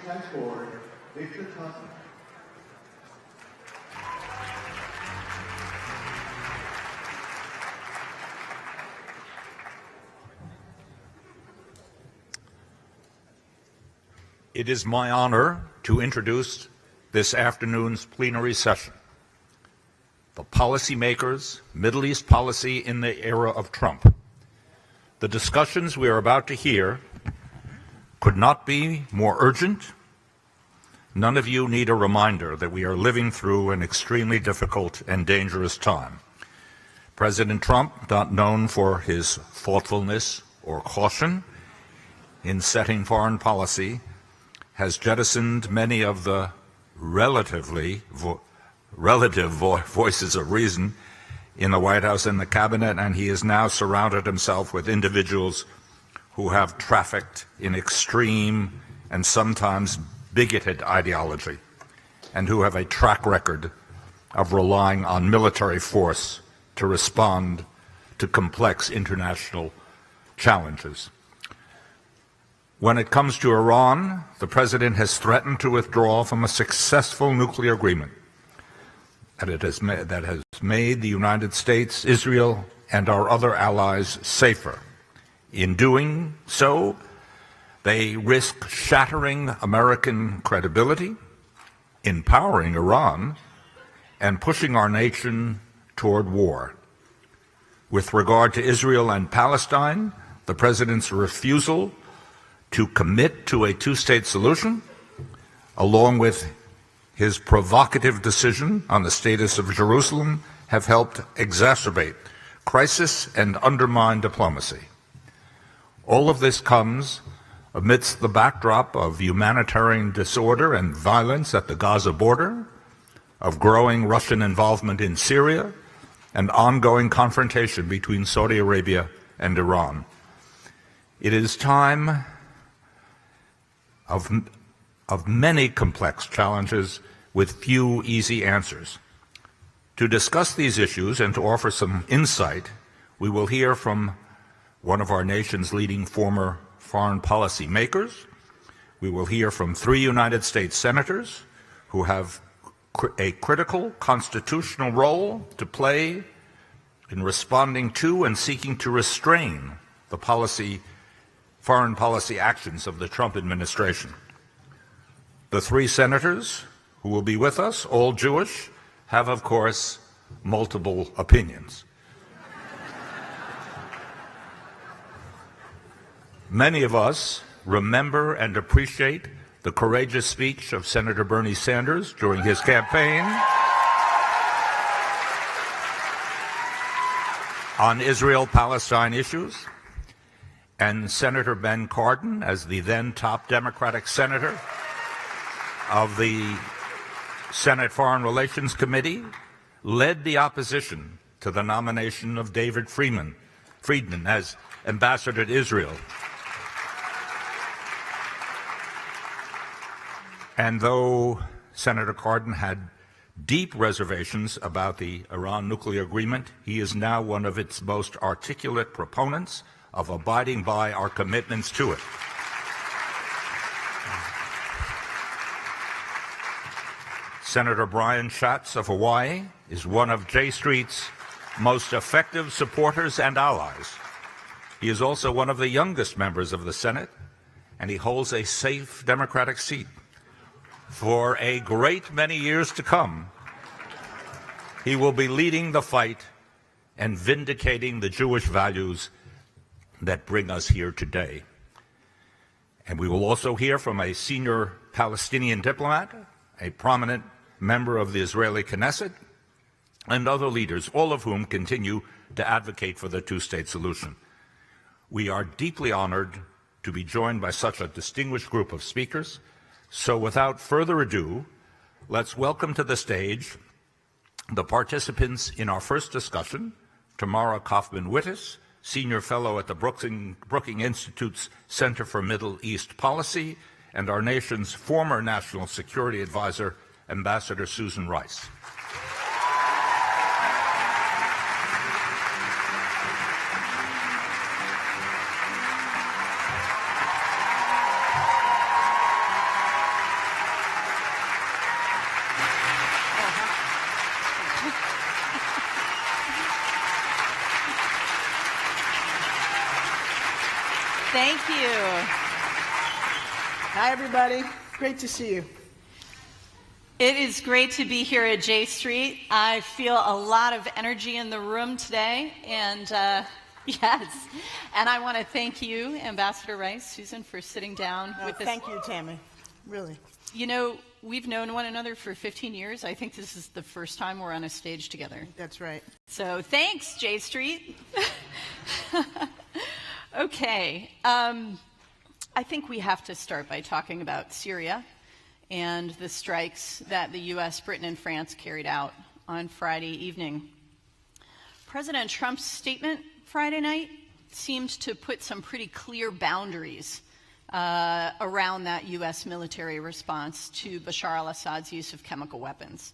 has forward Victor Thompson. It is my honor to introduce this afternoon's plenary session, the Policymakers, Middle East Policy in the Era of Trump. The discussions we are about to hear could not be more urgent. None of you need a reminder that we are living through an extremely difficult and dangerous time. President Trump, not known for his thoughtfulness or caution in setting foreign policy, has jettisoned many of the relative voices of reason in the White House and the cabinet, and he has now surrounded himself with individuals who have trafficked in extreme and sometimes bigoted ideology, and who have a track record of relying on military force to respond to complex international challenges. When it comes to Iran, the president has threatened to withdraw from a successful nuclear agreement that has made the United States, Israel, and our other allies safer. In doing so, they risk shattering American credibility, empowering Iran, and pushing our nation toward war. With regard to Israel and Palestine, the president's refusal to commit to a two-state solution, along with his provocative decision on the status of Jerusalem, have helped exacerbate crisis and undermine diplomacy. All of this comes amidst the backdrop of humanitarian disorder and violence at the Gaza border, of growing Russian involvement in Syria, and ongoing confrontation between Saudi Arabia and Iran. It is time of many complex challenges with few easy answers. To discuss these issues and to offer some insight, we will hear from one of our nation's leading former foreign policy makers. We will hear from 3 United States senators who have a critical constitutional role to play in responding to and seeking to restrain the foreign policy actions of the Trump administration. The 3 senators who will be with us, all Jewish, have, of course, multiple opinions. Many of us remember and appreciate the courageous speech of Senator Bernie Sanders during his campaign on Israel-Palestine issues, and Senator Ben Cardin, as the then top Democratic senator of the Senate Foreign Relations Committee, led the opposition to the nomination of David Friedman as ambassador to Israel. And though Senator Cardin had deep reservations about the Iran nuclear agreement, he is now one of its most articulate proponents of abiding by our commitments to it. Senator Brian Schatz of Hawaii is one of J Street's most effective supporters and allies. He is also one of the youngest members of the Senate, and he holds a safe Democratic seat. For a great many years to come, he will be leading the fight and vindicating the Jewish values that bring us here today. And we will also hear from a senior Palestinian diplomat, a prominent member of the Israeli Knesset, and other leaders, all of whom continue to advocate for the two-state solution. We are deeply honored to be joined by such a distinguished group of speakers. So without further ado, let's welcome to the stage the participants in our first discussion, Tamara Kaufman-Wittis, Senior Fellow at the Brookings Institute's Center for Middle East Policy, and our nation's former National Security Advisor, Ambassador Susan Rice. Thank you. Hi, everybody. Great to see you. It is great to be here at J Street. I feel a lot of energy in the room today, and yes, and I want to thank you, Ambassador Rice, Susan, for sitting down with us. Thank you, Tammy. Really. You know, we've known one another for 15 years. I think this is the first time we're on a stage together. That's right. So thanks, J Street. Okay, I think we have to start by talking about Syria and the strikes that the U.S., Britain, and France carried out on Friday evening. President Trump's statement Friday night seemed to put some pretty clear boundaries around that U.S. military response to Bashar al-Assad's use of chemical weapons.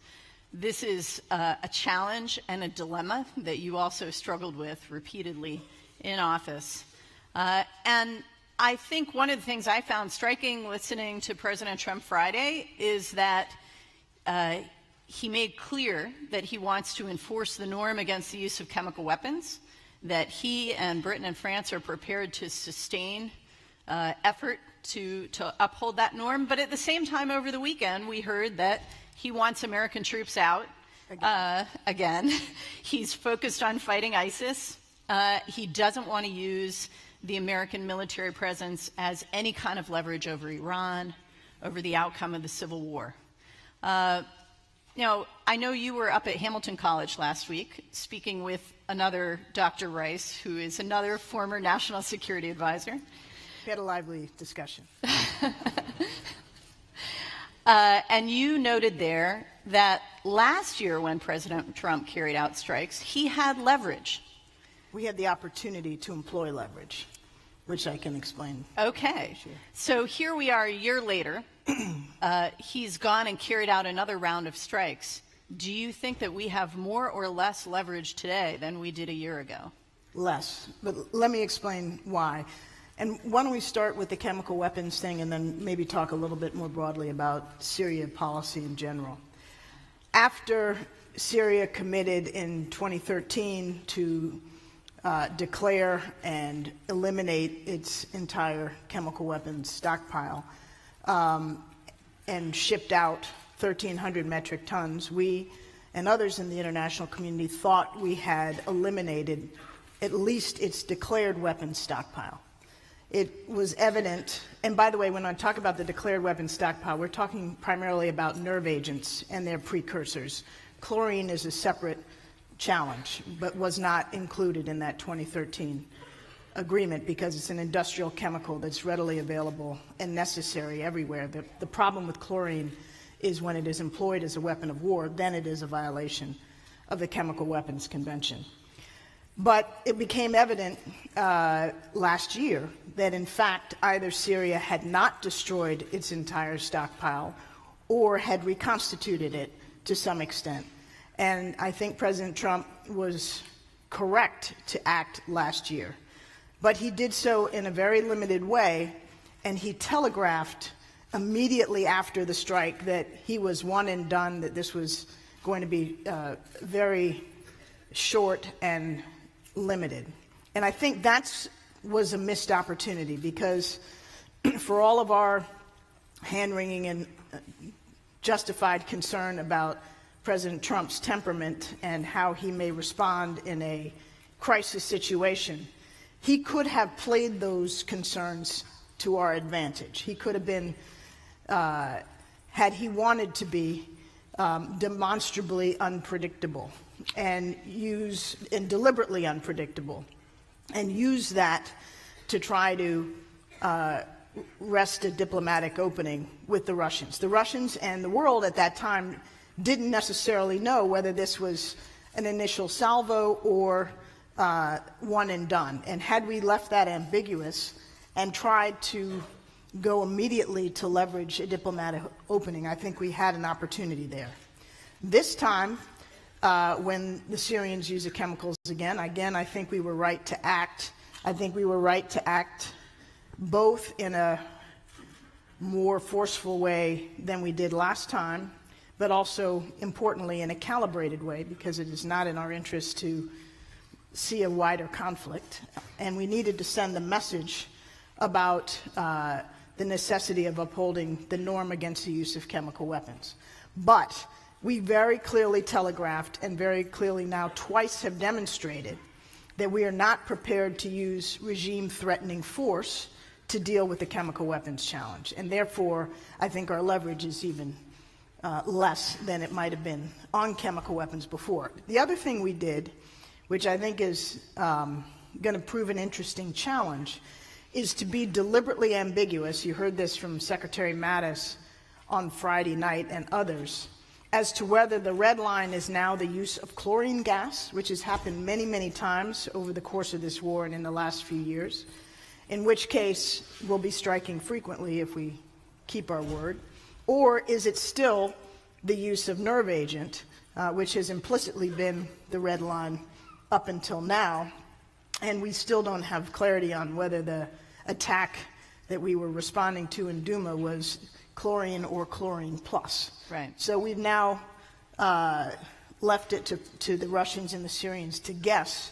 This is a challenge and a dilemma that you also struggled with repeatedly in office. And I think one of the things I found striking listening to President Trump Friday is that he made clear that he wants to enforce the norm against the use of chemical weapons, that he and Britain and France are prepared to sustain effort to uphold that norm. But at the same time, over the weekend, we heard that he wants American troops out again. He's focused on fighting ISIS. He doesn't want to use the American military presence as any kind of leverage over Iran, over the outcome of the Civil War. You know, I know you were up at Hamilton College last week speaking with another Dr. Rice, who is another former national security advisor. We had a lively discussion. And you noted there that last year when President Trump carried out strikes, he had leverage. We had the opportunity to employ leverage, which I can explain. Okay. Sure. So here we are a year later. He's gone and carried out another round of strikes. Do you think that we have more or less leverage today than we did a year ago? Less. But let me explain why. And why don't we start with the chemical weapons thing and then maybe talk a little bit more broadly about Syria policy in general. After Syria committed in 2013 to declare and eliminate its entire chemical weapons stockpile and shipped out 1,300 metric tons, we and others in the international community thought we had eliminated at least its declared weapons stockpile. It was evident, and by the way, when I talk about the declared weapons stockpile, we're talking primarily about nerve agents and their precursors. Chlorine is a separate challenge, but was not included in that 2013 agreement because it's an industrial chemical that's readily available and necessary everywhere. The problem with chlorine is when it is employed as a weapon of war, then it is a violation of the Chemical Weapons Convention. But it became evident last year that, in fact, either Syria had not destroyed its entire stockpile or had reconstituted it to some extent. And I think President Trump was correct to act last year. But he did so in a very limited way, and he telegraphed immediately after the strike that he was one and done, that this was going to be very short and limited. And I think that was a missed opportunity because for all of our hand-wringing and justified concern about President Trump's temperament and how he may respond in a crisis situation, he could have played those concerns to our advantage. He could have been, had he wanted to be, demonstrably unpredictable and deliberately unpredictable, and use that to try to wrest a diplomatic opening with the Russians. The Russians and the world at that time didn't necessarily know whether this was an initial salvo or one and done. And had we left that ambiguous and tried to go immediately to leverage a diplomatic opening, I think we had an opportunity there. This time, when the Syrians use the chemicals again, I think we were right to act. I think we were right to act both in a more forceful way than we did last time, but also, importantly, in a calibrated way, because it is not in our interest to see a wider conflict. And we needed to send a message about the necessity of upholding the norm against the use of chemical weapons. But we very clearly telegraphed and very clearly now twice have demonstrated that we are not prepared to use regime-threatening force to deal with the chemical weapons challenge. And therefore, I think our leverage is even less than it might have been on chemical weapons before. The other thing we did, which I think is going to prove an interesting challenge, is to be deliberately ambiguous. You heard this from Secretary Mattis on Friday night and others, as to whether the red line is now the use of chlorine gas, which has happened many, many times over the course of this war and in the last few years, in which case we'll be striking frequently if we keep our word, or is it still the use of nerve agent, which has implicitly been the red line up until now, and we still don't have clarity on whether the attack that we were responding to in Duma was chlorine or chlorine plus. Right. So we've now left it to the Russians and the Syrians to guess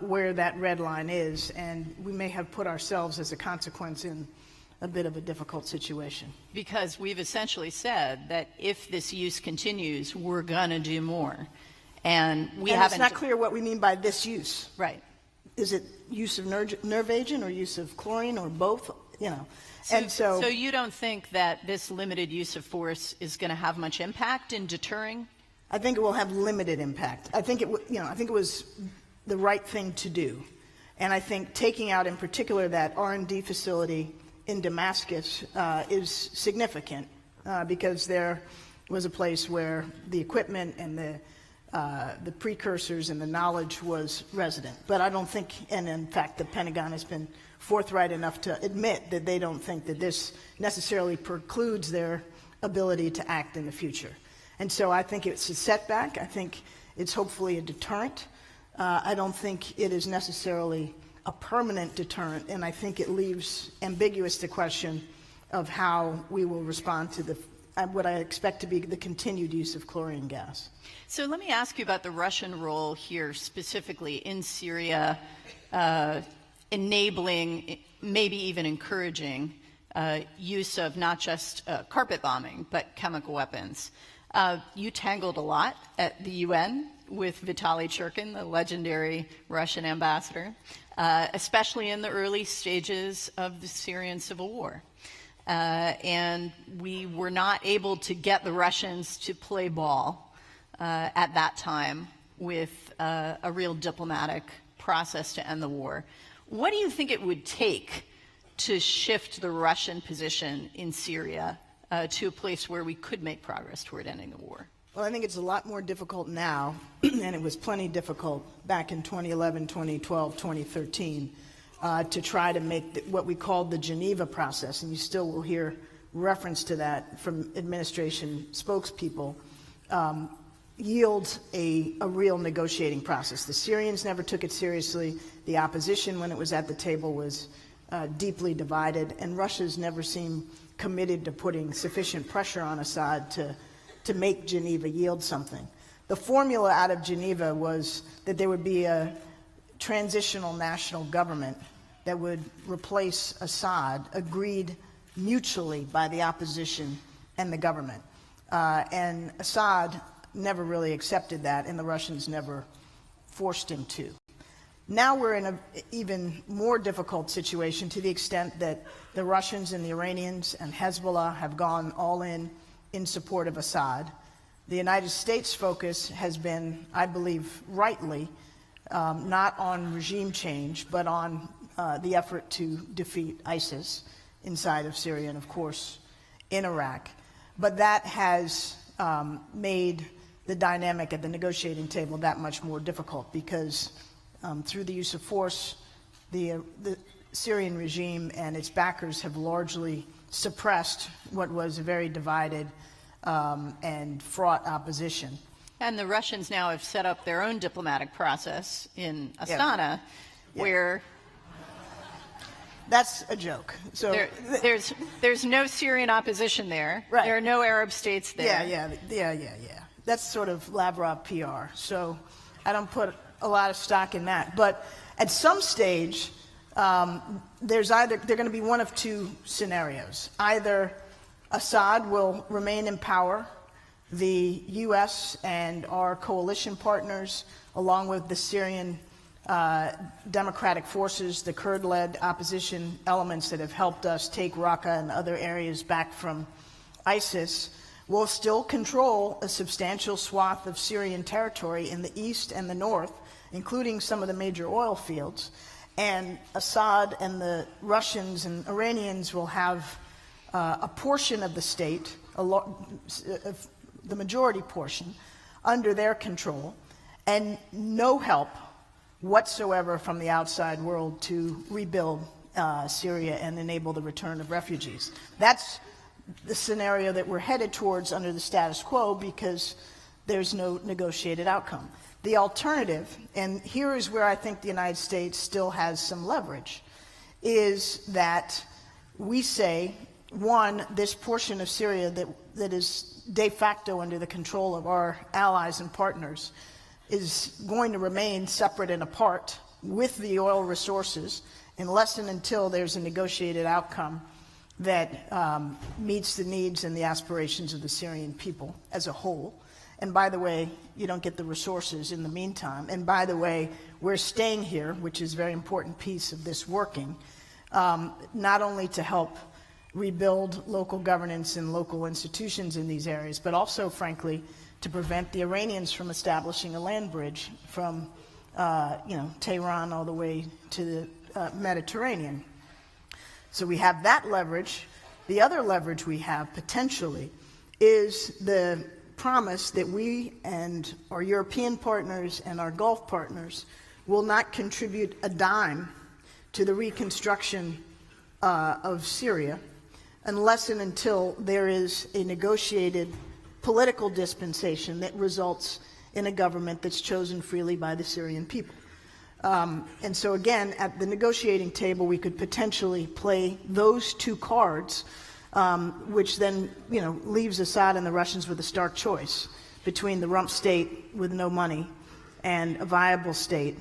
where that red line is, and we may have put ourselves as a consequence in a bit of a difficult situation. Because we've essentially said that if this use continues, we're going to do more. And we haven't. It's not clear what we mean by this use. Right. Is it use of nerve agent or use of chlorine or both? You know. So you don't think that this limited use of force is going to have much impact in deterring? I think it will have limited impact. I think I think it was the right thing to do, and I think taking out, in particular, that R&D facility in Damascus is significant because there was a place where the equipment and the precursors and the knowledge was resident. But I don't think, and in fact, the Pentagon has been forthright enough to admit that they don't think that this necessarily precludes their ability to act in the future. And so I think it's a setback. I think it's hopefully a deterrent. I don't think it is necessarily a permanent deterrent, and I think it leaves ambiguous the question of how we will respond to what I expect to be the continued use of chlorine gas. So let me ask you about the Russian role here specifically in Syria, enabling, maybe even encouraging, use of not just carpet bombing, but chemical weapons. You tangled a lot at the UN with Vitaly Churkin, the legendary Russian ambassador, especially in the early stages of the Syrian civil war. And we were not able to get the Russians to play ball at that time with a real diplomatic process to end the war. What do you think it would take to shift the Russian position in Syria to a place where we could make progress toward ending the war? Well, I think it's a lot more difficult now, and it was plenty difficult back in 2011, 2012, 2013, to try to make what we called the Geneva process, and you still will hear reference to that from administration spokespeople, yield a real negotiating process. The Syrians never took it seriously. The opposition, when it was at the table, was deeply divided, and Russia's never seemed committed to putting sufficient pressure on Assad to make Geneva yield something. The formula out of Geneva was that there would be a transitional national government that would replace Assad, agreed mutually by the opposition and the government. And Assad never really accepted that, and the Russians never forced him to. Now we're in an even more difficult situation to the extent that the Russians and the Iranians and Hezbollah have gone all in support of Assad. The United States' focus has been, I believe rightly, not on regime change, but on the effort to defeat ISIS inside of Syria and, of course, in Iraq. But that has made the dynamic at the negotiating table that much more difficult because through the use of force, the Syrian regime and its backers have largely suppressed what was a very divided and fraught opposition. And the Russians now have set up their own diplomatic process in Astana, where That's a joke. So there's no Syrian opposition there. Right. There are no Arab states there. Yeah. That's sort of Lavrov PR. So I don't put a lot of stock in that. But at some stage, they're going to be one of two scenarios. Either Assad will remain in power, the U.S. and our coalition partners, along with the Syrian democratic forces, the Kurd-led opposition elements that have helped us take Raqqa and other areas back from ISIS, will still control a substantial swath of Syrian territory in the east and the north, including some of the major oil fields. And Assad and the Russians and Iranians will have a portion of the state, the majority portion, under their control, and no help whatsoever from the outside world to rebuild Syria and enable the return of refugees. That's the scenario that we're headed towards under the status quo because there's no negotiated outcome. The alternative, and here is where I think the United States still has some leverage, is that we say, one, this portion of Syria that is de facto under the control of our allies and partners is going to remain separate and apart with the oil resources unless and until there's a negotiated outcome that meets the needs and the aspirations of the Syrian people as a whole. And by the way, you don't get the resources in the meantime. And by the way, we're staying here, which is a very important piece of this working, not only to help rebuild local governance and local institutions in these areas, but also, frankly, to prevent the Iranians from establishing a land bridge from, Tehran all the way to the Mediterranean. So we have that leverage. The other leverage we have potentially is the promise that we and our European partners and our Gulf partners will not contribute a dime to the reconstruction of Syria unless and until there is a negotiated political dispensation that results in a government that's chosen freely by the Syrian people. And so again, at the negotiating table, we could potentially play those two cards, which then, leaves Assad and the Russians with a stark choice between the rump state with no money and a viable state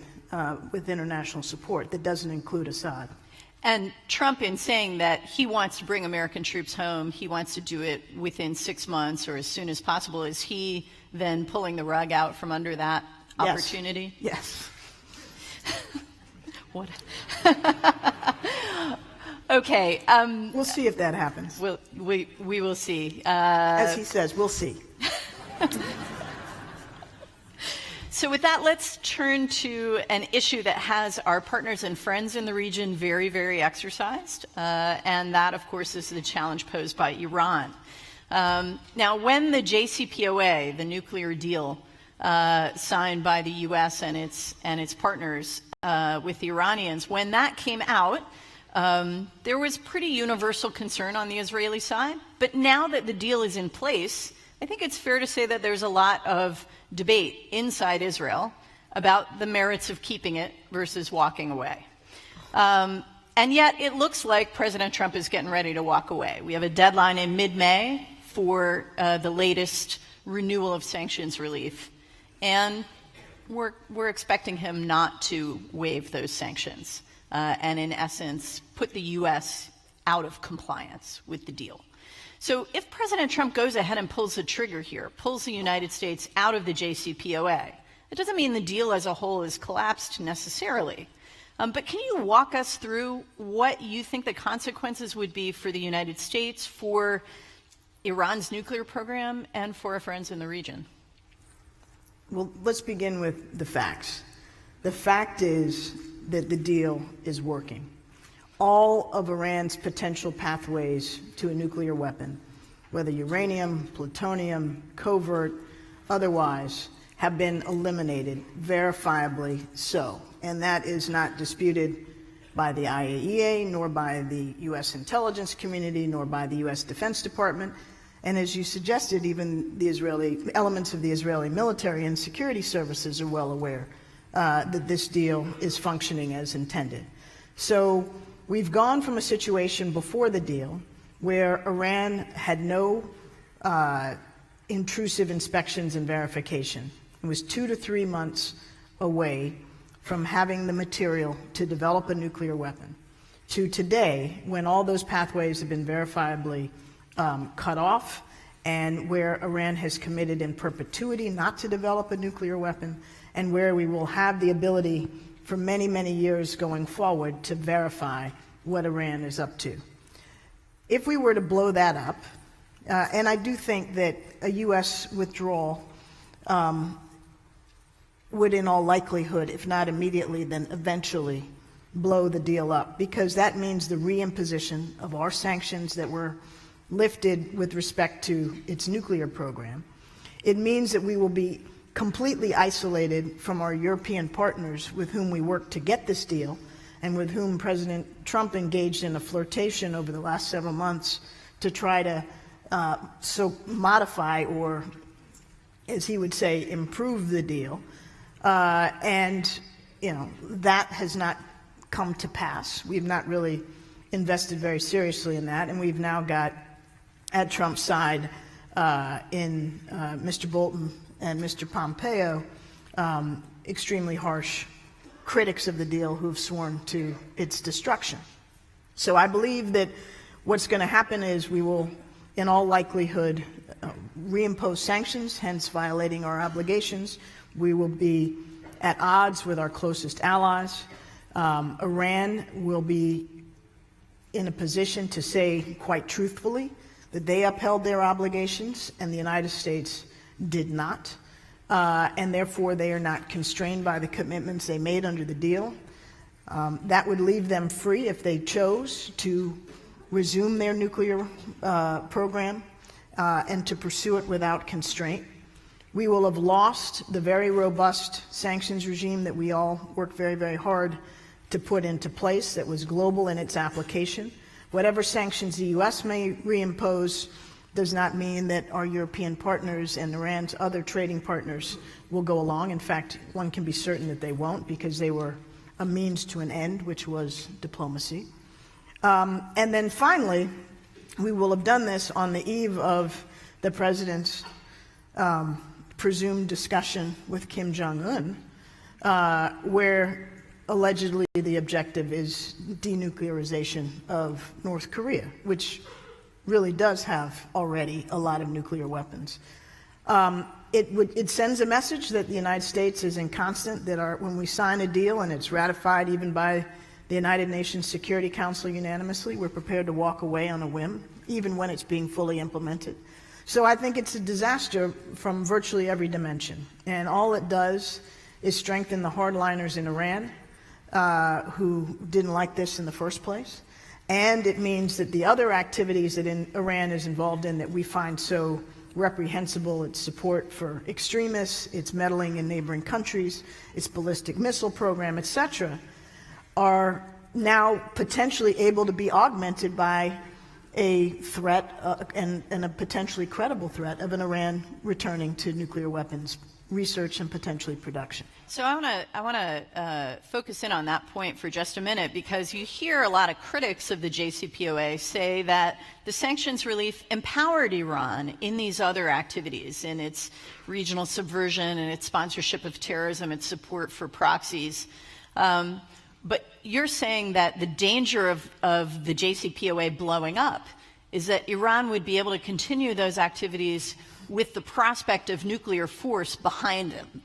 with international support that doesn't include Assad. And Trump, in saying that he wants to bring American troops home, he wants to do it within 6 months or as soon as possible, is he then pulling the rug out from under that opportunity? Yes. What? Okay. We'll see if that happens. We will see. As he says, we'll see. So with that, let's turn to an issue that has our partners and friends in the region very, very exercised. And that, of course, is the challenge posed by Iran. Now, when the JCPOA, the nuclear deal, signed by the U.S. and its partners with the Iranians, when that came out, there was pretty universal concern on the Israeli side. But now that the deal is in place, I think it's fair to say that there's a lot of debate inside Israel about the merits of keeping it versus walking away. And yet it looks like President Trump is getting ready to walk away. We have a deadline in mid-May for the latest renewal of sanctions relief. And we're expecting him not to waive those sanctions and, in essence, put the U.S. out of compliance with the deal. So if President Trump goes ahead and pulls the trigger here, pulls the United States out of the JCPOA, it doesn't mean the deal as a whole is collapsed necessarily. But can you walk us through what you think the consequences would be for the United States, for Iran's nuclear program, and for our friends in the region? Well, let's begin with the facts. The fact is that the deal is working. All of Iran's potential pathways to a nuclear weapon, whether uranium, plutonium, covert, otherwise, have been eliminated, verifiably so. And that is not disputed by the IAEA, nor by the U.S. intelligence community, nor by the U.S. Defense Department. And as you suggested, even the elements of the Israeli military and security services are well aware that this deal is functioning as intended. So We've gone from a situation before the deal where Iran had no intrusive inspections and verification. It was 2 to 3 months away from having the material to develop a nuclear weapon, to today, when all those pathways have been verifiably cut off, and where Iran has committed in perpetuity not to develop a nuclear weapon, and where we will have the ability for many, many years going forward to verify what Iran is up to. If we were to blow that up, and I do think that a U.S. withdrawal would in all likelihood, if not immediately, then eventually blow the deal up, because that means the reimposition of our sanctions that were lifted with respect to its nuclear program. It means that we will be completely isolated from our European partners with whom we worked to get this deal and with whom President Trump engaged in a flirtation over the last several months to try to so modify, or as he would say, improve the deal. And, you know, that has not come to pass. We've not really invested very seriously in that, and we've now got at Trump's side in Mr. Bolton and Mr. Pompeo extremely harsh critics of the deal who've sworn to its destruction. So I believe that what's going to happen is we will, in all likelihood, reimpose sanctions, hence violating our obligations. We will be at odds with our closest allies. Iran will be in a position to say quite truthfully that they upheld their obligations and the United States did not, and therefore they are not constrained by the commitments they made under the deal. That would leave them free, if they chose, to resume their nuclear program and to pursue it without constraint. We will have lost the very robust sanctions regime that we all worked very, very hard to put into place, that was global in its application. Whatever sanctions the U.S. may reimpose does not mean that our European partners and Iran's other trading partners will go along. In fact, one can be certain that they won't, because they were a means to an end, which was diplomacy. And then finally, we will have done this on the eve of the president's presumed discussion with Kim Jong-un, where allegedly the objective is denuclearization of North Korea, which really does have already a lot of nuclear weapons. It sends a message that the United States is inconstant, that when we sign a deal and it's ratified even by the United Nations Security Council unanimously, we're prepared to walk away on a whim, even when it's being fully implemented. So I think it's a disaster from virtually every dimension. And all it does is strengthen the hardliners in Iran, who didn't like this in the first place. And it means that the other activities that Iran is involved in that we find so reprehensible, its support for extremists, its meddling in neighboring countries, its ballistic missile program, etc., are now potentially able to be augmented by a threat and a potentially credible threat of an Iran returning to nuclear weapons research and potentially production. So I want to focus in on that point for just a minute, because you hear a lot of critics of the JCPOA say that the sanctions relief empowered Iran in these other activities, in its regional subversion and its sponsorship of terrorism, its support for proxies. But you're saying that the danger of the JCPOA blowing up is that Iran would be able to continue those activities with the prospect of nuclear force behind them.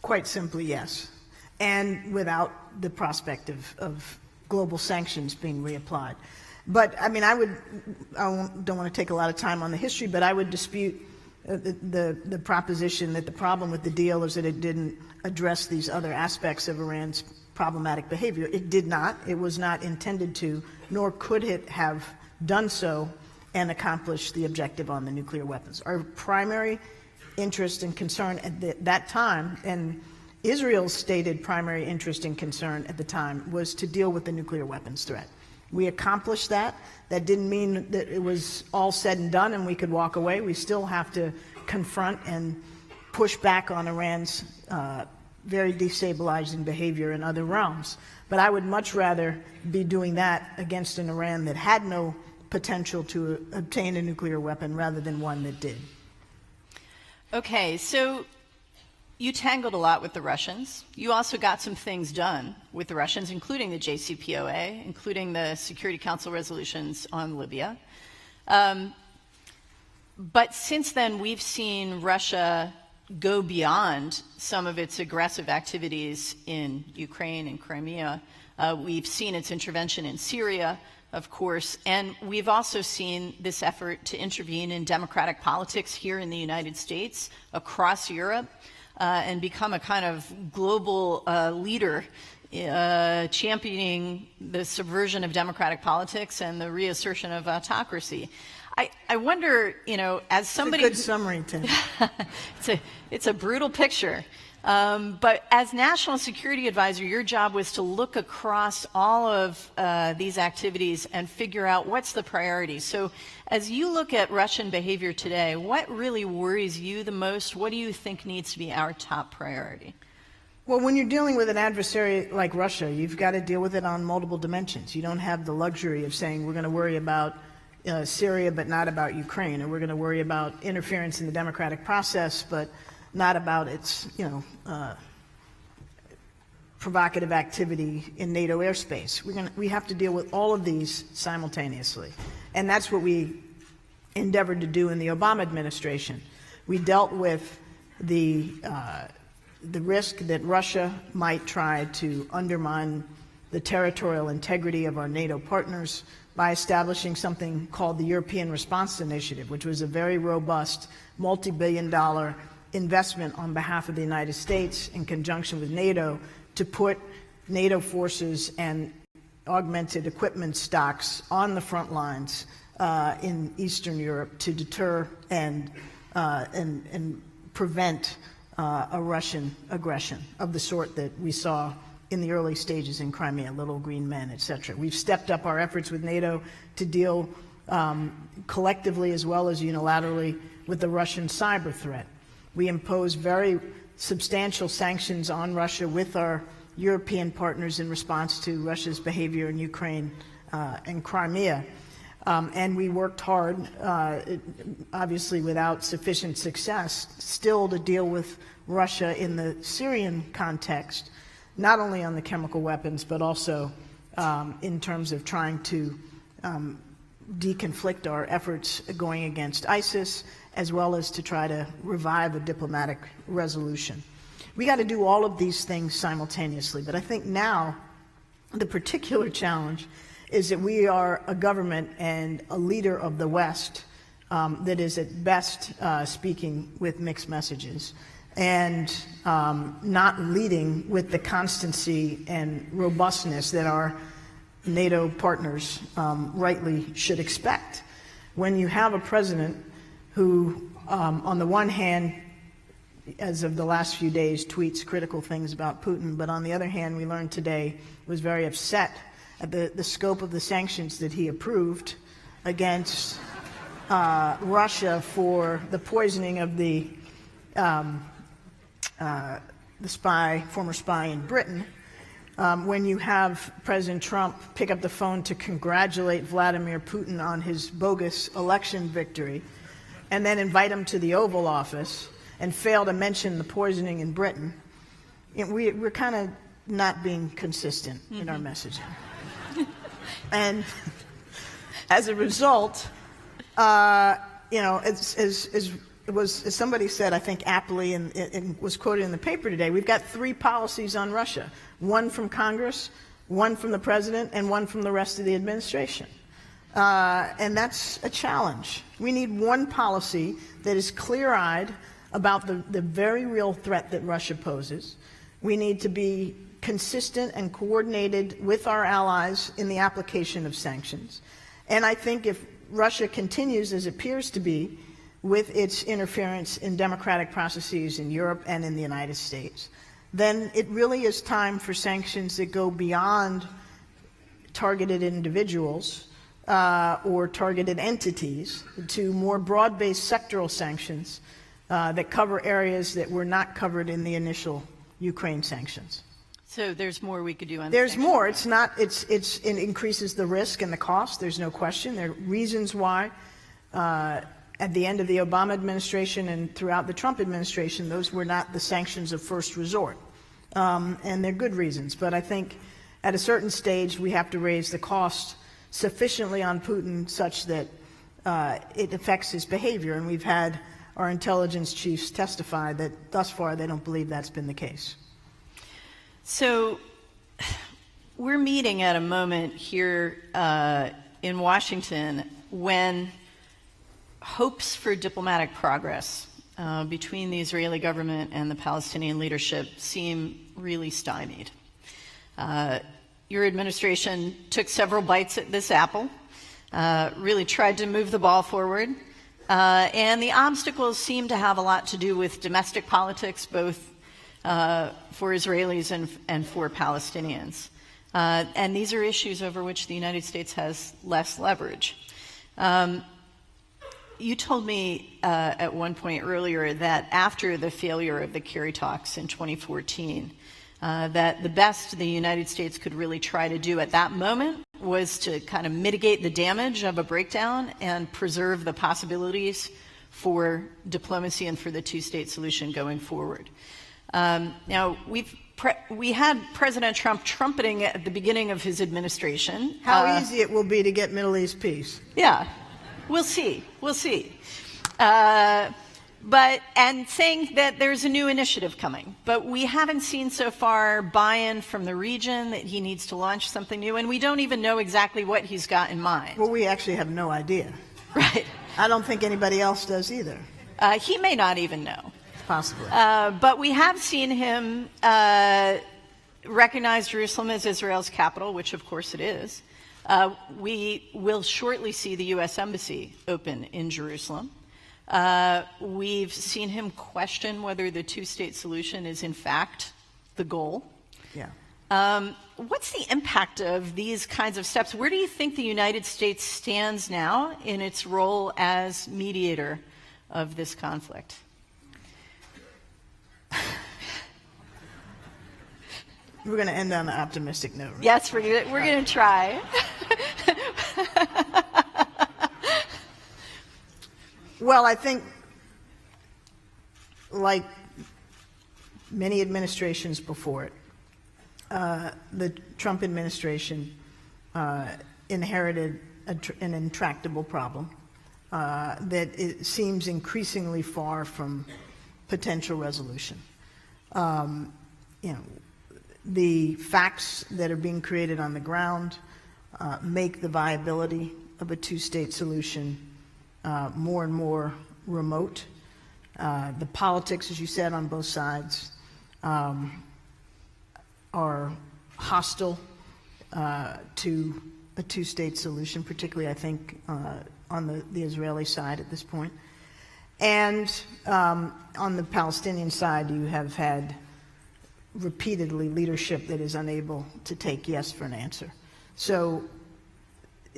Quite simply, yes. And without the prospect of global sanctions being reapplied. But, I mean, don't want to take a lot of time on the history, but I would dispute the proposition that the problem with the deal is that it didn't address these other aspects of Iran's problematic behavior. It did not. It was not intended to, nor could it have done so and accomplish the objective on the nuclear weapons. Our primary interest and concern at that time, and Israel's stated primary interest and concern at the time, was to deal with the nuclear weapons threat. We accomplished that. That didn't mean that it was all said and done and we could walk away. We still have to confront and push back on Iran's very destabilizing behavior in other realms. But I would much rather be doing that against an Iran that had no potential to obtain a nuclear weapon rather than one that did. Okay, so you tangled a lot with the Russians. You also got some things done with the Russians, including the JCPOA, including the Security Council resolutions on Libya. But since then, we've seen Russia go beyond some of its aggressive activities in Ukraine and Crimea. We've seen its intervention in Syria, of course, and we've also seen this effort to intervene in democratic politics here in the United States, across Europe, and become a kind of global leader championing the subversion of democratic politics and the reassertion of autocracy. I wonder, as somebody... It's a good summary, Tim. it's a brutal picture. But as National Security Advisor, your job was to look across all of these activities and figure out what's the priority. So as you look at Russian behavior today, what really worries you the most? What do you think needs to be our top priority? Well, when you're dealing with an adversary like Russia, you've got to deal with it on multiple dimensions. You don't have the luxury of saying we're going to worry about Syria but not about Ukraine, or we're going to worry about interference in the democratic process but not about its, provocative activity in NATO airspace. We have to deal with all of these simultaneously. And that's what we endeavored to do in the Obama administration. We dealt with the risk that Russia might try to undermine the territorial integrity of our NATO partners by establishing something called the European Response Initiative, which was a very robust, multi-billion-dollar investment on behalf of the United States in conjunction with NATO to put NATO forces and augmented equipment stocks on the front lines in Eastern Europe to deter and prevent a Russian aggression of the sort that we saw in the early stages in Crimea, Little Green Men, etc. We've stepped up our efforts with NATO to deal collectively as well as unilaterally with the Russian cyber threat. We impose very substantial sanctions on Russia with our European partners in response to Russia's behavior in Ukraine and Crimea. And we worked hard, obviously without sufficient success, still to deal with Russia in the Syrian context, not only on the chemical weapons, but also in terms of trying to deconflict our efforts going against ISIS, as well as to try to revive a diplomatic resolution. We got to do all of these things simultaneously, but I think now the particular challenge is that we are a government and a leader of the West that is at best speaking with mixed messages and not leading with the constancy and robustness that our NATO partners rightly should expect. When you have a president who, on the one hand, as of the last few days, tweets critical things about Putin, but on the other hand, we learned today was very upset at the scope of the sanctions that he approved against Russia for the poisoning of the former spy in Britain. When you have President Trump pick up the phone to congratulate Vladimir Putin on his bogus election victory, and then invite him to the Oval Office and fail to mention the poisoning in Britain, we're kind of not being consistent in our messaging. And as a result, as somebody said, I think aptly, and it was quoted in the paper today, we've got 3 policies on Russia, one from Congress, one from the president, and one from the rest of the administration. And that's a challenge. We need one policy that is clear-eyed about the very real threat that Russia poses. We need to be consistent and coordinated with our allies in the application of sanctions. And I think if Russia continues, as it appears to be, with its interference in democratic processes in Europe and in the United States, then it really is time for sanctions that go beyond targeted individuals or targeted entities to more broad-based sectoral sanctions that cover areas that were not covered in the initial Ukraine sanctions. So there's more we could do on There's sanctions. more. It's not. It increases the risk and the cost. There's no question. There are reasons why. At the end of the Obama administration and throughout the Trump administration, those were not the sanctions of first resort, and they're good reasons. But I think at a certain stage we have to raise the cost sufficiently on Putin such that it affects his behavior. And we've had our intelligence chiefs testify that thus far they don't believe that's been the case. So we're meeting at a moment here in Washington when hopes for diplomatic progress between the Israeli government and the Palestinian leadership seem really stymied. Your administration took several bites at this apple, really tried to move the ball forward, and the obstacles seem to have a lot to do with domestic politics, both for Israelis and for Palestinians. And these are issues over which the United States has less leverage. You told me at one point earlier that after the failure of the Kerry talks in 2014, that the best the United States could really try to do at that moment was to kind of mitigate the damage of a breakdown and preserve the possibilities for diplomacy and for the two-state solution going forward. Now, we had President Trump trumpeting at the begining of his administration. How easy it will be to get Middle East peace. Yeah, we'll see. We'll see. And saying that there's a new initiative coming. But we haven't seen so far buy-in from the region that he needs to launch something new, and we don't even know exactly what he's got in mind. Well, we actually have no idea. Right. I don't think anybody else does either. He may not even know. Possibly. But we have seen him recognize Jerusalem as Israel's capital, which of course it is. We will shortly see the U.S. Embassy open in Jerusalem. We've seen him question whether the two-state solution is in fact the goal. Yeah. What's the impact of these kinds of steps? Where do you think the United States stands now in its role as mediator of this conflict? We're going to end on an optimistic note. Right? Yes, we're going to try. Well, I think, like many administrations before it, the Trump administration inherited an intractable problem that it seems increasingly far from potential resolution. The facts that are being created on the ground make the viability of a two-state solution more and more remote. The politics, as you said, on both sides are hostile to a two-state solution, particularly, I think, on the Israeli side at this point. And on the Palestinian side, you have had repeatedly leadership that is unable to take yes for an answer. So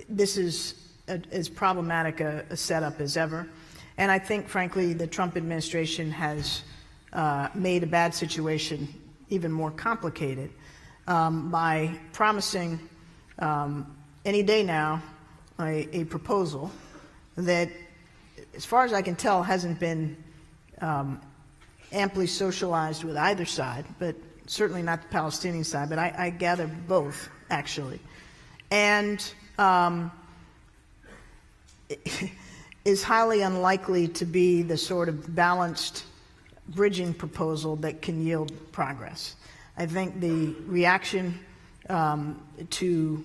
this is as problematic a setup as ever. And I think, frankly, the Trump administration has made a bad situation even more complicated by promising any day now a proposal that, as far as I can tell, hasn't been amply socialized with either side, but certainly not the Palestinian side, but I gather both, actually. And is highly unlikely to be the sort of balanced bridging proposal that can yield progress. I think the reaction to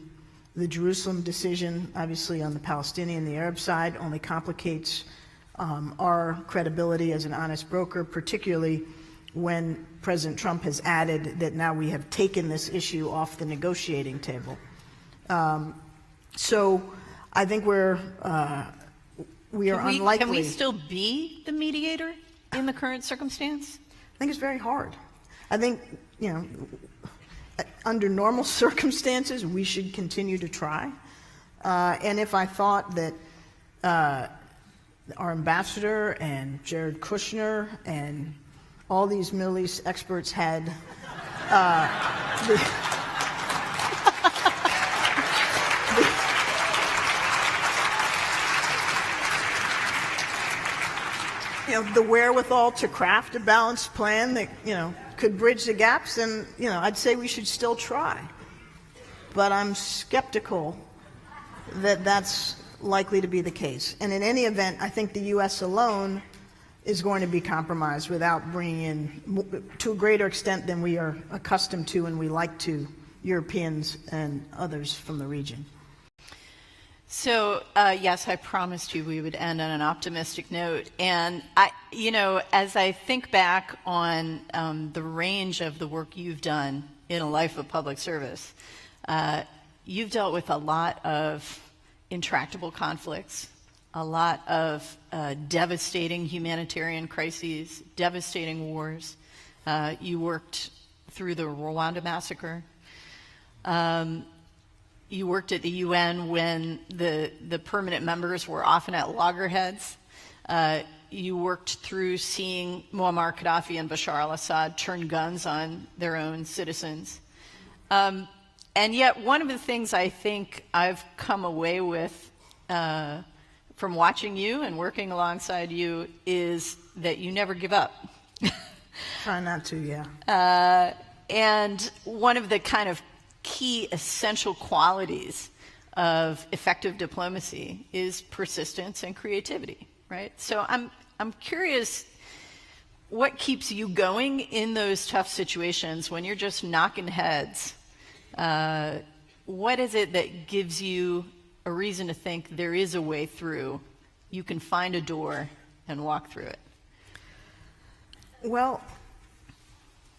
the Jerusalem decision, obviously on the Palestinian and the Arab side, only complicates our credibility as an honest broker, particularly when President Trump has added that now we have taken this issue off the negotiating table. So I think we are unlikely. Can we still be the mediator in the current circumstance? I think it's very hard. I think, under normal circumstances, we should continue to try. And if I thought that our ambassador and Jared Kushner and all these Middle East experts had the wherewithal to craft a balanced plan that, could bridge the gaps, then, I'd say we should still try. But I'm skeptical that that's likely to be the case. And in any event, I think the U.S. alone is going to be compromised without bringing in, to a greater extent than we are accustomed to and we like to, Europeans and others from the region. So, yes, I promised you we would end on an optimistic note. And, as I think back on the range of the work you've done in a life of public service, you've dealt with a lot of intractable conflicts, a lot of devastating humanitarian crises, devastating wars. You worked through the Rwanda massacre. You worked at the UN when the permanent members were often at loggerheads. You worked through seeing Muammar Gaddafi and Bashar al-Assad turn guns on their own citizens. And yet one of the things I think I've come away with from watching you and working alongside you is that you never give up. Try not to, yeah. And one of the kind of key essential qualities of effective diplomacy is persistence and creativity, right? So I'm curious, what keeps you going in those tough situations when you're just knocking heads? What is it that gives you a reason to think there is a way through? You can find a door and walk through it. Well,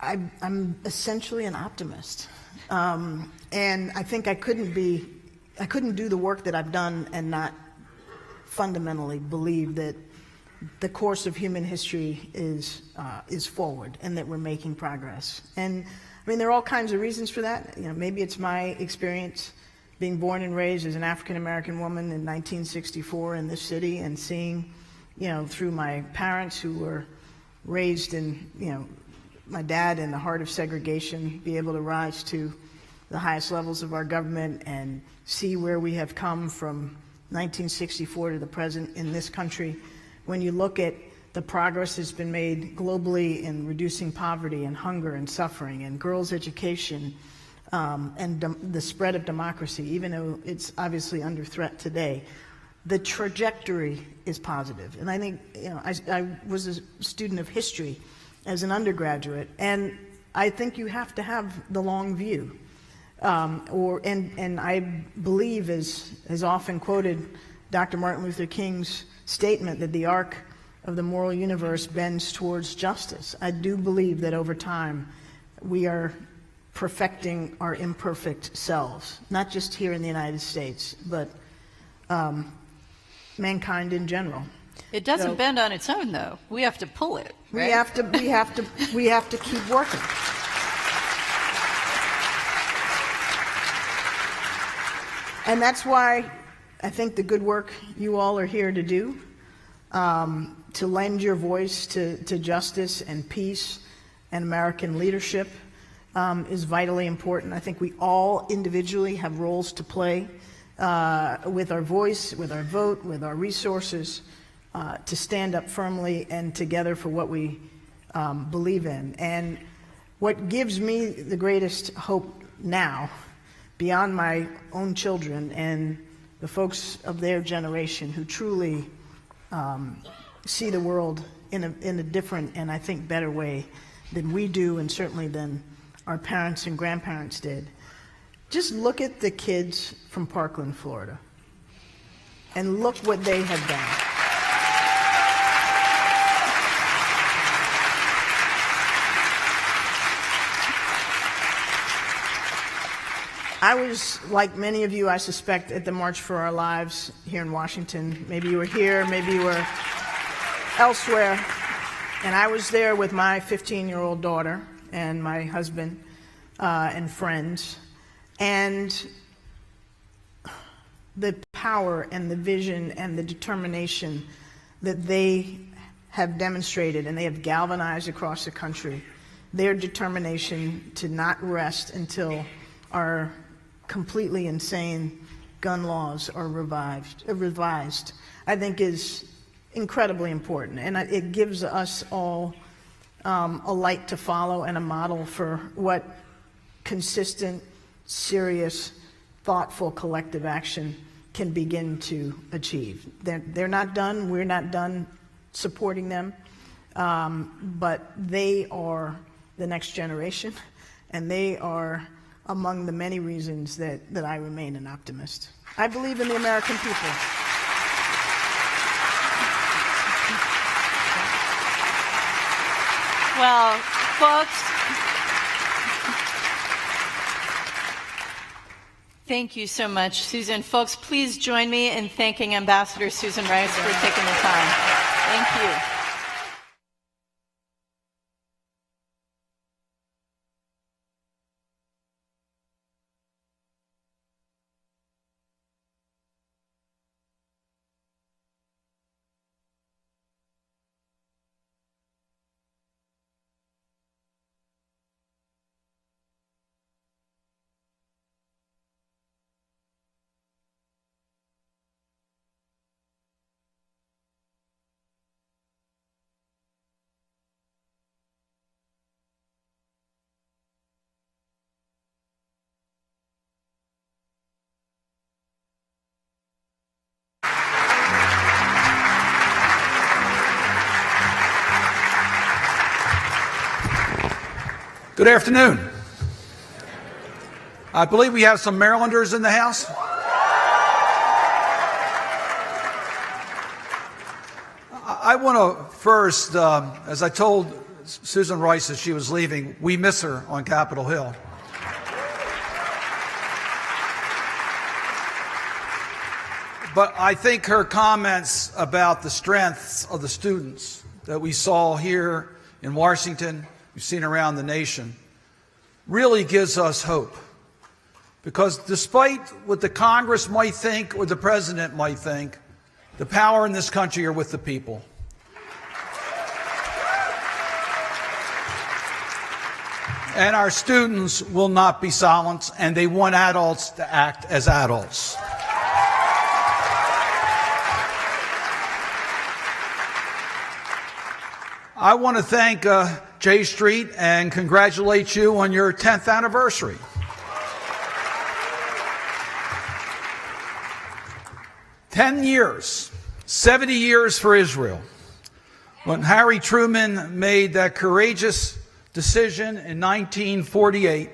I'm essentially an optimist. And I think I couldn't do the work that I've done and not fundamentally believe that the course of human history is forward and that we're making progress. And I mean, there are all kinds of reasons for that. Maybe it's my experience being born and raised as an African-American woman in 1964 in this city and seeing, through my parents who were raised in, my dad in the heart of segregation, be able to rise to the highest levels of our government and see where we have come from 1964 to the present in this country. When you look at the progress that's been made globally in reducing poverty and hunger and suffering and girls' education and the spread of democracy, even though it's obviously under threat today, the trajectory is positive. And I think, I was a student of history as an undergraduate, and I think you have to have the long view. And I believe, as often quoted, Dr. Martin Luther King's statement that the arc of the moral universe bends towards justice. I do believe that over time we are perfecting our imperfect selves, not just here in the United States, but mankind in general. It doesn't bend on its own, though. We have to pull it. Right? We have to keep working. And that's why I think the good work you all are here to do, to lend your voice to justice and peace and American leadership, is vitally important. I think we all individually have roles to play with our voice, with our vote, with our resources, to stand up firmly and together for what we believe in. And what gives me the greatest hope now, beyond my own children and the folks of their generation who truly see the world in a different and I think better way than we do, and certainly than our parents and grandparents did. Just look at the kids from Parkland, Florida, and look what they have done. I was, like many of you, I suspect, at the March for Our Lives here in Washington. Maybe you were here, maybe you were elsewhere. And I was there with my 15-year-old daughter and my husband and friends. And the power and the vision and the determination that they have demonstrated, and they have galvanized across the country, their determination to not rest until our completely insane gun laws are revised, I think is incredibly important. And it gives us all a light to follow and a model for what consistent, serious, thoughtful collective action can begin to achieve. They're not done. We're not done supporting them. But they are the next generation, and they are among the many reasons that I remain an optimist. I believe in the American people. Well, folks, thank you so much, Susan. Folks, please join me in thanking Ambassador Susan Rice for taking the time. Thank you. Good afternoon. I believe we have some Marylanders in the house. I want to first, as I told Susan Rice as she was leaving, we miss her on Capitol Hill. But I think her comments about the strengths of the students that we saw here in Washington, we've seen around the nation, really gives us hope. Because despite what the Congress might think or the President might think, the power in this country are with the people. And our students will not be silenced, and they want adults to act as adults. I want to thank J Street and congratulate you on your 10th anniversary. "10 years, 70 years for Israel. When Harry Truman made that courageous decision in 1948,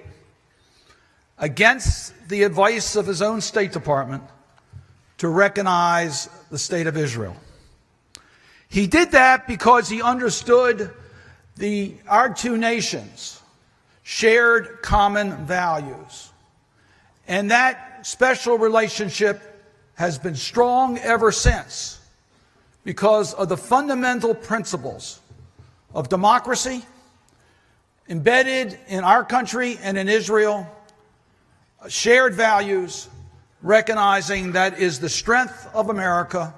against the advice of his own State Department, to recognize the State of Israel. He did that because he understood our two nations shared common values. And that special relationship has been strong ever since because of the fundamental principles of democracy embedded in our country and in Israel, shared values, recognizing that is the strength of America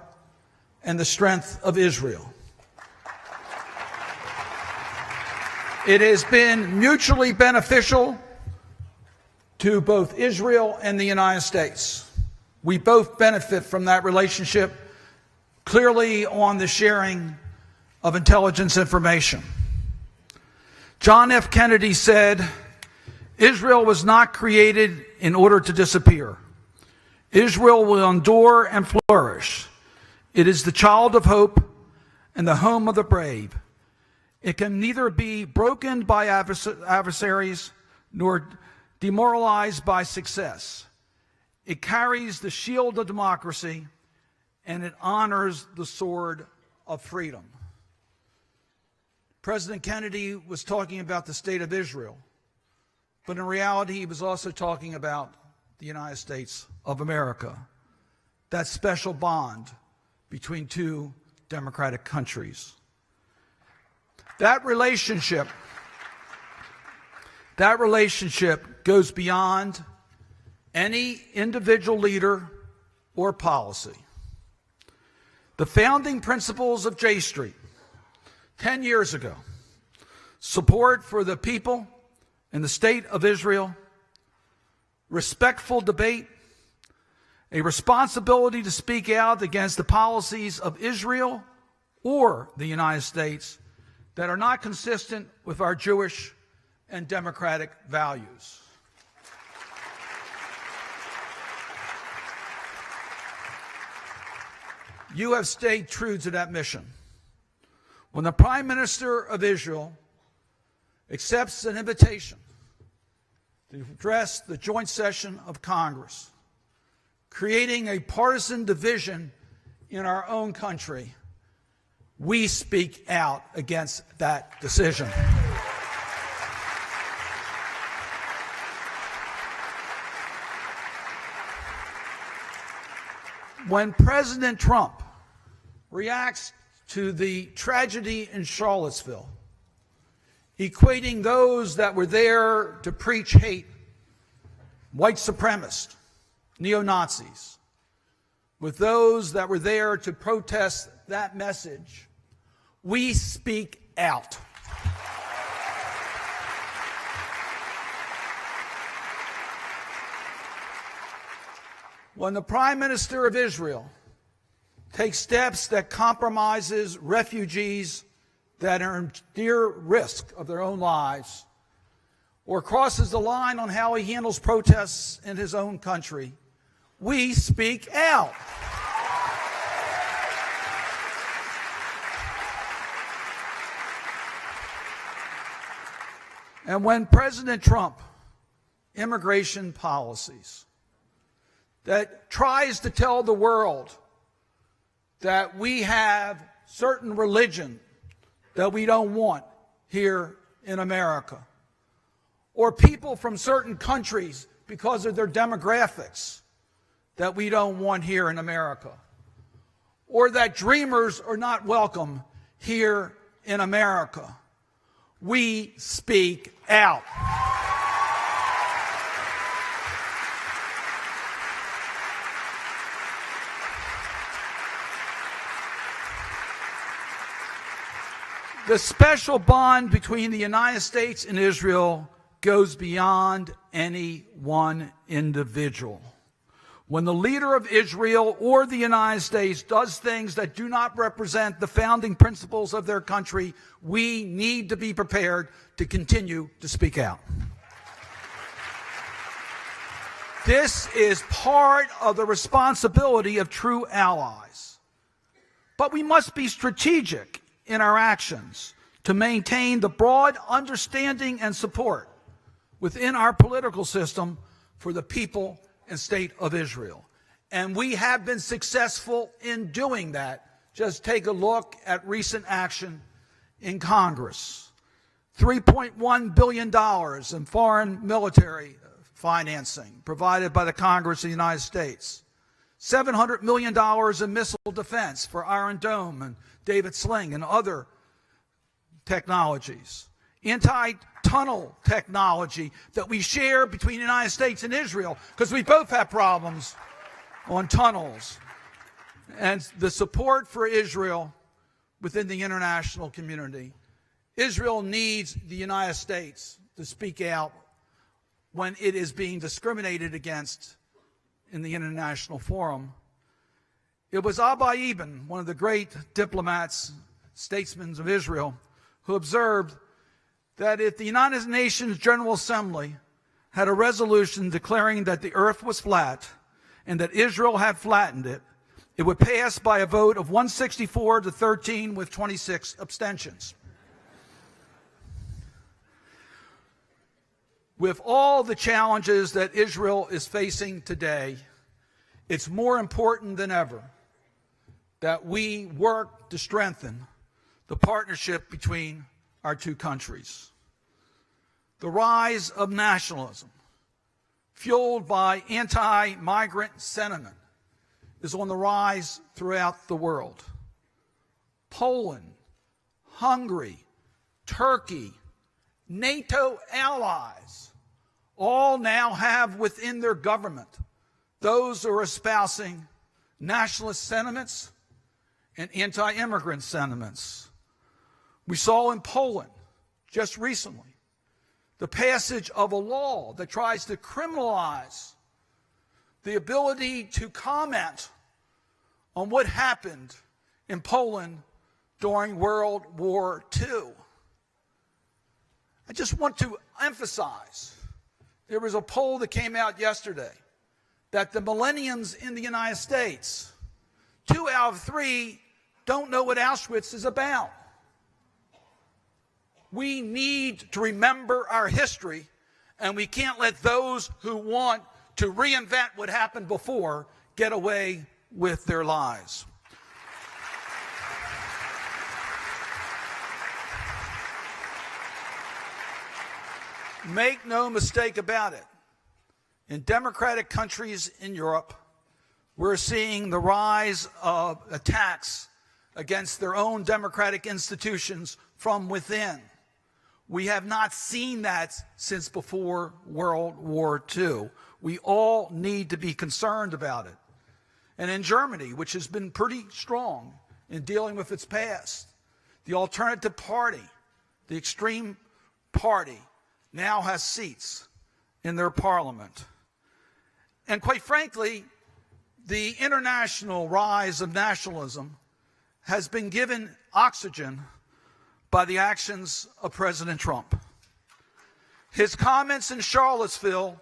and the strength of Israel. It has been mutually beneficial to both Israel and the United States. We both benefit from that relationship, clearly on the sharing of intelligence information. John F. Kennedy said, "Israel was not created in order to disappear. Israel will endure and flourish. It is the child of hope and the home of the brave. It can neither be broken by adversaries nor demoralized by success. It carries the shield of democracy and it honors the sword of freedom." President Kennedy was talking about the state of Israel, but in reality he was also talking about the United States of America, that special bond between two democratic countries. That relationship goes beyond any individual leader or policy. The founding principles of J Street 10 years ago, support for the people and the state of Israel, respectful debate, a responsibility to speak out against the policies of Israel or the United States that are not consistent with our Jewish and democratic values. You have stayed true to that mission. When the Prime Minister of Israel accepts an invitation to address the joint session of Congress, creating a partisan division in our own country, we speak out against that decision. When President Trump reacts to the tragedy in Charlottesville, equating those that were there to preach hate, white supremacists, neo-Nazis, with those that were there to protest that message, we speak out. When the Prime Minister of Israel takes steps that compromises refugees that are in near risk of their own lives, or crosses the line on how he handles protests in his own country, we speak out. And when President Trump immigration policies that tries to tell the world that we have certain religion that we don't want here in America, or people from certain countries because of their demographics that we don't want here in America, or that dreamers are not welcome here in America, we speak out. The special bond between the United States and Israel goes beyond any one individual. When the leader of Israel or the United States does things that do not represent the founding principles of their country, we need to be prepared to continue to speak out. This is part of the responsibility of true allies. But we must be strategic in our actions to maintain the broad understanding and support within our political system for the people and state of Israel. And we have been successful in doing that. Just take a look at recent action in Congress. $3.1 billion in foreign military financing provided by the Congress of the United States. $700 million in missile defense for Iron Dome and David Sling and other technologies. Anti-tunnel technology that we share between the United States and Israel, because we both have problems on tunnels. And the support for Israel within the international community. Israel needs the United States to speak out when it is being discriminated against in the international forum. It was Abba Eban, one of the great diplomats, statesmen of Israel, who observed that if the United Nations General Assembly had a resolution declaring that the earth was flat and that Israel had flattened it, it would pass by a vote of 164 to 13 with 26 abstentions. With all the challenges that Israel is facing today, it's more important than ever that we work to strengthen the partnership between our two countries. The rise of nationalism, fueled by anti-migrant sentiment, is on the rise throughout the world. Poland, Hungary, Turkey, NATO allies all now have within their government those who are espousing nationalist sentiments and anti-immigrant sentiments. We saw in Poland just recently the passage of a law that tries to criminalize the ability to comment on what happened in Poland during World War II. I just want to emphasize, there was a poll that came out yesterday that the millennials in the United States, 2 out of 3 don't know what Auschwitz is about. We need to remember our history, and we can't let those who want to reinvent what happened before get away with their lies. Make no mistake about it. In democratic countries in Europe, we're seeing the rise of attacks against their own democratic institutions from within. We have not seen that since before World War II. We all need to be concerned about it. And in Germany, which has been pretty strong in dealing with its past, the alternative party, the extreme party, now has seats in their parliament. And quite frankly, the international rise of nationalism has been given oxygen by the actions of President Trump. His comments in Charlottesville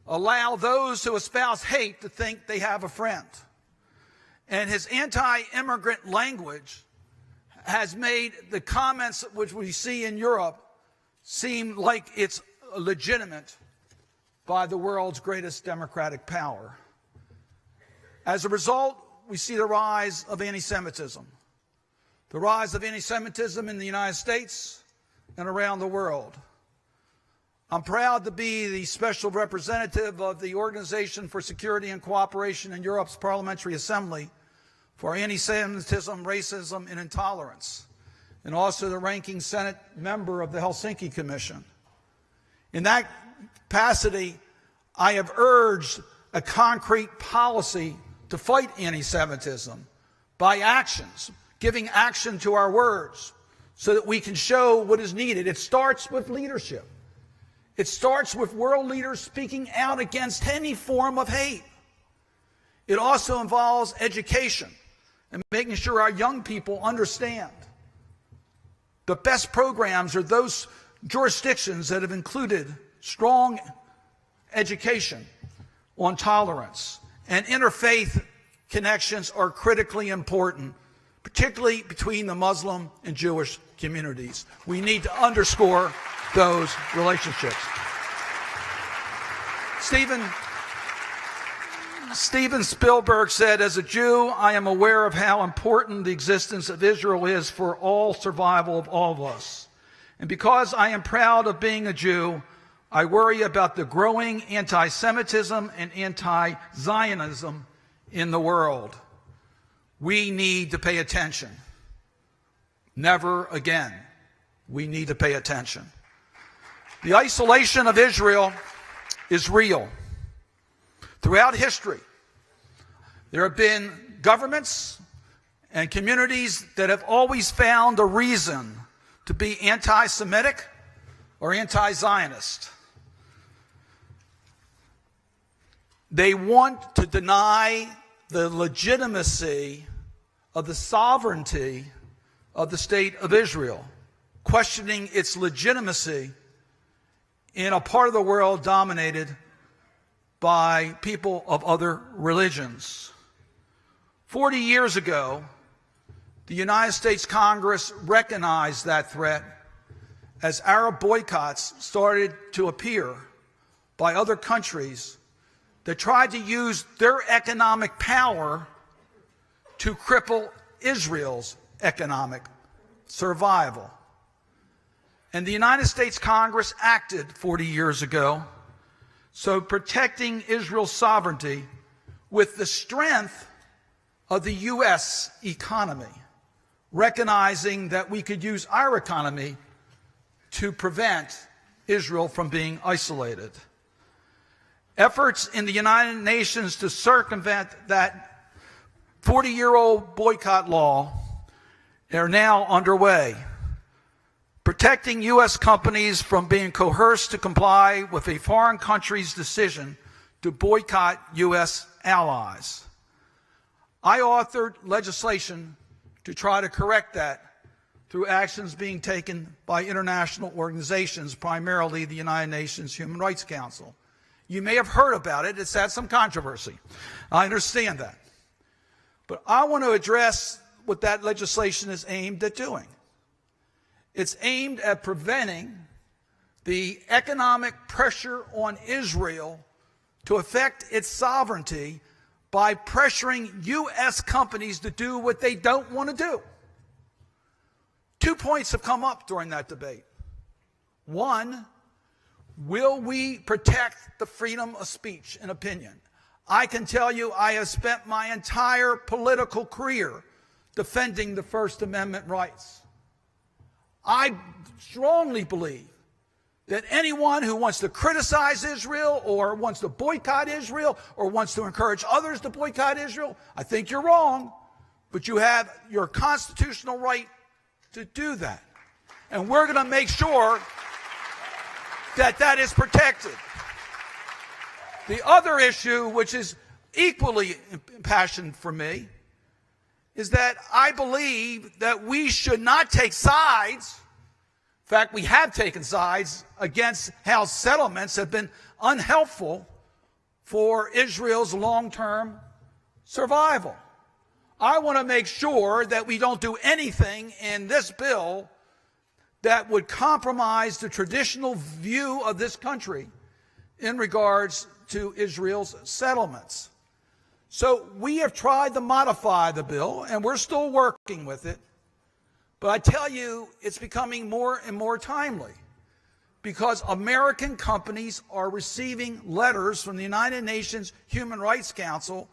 allow those who espouse hate to think they have a friend. And his anti-immigrant language has made the comments which we see in Europe seem like it's legitimate by the world's greatest democratic power. As a result, we see the rise of anti-Semitism. The rise of anti-Semitism in the United States and around the world. I'm proud to be the special representative of the Organization for Security and Cooperation in Europe's Parliamentary Assembly for anti-Semitism, racism, and intolerance, and also the ranking Senate member of the Helsinki Commission. In that capacity, I have urged a concrete policy to fight anti-Semitism by actions, giving action to our words so that we can show what is needed. It starts with leadership. It starts with world leaders speaking out against any form of hate. It also involves education and making sure our young people understand. The best programs are those jurisdictions that have included strong education on tolerance, and interfaith connections are critically important, particularly between the Muslim and Jewish communities. We need to underscore those relationships. Steven Spielberg said, "As a Jew, I am aware of how important the existence of Israel is for all survival of all of us. And because I am proud of being a Jew, I worry about the growing anti-Semitism and anti-Zionism in the world. We need to pay attention. Never again. We need to pay attention." The isolation of Israel is real. Throughout history, there have been governments and communities that have always found a reason to be anti-Semitic or anti-Zionist. They want to deny the legitimacy of the sovereignty of the state of Israel, questioning its legitimacy in a part of the world dominated by people of other religions. 40 years ago, the United States Congress recognized that threat as Arab boycotts started to appear by other countries that tried to use their economic power to cripple Israel's economic survival. And the United States Congress acted 40 years ago, so protecting Israel's sovereignty with the strength of the U.S. economy, recognizing that we could use our economy to prevent Israel from being isolated. Efforts in the United Nations to circumvent that 40-year-old boycott law are now underway. protecting U.S. companies from being coerced to comply with a foreign country's decision to boycott U.S. allies. I authored legislation to try to correct that through actions being taken by international organizations, primarily the United Nations Human Rights Council. You may have heard about it. It's had some controversy. I understand that. But I want to address what that legislation is aimed at doing. It's aimed at preventing the economic pressure on Israel to affect its sovereignty by pressuring U.S. companies to do what they don't want to do. 2 points have come up during that debate. One, will we protect the freedom of speech and opinion? I can tell you I have spent my entire political career defending the First Amendment rights. I strongly believe that anyone who wants to criticize Israel or wants to boycott Israel or wants to encourage others to boycott Israel, I think you're wrong, but you have your constitutional right to do that. And we're going to make sure that that is protected. The other issue, which is equally impassioned for me, is that I believe that we should not take sides. In fact, we have taken sides against how settlements have been unhelpful for Israel's long-term survival. I want to make sure that we don't do anything in this bill that would compromise the traditional view of this country in regards to Israel's settlements. So we have tried to modify the bill, and we're still working with it. But I tell you, it's becoming more and more timely because American companies are receiving letters from the United Nations Human Rights Council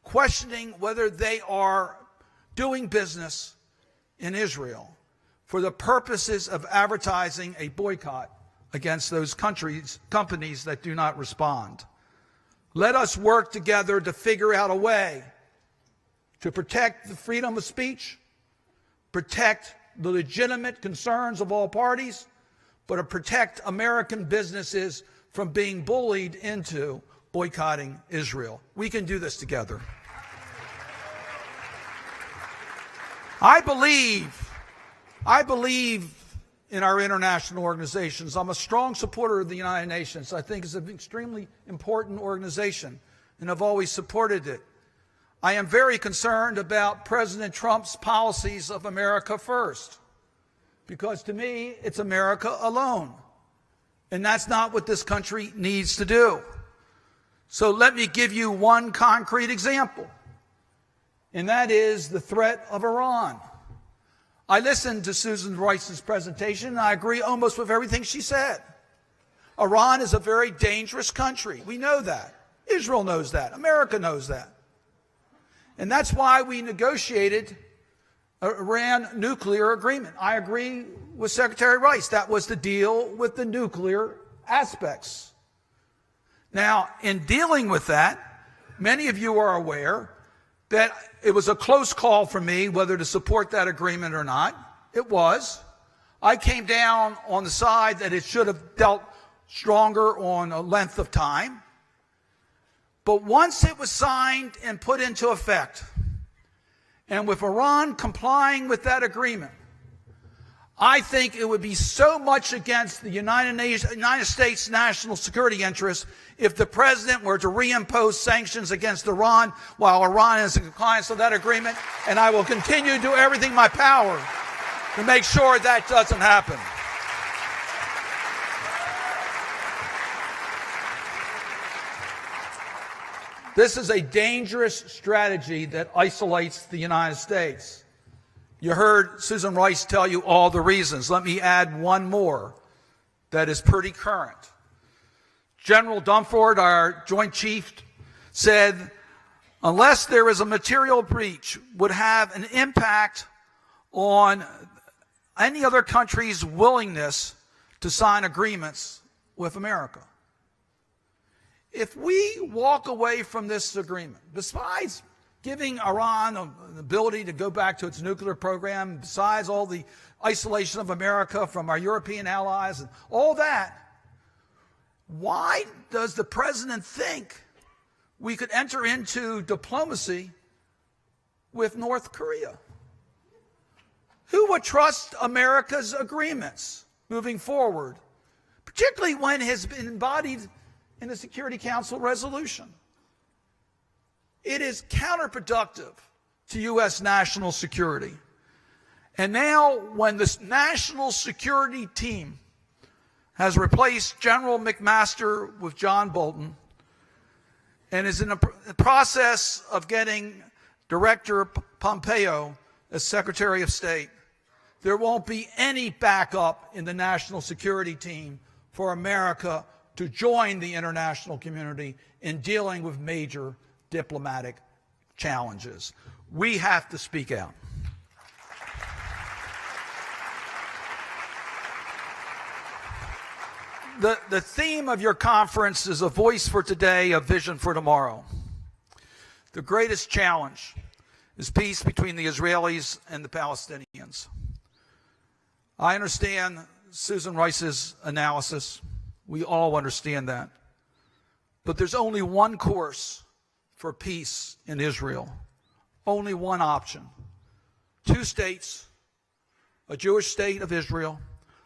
questioning whether they are doing business in Israel for the purposes of advertising a boycott against those companies that do not respond. Let us work together to figure out a way to protect the freedom of speech, protect the legitimate concerns of all parties, but to protect American businesses from being bullied into boycotting Israel. We can do this together. I believe in our international organizations. I'm a strong supporter of the United Nations. I think it's an extremely important organization, and I've always supported it. I am very concerned about President Trump's policies of America first, because to me, it's America alone. And that's not what this country needs to do. So let me give you one concrete example, and that is the threat of Iran. I listened to Susan Rice's presentation, and I agree almost with everything she said. Iran is a very dangerous country. We know that. Israel knows that. America knows that. And that's why we negotiated an Iran nuclear agreement. I agree with Secretary Rice. That was to deal with the nuclear aspects. Now, in dealing with that, many of you are aware that it was a close call for me whether to support that agreement or not. It was. I came down on the side that it should have dealt stronger on a length of time. But once it was signed and put into effect, and with Iran complying with that agreement, I think it would be so much against the United States national security interests if the president were to reimpose sanctions against Iran while Iran is in compliance with that agreement, and I will continue to do everything in my power to make sure that doesn't happen. This is a dangerous strategy that isolates the United States. You heard Susan Rice tell you all the reasons. Let me add one more that is pretty current. General Dunford, our Joint Chief, said, unless there is a material breach, would have an impact on any other country's willingness to sign agreements with America. If we walk away from this agreement, besides giving Iran the ability to go back to its nuclear program, besides all the isolation of America from our European allies and all that, why does the president think we could enter into diplomacy with North Korea? Who would trust America's agreements moving forward, particularly when it has been embodied in the Security Council resolution? It is counterproductive to U.S. national security. And now, when this national security team has replaced General McMaster with John Bolton and is in the process of getting Director Pompeo as Secretary of State, there won't be any backup in the national security team for America to join the international community in dealing with major diplomatic challenges. We have to speak out. The theme of your conference is a voice for today, a vision for tomorrow. The greatest challenge is peace between the Israelis and the Palestinians. I understand Susan Rice's analysis. We all understand that. But there's only one course for peace in Israel. Only one option. 2 states, a Jewish state of Israel,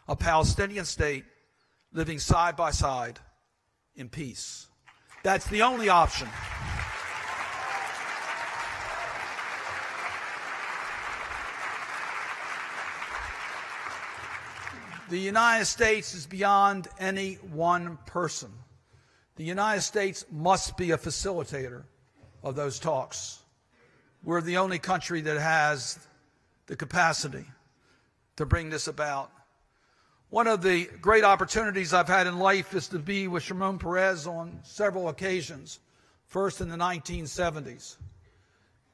a Palestinian state, living side by side in peace. That's the only option. The United States is beyond any one person. The United States must be a facilitator of those talks. We're the only country that has the capacity to bring this about. One of the great opportunities I've had in life is to be with Shimon Peres on several occasions, first in the 1970s,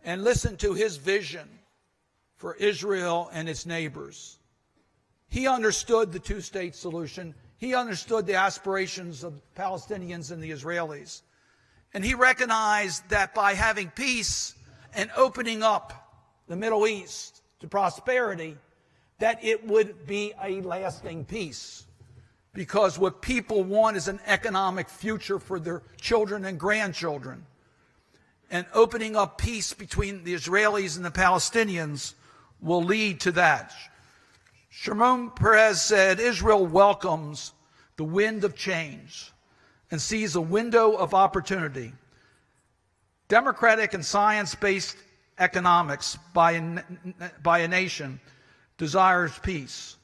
and listen to his vision for Israel and its neighbors. He understood the 2-state solution. He understood the aspirations of Palestinians and the Israelis. And he recognized that by having peace and opening up the Middle East to prosperity, that it would be a lasting peace. Because what people want is an economic future for their children and grandchildren. And opening up peace between the Israelis and the Palestinians will lead to that. Shimon Peres said, Israel welcomes the wind of change and sees a window of opportunity. Democratic and science-based economics by a nation desires peace.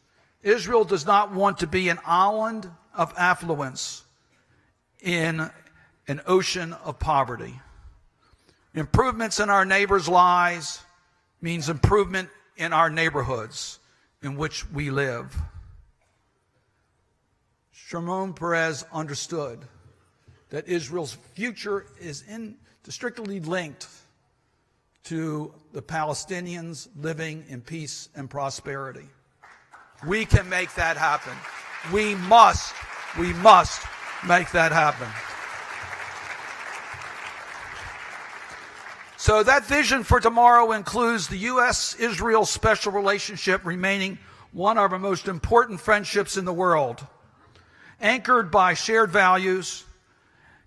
Israel does not want to be an island of affluence in an ocean of poverty. Improvements in our neighbors' lives means improvement in our neighborhoods in which we live. Shimon Peres understood that Israel's future is inextricably linked to the Palestinians living in peace and prosperity. We can make that happen. We must make that happen. So that vision for tomorrow includes the U.S.-Israel special relationship remaining one of our most important friendships in the world, anchored by shared values,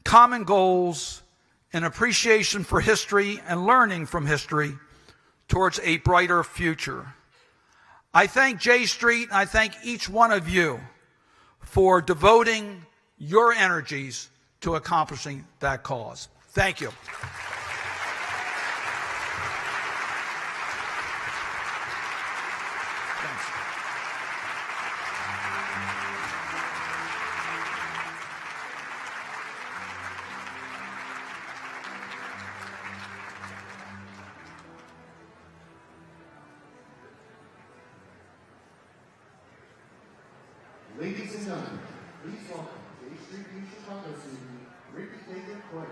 common goals, an appreciation for history and learning from history towards a brighter future. I thank J Street and I thank each one of you for devoting your energies to accomplishing that cause. Thank you. Ladies and gentlemen, please welcome J Street Chicago student Rick David Bush.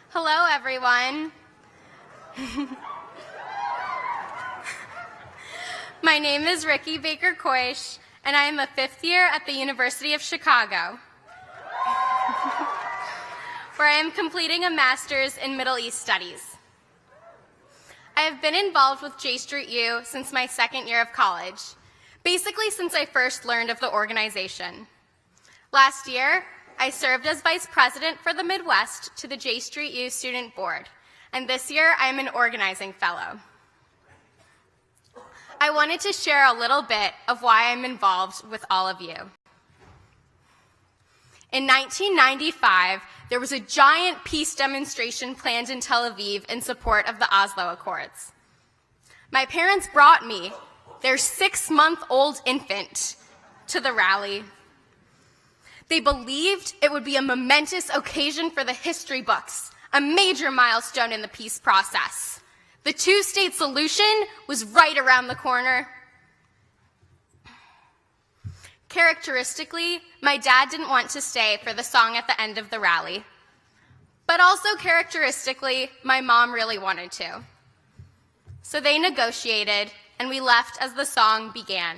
Hello, everyone. My name is Ricky Baker-Koish, and I am a fifth year at the University of Chicago, where I am completing a master's in Middle East Studies. I have been involved with J Street U since my second year of college, basically since I first learned of the organization. Last year, I served as Vice President for the Midwest to the J Street U Student Board, and this year I am an organizing fellow. I wanted to share a little bit of why I'm involved with all of you. In 1995, there was a giant peace demonstration planned in Tel Aviv in support of the Oslo Accords. My parents brought me, their 6-month-old infant, to the rally. They believed it would be a momentous occasion for the history books, a major milestone in the peace process. The two-state solution was right around the corner. Characteristically, my dad didn't want to stay for the song at the end of the rally. But also characteristically, my mom really wanted to. So they negotiated, and we left as the song began.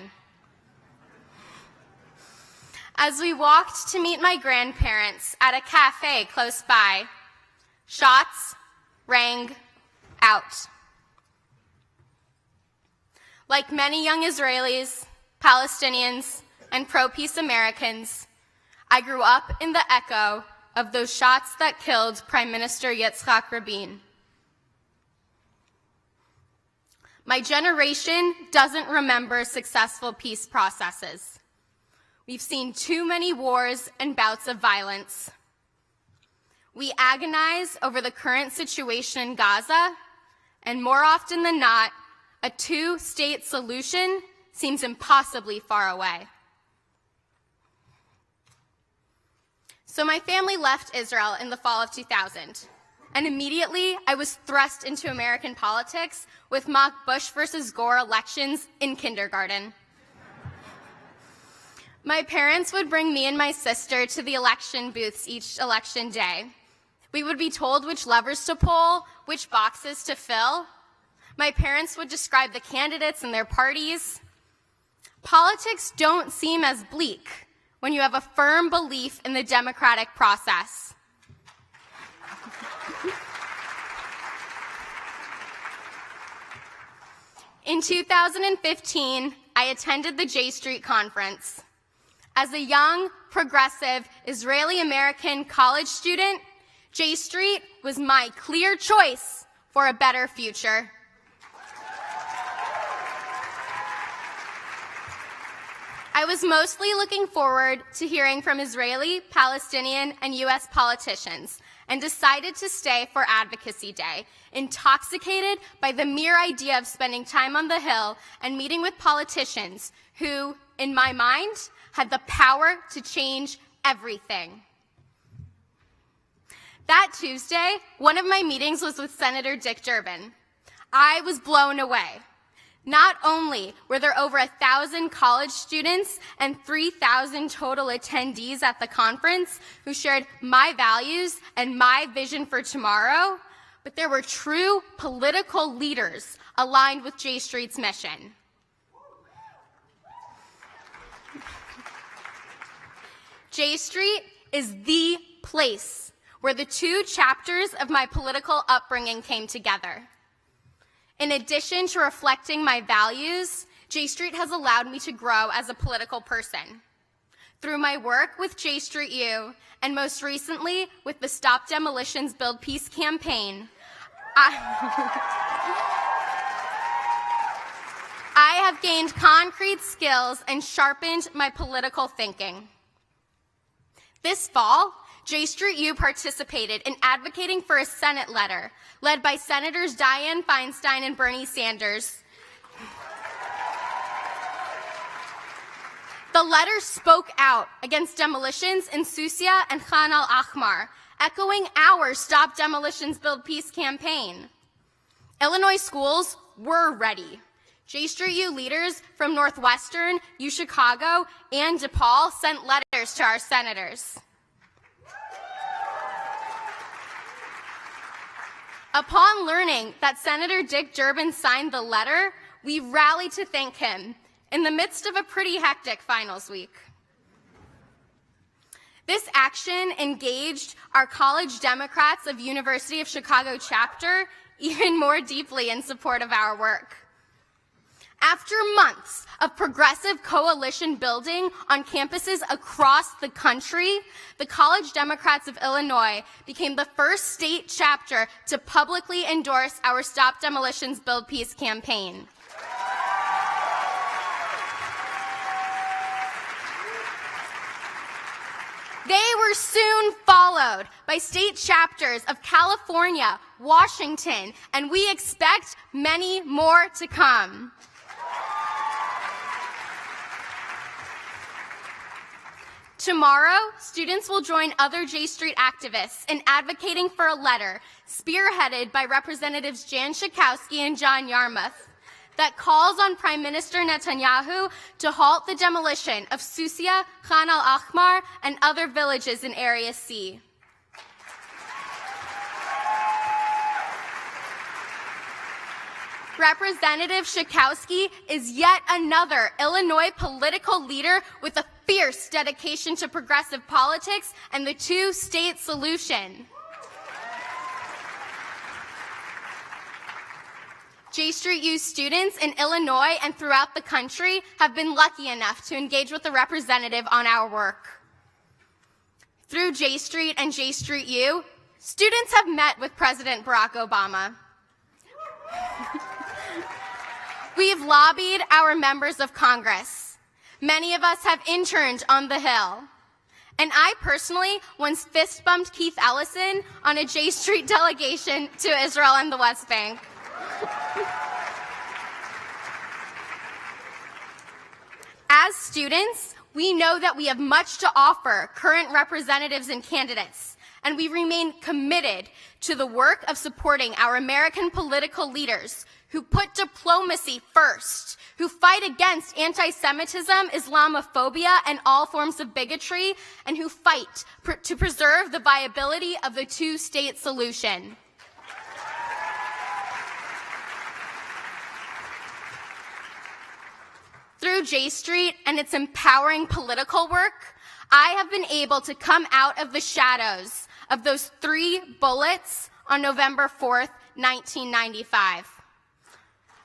As we walked to meet my grandparents at a cafe close by, shots rang out. Like many young Israelis, Palestinians, and pro-peace Americans, I grew up in the echo of those shots that killed Prime Minister Yitzhak Rabin. My generation doesn't remember successful peace processes. We've seen too many wars and bouts of violence. We agonize over the current situation in Gaza, and more often than not, a two-state solution seems impossibly far away. So my family left Israel in the fall of 2000, and immediately I was thrust into American politics with mock Bush versus Gore elections in kindergarten. My parents would bring me and my sister to the election booths each election day. We would be told which levers to pull, which boxes to fill. My parents would describe the candidates and their parties. Politics don't seem as bleak when you have a firm belief in the democratic process. In 2015, I attended the J Street Conference. As a young, progressive, Israeli-American college student, J Street was my clear choice for a better future. I was mostly looking forward to hearing from Israeli, Palestinian, and U.S. politicians, and decided to stay for Advocacy Day, intoxicated by the mere idea of spending time on the Hill and meeting with politicians who, in my mind, had the power to change everything. That Tuesday, one of my meetings was with Senator Dick Durbin. I was blown away. Not only were there over 1,000 college students and 3,000 total attendees at the conference who shared my values and my vision for tomorrow, but there were true political leaders aligned with J Street's mission. J Street is the place where the two chapters of my political upbringing came together. In addition to reflecting my values, J Street has allowed me to grow as a political person. Through my work with J Street U, and most recently with the Stop Demolitions Build Peace campaign, I have gained concrete skills and sharpened my political thinking. This fall, J Street U participated in advocating for a Senate letter led by Senators Dianne Feinstein and Bernie Sanders. The letter spoke out against demolitions in Susia and Khan al-Ahmar, echoing our Stop Demolitions Build Peace campaign. Illinois schools were ready. J Street U leaders from Northwestern, UChicago, and DePaul sent letters to our senators. Upon learning that Senator Dick Durbin signed the letter, we rallied to thank him in the midst of a pretty hectic finals week. This action engaged our College Democrats of University of Chicago chapter even more deeply in support of our work. After months of progressive coalition building on campuses across the country, the College Democrats of Illinois became the first state chapter to publicly endorse our Stop Demolitions, Build Peace campaign. They were soon followed by state chapters of California, Washington, and we expect many more to come. Tomorrow, students will join other J Street activists in advocating for a letter spearheaded by Representatives Jan Schakowsky and John Yarmouth that calls on Prime Minister Netanyahu to halt the demolition of Susia, Khan al-Ahmar, and other villages in Area C. Representative Schakowsky is yet another Illinois political leader with a fierce dedication to progressive politics and the two-state solution. J Street U students in Illinois and throughout the country have been lucky enough to engage with a representative on our work. Through J Street and J Street U, students have met with President Barack Obama. We've lobbied our members of Congress. Many of us have interned on the Hill. And I personally once fist bumped Keith Ellison on a J Street delegation to Israel and the West Bank. As students, we know that we have much to offer current representatives and candidates, and we remain committed to the work of supporting our American political leaders who put diplomacy first, who fight against anti-Semitism, Islamophobia, and all forms of bigotry, and who fight to preserve the viability of the two-state solution. Through J Street and its empowering political work, I have been able to come out of the shadows of those 3 bullets on November 4th, 1995.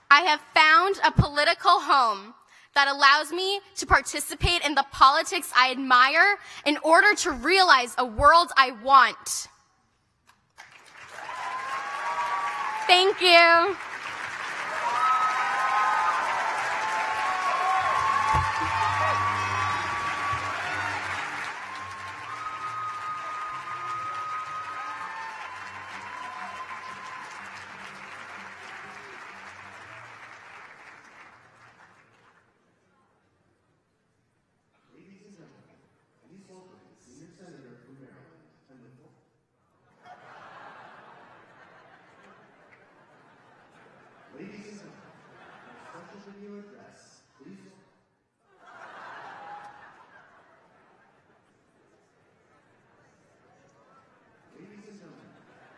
I have found a political home that allows me to participate in the politics I admire in order to realize a world I want. Thank you. Ladies and gentlemen, special video address, please. Ladies and gentlemen,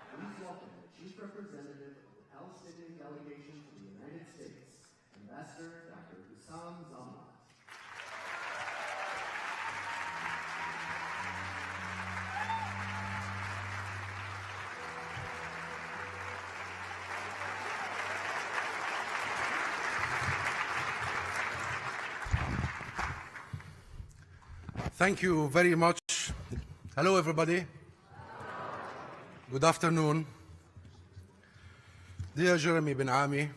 please welcome the Chief Representative of the Palestinian Delegation to the United States, Ambassador Dr. Hussam Zalmat. Thank you very much. Hello, everybody. Good afternoon. Dear Jeremy Ben Ami,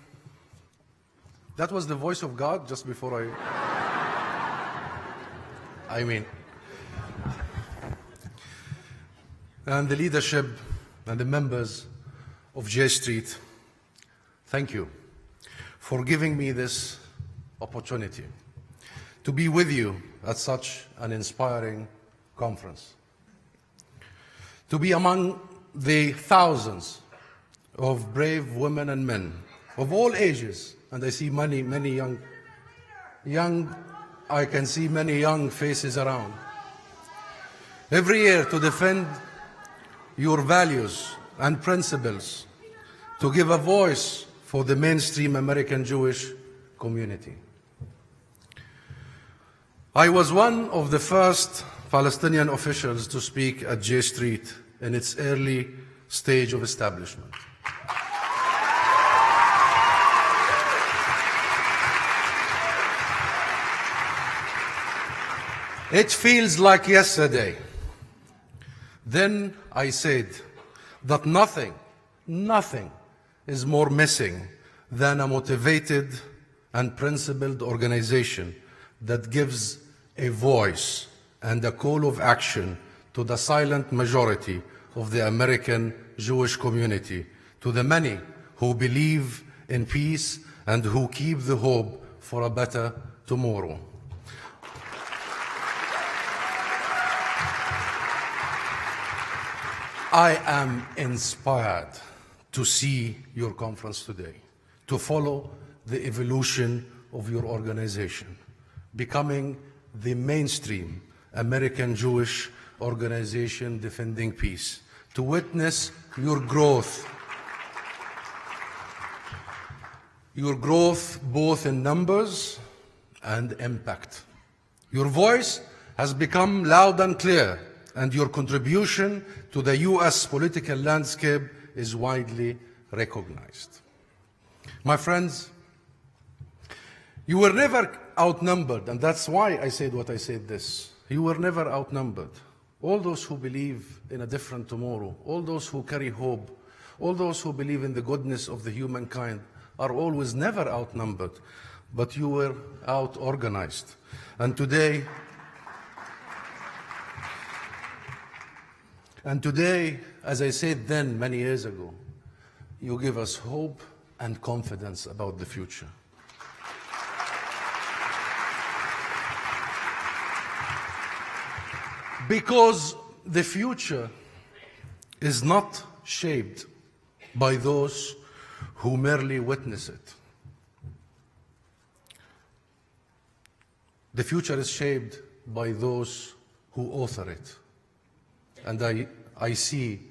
that was the voice of God just before and the leadership and the members of J Street, thank you for giving me this opportunity to be with you at such an inspiring conference. To be among the thousands of brave women and men of all ages, and I see many I can see many young faces around. Every year to defend your values and principles, to give a voice for the mainstream American Jewish community. I was one of the first Palestinian officials to speak at J Street in its early stage of establishment. It feels like yesterday. Then I said that nothing is more missing than a motivated and principled organization that gives a voice and a call of action to the silent majority of the American Jewish community, to the many who believe in peace and who keep the hope for a better tomorrow. I am inspired to see your conference today, to follow the evolution of your organization, becoming the mainstream American Jewish organization defending peace, to witness your growth both in numbers and impact. Your voice has become loud and clear, and your contribution to the US political landscape is widely recognized. My friends, you were never outnumbered, and that's why I said what I said this. You were never outnumbered. All those who believe in a different tomorrow, all those who carry hope, all those who believe in the goodness of the humankind are always never outnumbered, but you were out-organized. And today, as I said then many years ago, you give us hope and confidence about the future. Because the future is not shaped by those who merely witness it. The future is shaped by those who author it. And I see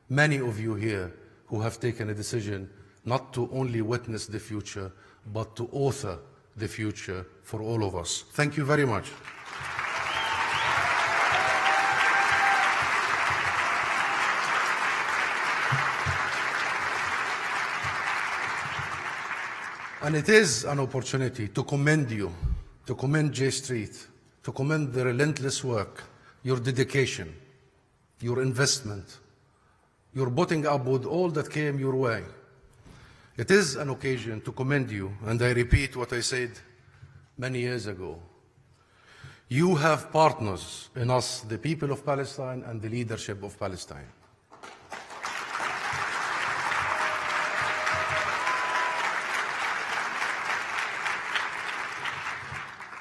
many of you here who have taken a decision not to only witness the future, but to author the future for all of us. Thank you very much. And it is an opportunity to commend you, to commend J Street, to commend the relentless work, your dedication, your investment, your putting up with all that came your way. It is an occasion to commend you, and I repeat what I said many years ago. You have partners in us, the people of Palestine and the leadership of Palestine.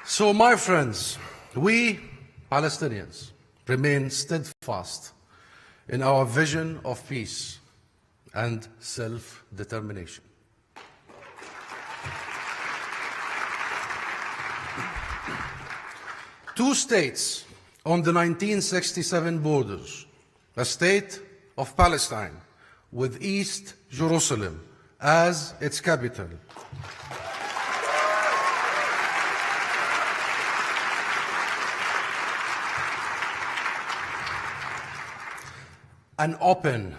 So, my friends, we Palestinians remain steadfast in our vision of peace and self-determination. Two states on the 1967 borders, a state of Palestine with East Jerusalem as its capital, an open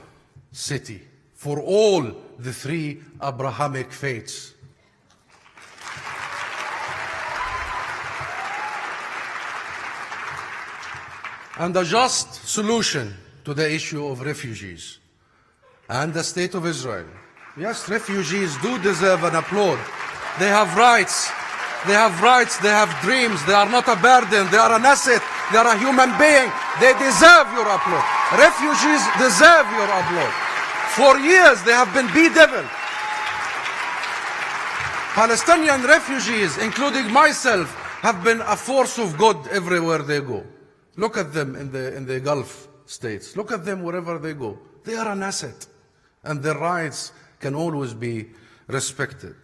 city for all the three Abrahamic faiths. And a just solution to the issue of refugees and the state of Israel. Yes, refugees do deserve an applaud. They have rights. They have rights. They have dreams. They are not a burden. They are an asset. They are a human being. They deserve your applaud. Refugees deserve your applaud. For years, they have been bedeviled. Palestinian refugees, including myself, have been a force of good everywhere they go. Look at them in the Gulf states. Look at them wherever they go. They are an asset, and their rights can always be respected.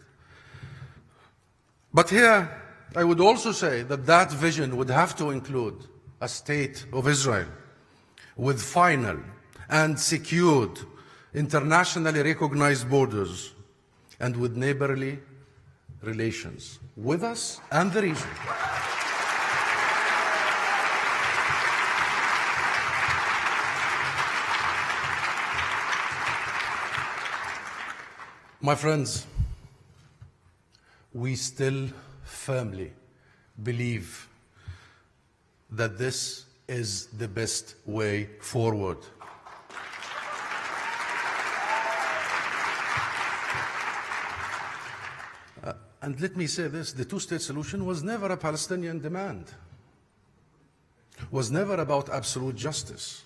But here, I would also say that that vision would have to include a state of Israel with final and secured, internationally recognized borders, and with neighborly relations with us and the region. My friends, we still firmly believe that this is the best way forward. And let me say this, the two-state solution was never a Palestinian demand, was never about absolute justice.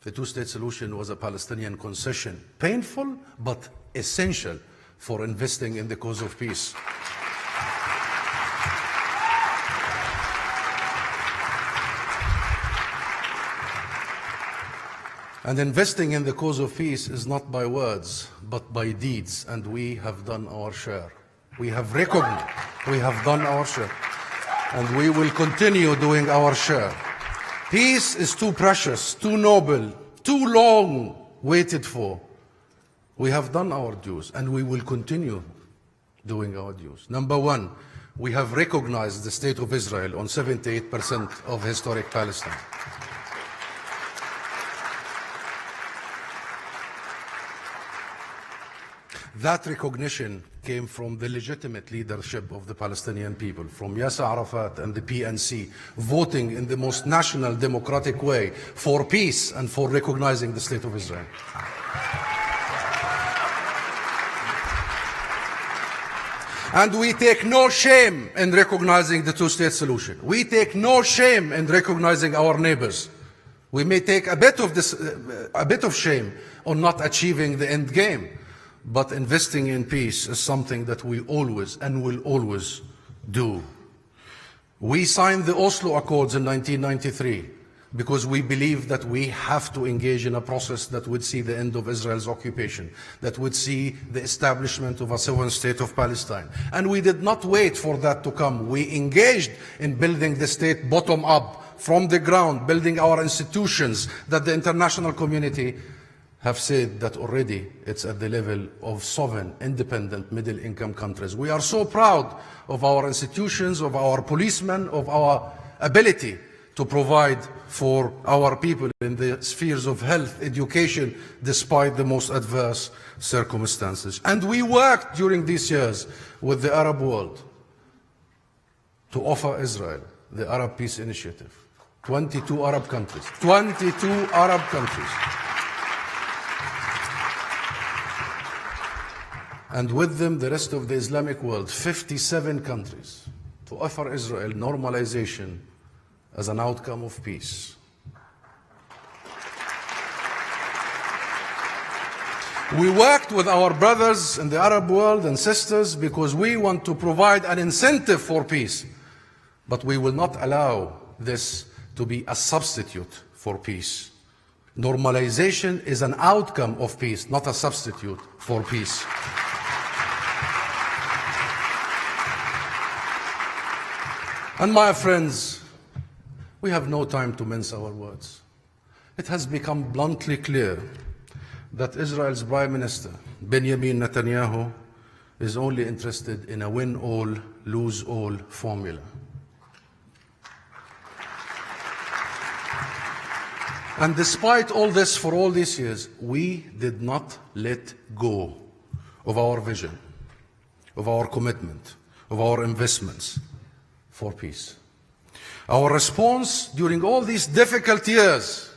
The two-state solution was a Palestinian concession, painful but essential for investing in the cause of peace. And investing in the cause of peace is not by words, but by deeds, and we have done our share. We have recognized, we have done our share, and we will continue doing our share. Peace is too precious, too noble, too long waited for. We have done our dues, and we will continue doing our dues. Number one, we have recognized the State of Israel on 78% of historic Palestine. That recognition came from the legitimate leadership of the Palestinian people, from Yasser Arafat and the PNC, voting in the most national democratic way for peace and for recognizing the State of Israel. And we take no shame in recognizing the two-state solution. We take no shame in recognizing our neighbors. We may take a bit of shame on not achieving the end game. But investing in peace is something that we always and will always do. We signed the Oslo Accords in 1993 because we believe that we have to engage in a process that would see the end of Israel's occupation, that would see the establishment of a sovereign state of Palestine. And we did not wait for that to come. We engaged in building the state bottom up, from the ground, building our institutions that the international community have said that already it's at the level of sovereign, independent, middle-income countries. We are so proud of our institutions, of our policemen, of our ability to provide for our people in the spheres of health, education, despite the most adverse circumstances. And we worked during these years with the Arab world to offer Israel the Arab Peace Initiative. 22 Arab countries. 22 Arab countries. And with them the rest of the Islamic world, 57 countries, to offer Israel normalization as an outcome of peace. We worked with our brothers in the Arab world and sisters because we want to provide an incentive for peace, but we will not allow this to be a substitute for peace. Normalization is an outcome of peace, not a substitute for peace. And my friends, we have no time to mince our words. It has become bluntly clear that Israel's Prime Minister, Benjamin Netanyahu, is only interested in a win-all, lose-all formula. And despite all this, for all these years, we did not let go of our vision, of our commitment, of our investments for peace. Our response during all these difficult years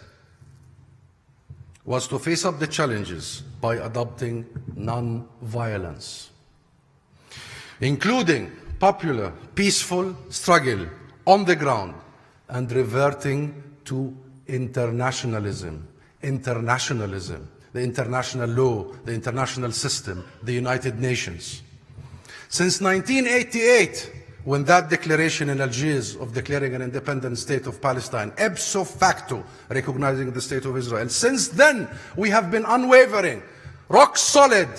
was to face up the challenges by adopting non-violence, including popular, peaceful struggle on the ground and reverting to internationalism, the international law, the international system, the United Nations. Since 1988, when that declaration in Algiers of declaring an independent state of Palestine, ipso facto recognizing the state of Israel, since then we have been unwavering, rock solid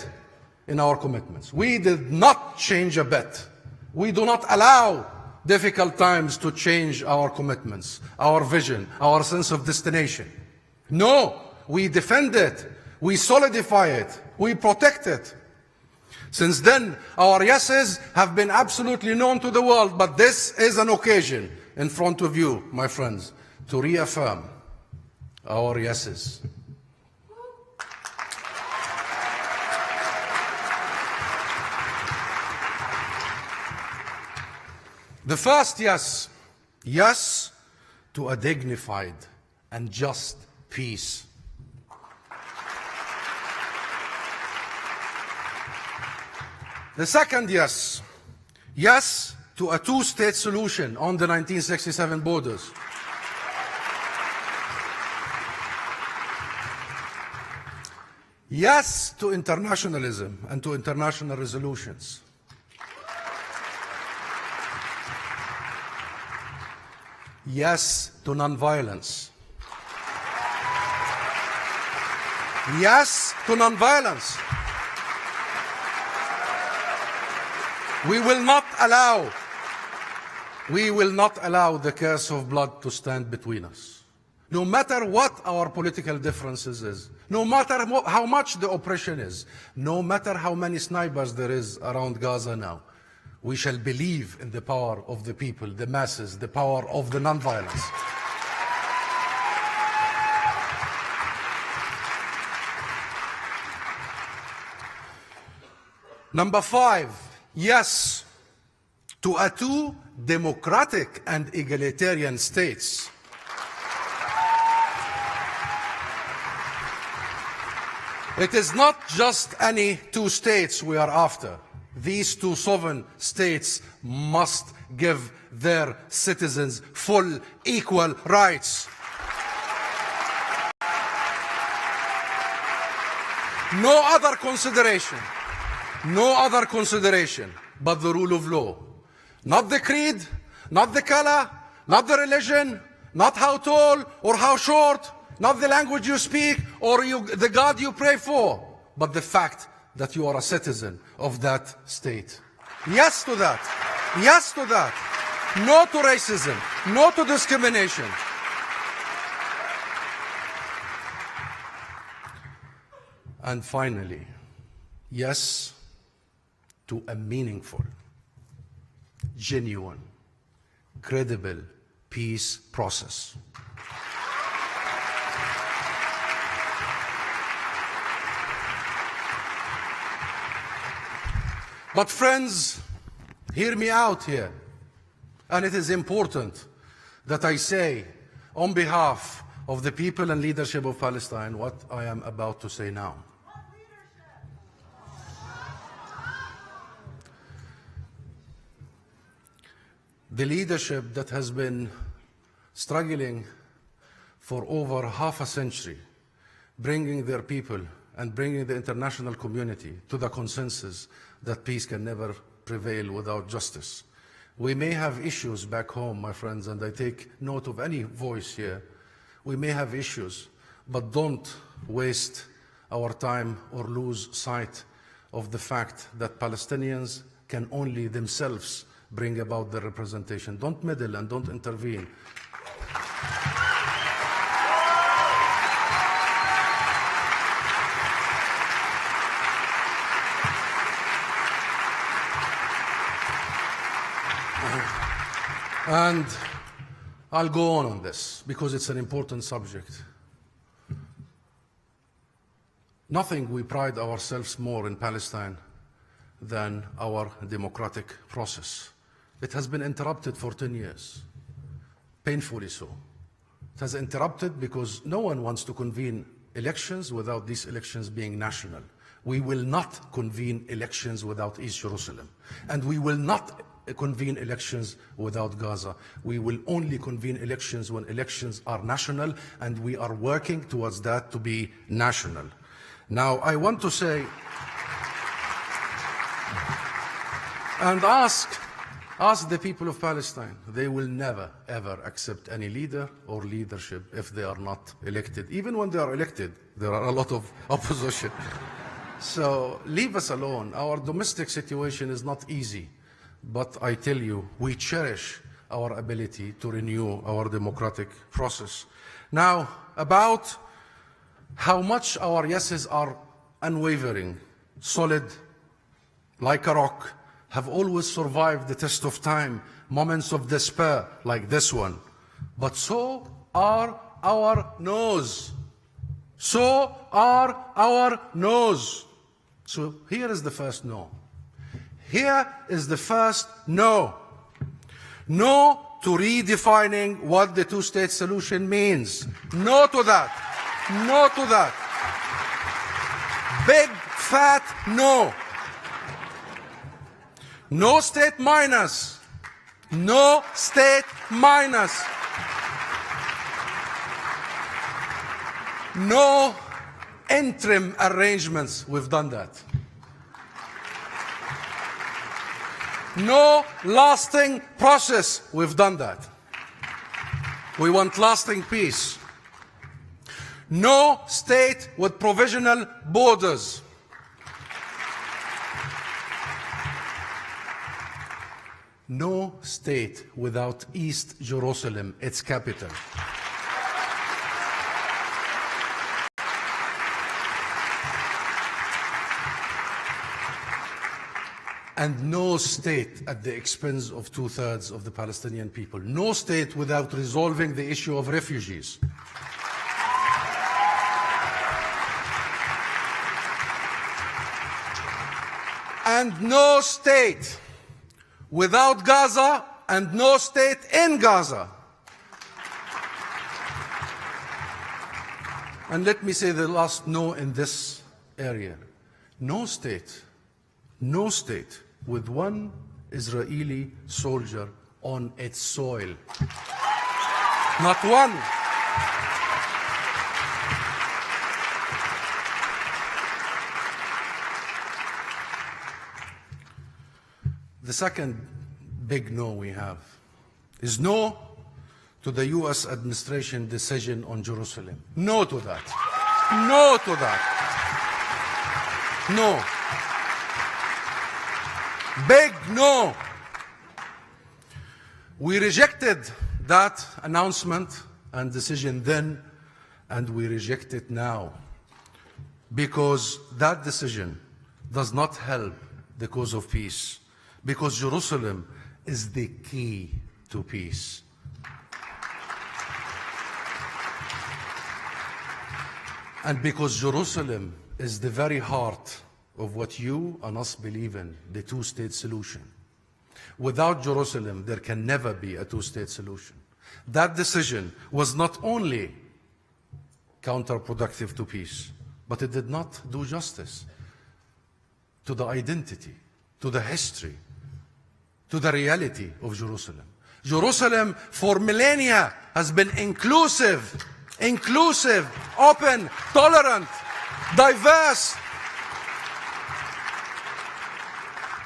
in our commitments. We did not change a bit. We do not allow difficult times to change our commitments, our vision, our sense of destination. No, we defend it, we solidify it, we protect it. Since then, our yeses have been absolutely known to the world, but this is an occasion in front of you, my friends, to reaffirm our yeses. The first yes, yes to a dignified and just peace. The second yes, yes to a two-state solution on the 1967 borders. Yes to internationalism and to international resolutions. Yes to nonviolence. Yes to nonviolence. We will not allow the curse of blood to stand between us. No matter what our political differences is, no matter how much the oppression is, no matter how many snipers there is around Gaza now, we shall believe in the power of the people, the masses, the power of the nonviolence. Number 5, yes to a two democratic and egalitarian states. It is not just any two states we are after. These two sovereign states must give their citizens full, equal rights. No other consideration but the rule of law. Not the creed, not the color, not the religion, not how tall or how short, not the language you speak or the God you pray for, but the fact that you are a citizen of that state. Yes to that. Yes to that. No to racism. No to discrimination. And finally, yes to a meaningful, genuine, credible peace process. But friends, hear me out here. And it is important that I say, on behalf of the people and leadership of Palestine, what I am about to say now. The leadership that has been struggling for over half a century, bringing their people and bringing the international community to the consensus that peace can never prevail without justice. We may have issues back home, my friends, and I take note of any voice here. We may have issues, but don't waste our time or lose sight of the fact that Palestinians can only themselves bring about their representation. Don't meddle and don't intervene. And I'll go on this because it's an important subject. Nothing we pride ourselves more in Palestine than our democratic process. It has been interrupted for 10 years, painfully so. It has interrupted because no one wants to convene elections without these elections being national. We will not convene elections without East Jerusalem. And we will not convene elections without Gaza. We will only convene elections when elections are national, and we are working towards that to be national. Now, I want to say and ask the people of Palestine. They will never, ever accept any leader or leadership if they are not elected. Even when they are elected, there are a lot of opposition. So leave us alone. Our domestic situation is not easy. But I tell you, we cherish our ability to renew our democratic process. Now, about how much our yeses are unwavering, solid, like a rock, have always survived the test of time, moments of despair like this one. But so are our no's. So are our no's. So here is the first no. Here is the first no. No to redefining what the two-state solution means. No to that. No to that. Big, fat no. No state minus. No state minus. No interim arrangements. We've done that. No lasting process. We've done that. We want lasting peace. No state with provisional borders. No state without East Jerusalem, its capital. And no state at the expense of 2/3 of the Palestinian people. No state without resolving the issue of refugees. And no state without Gaza and no state in Gaza. And let me say the last no in this area. No state with one Israeli soldier on its soil. Not one. The second big no we have is no to the US administration decision on Jerusalem. No to that. No to that. No. Big no. We rejected that announcement and decision then, and we reject it now, because that decision does not help the cause of peace, because Jerusalem is the key to peace. And because Jerusalem is the very heart of what you and us believe in, the two-state solution. Without Jerusalem, there can never be a two-state solution. That decision was not only counterproductive to peace, but it did not do justice to the identity, to the history, to the reality of Jerusalem. Jerusalem for millennia has been inclusive, open, tolerant, diverse.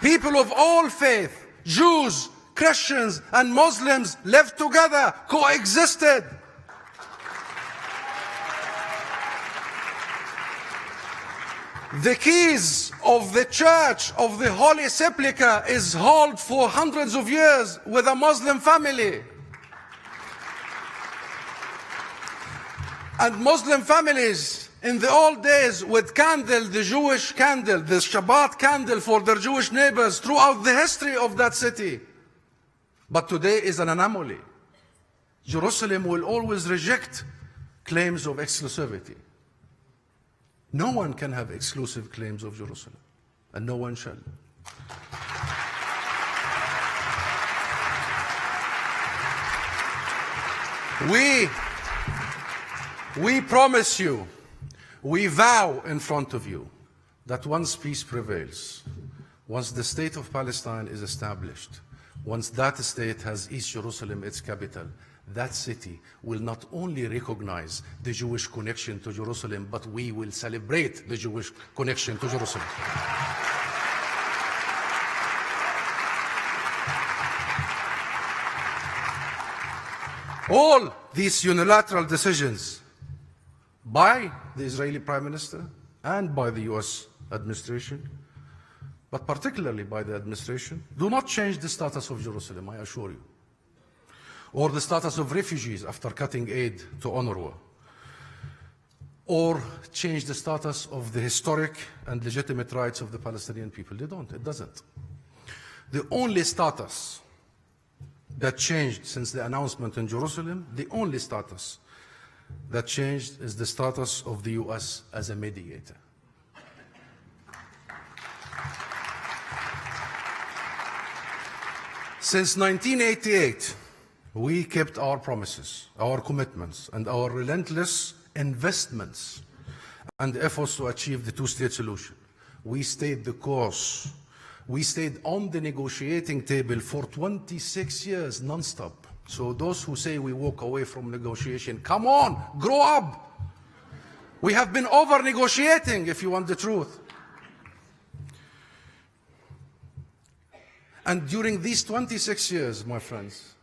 People of all faith, Jews, Christians, and Muslims lived together, coexisted. The keys of the church of the Holy Sepulchre is held for hundreds of years with a Muslim family. And Muslim families in the old days would candle the Jewish candle, the Shabbat candle for their Jewish neighbors throughout the history of that city. But today is an anomaly. Jerusalem will always reject claims of exclusivity. No one can have exclusive claims of Jerusalem, and no one shall. We promise you, we vow in front of you that once peace prevails, once the state of Palestine is established, once that state has East Jerusalem its capital, that city will not only recognize the Jewish connection to Jerusalem, but we will celebrate the Jewish connection to Jerusalem. All these unilateral decisions by the Israeli Prime Minister and by the US administration, but particularly by the administration, do not change the status of Jerusalem, I assure you, or the status of refugees after cutting aid to UNRWA, or change the status of the historic and legitimate rights of the Palestinian people. They don't. It doesn't. The only status that changed since the announcement in Jerusalem, the only status that changed is the status of the U.S. as a mediator. Since 1988, we kept our promises, our commitments, and our relentless investments and efforts to achieve the two-state solution. We stayed the course. We stayed on the negotiating table for 26 years non-stop. So those who say we walk away from negotiation, come on, grow up. We have been over-negotiating, if you want the truth. And during these 26 years, my friends,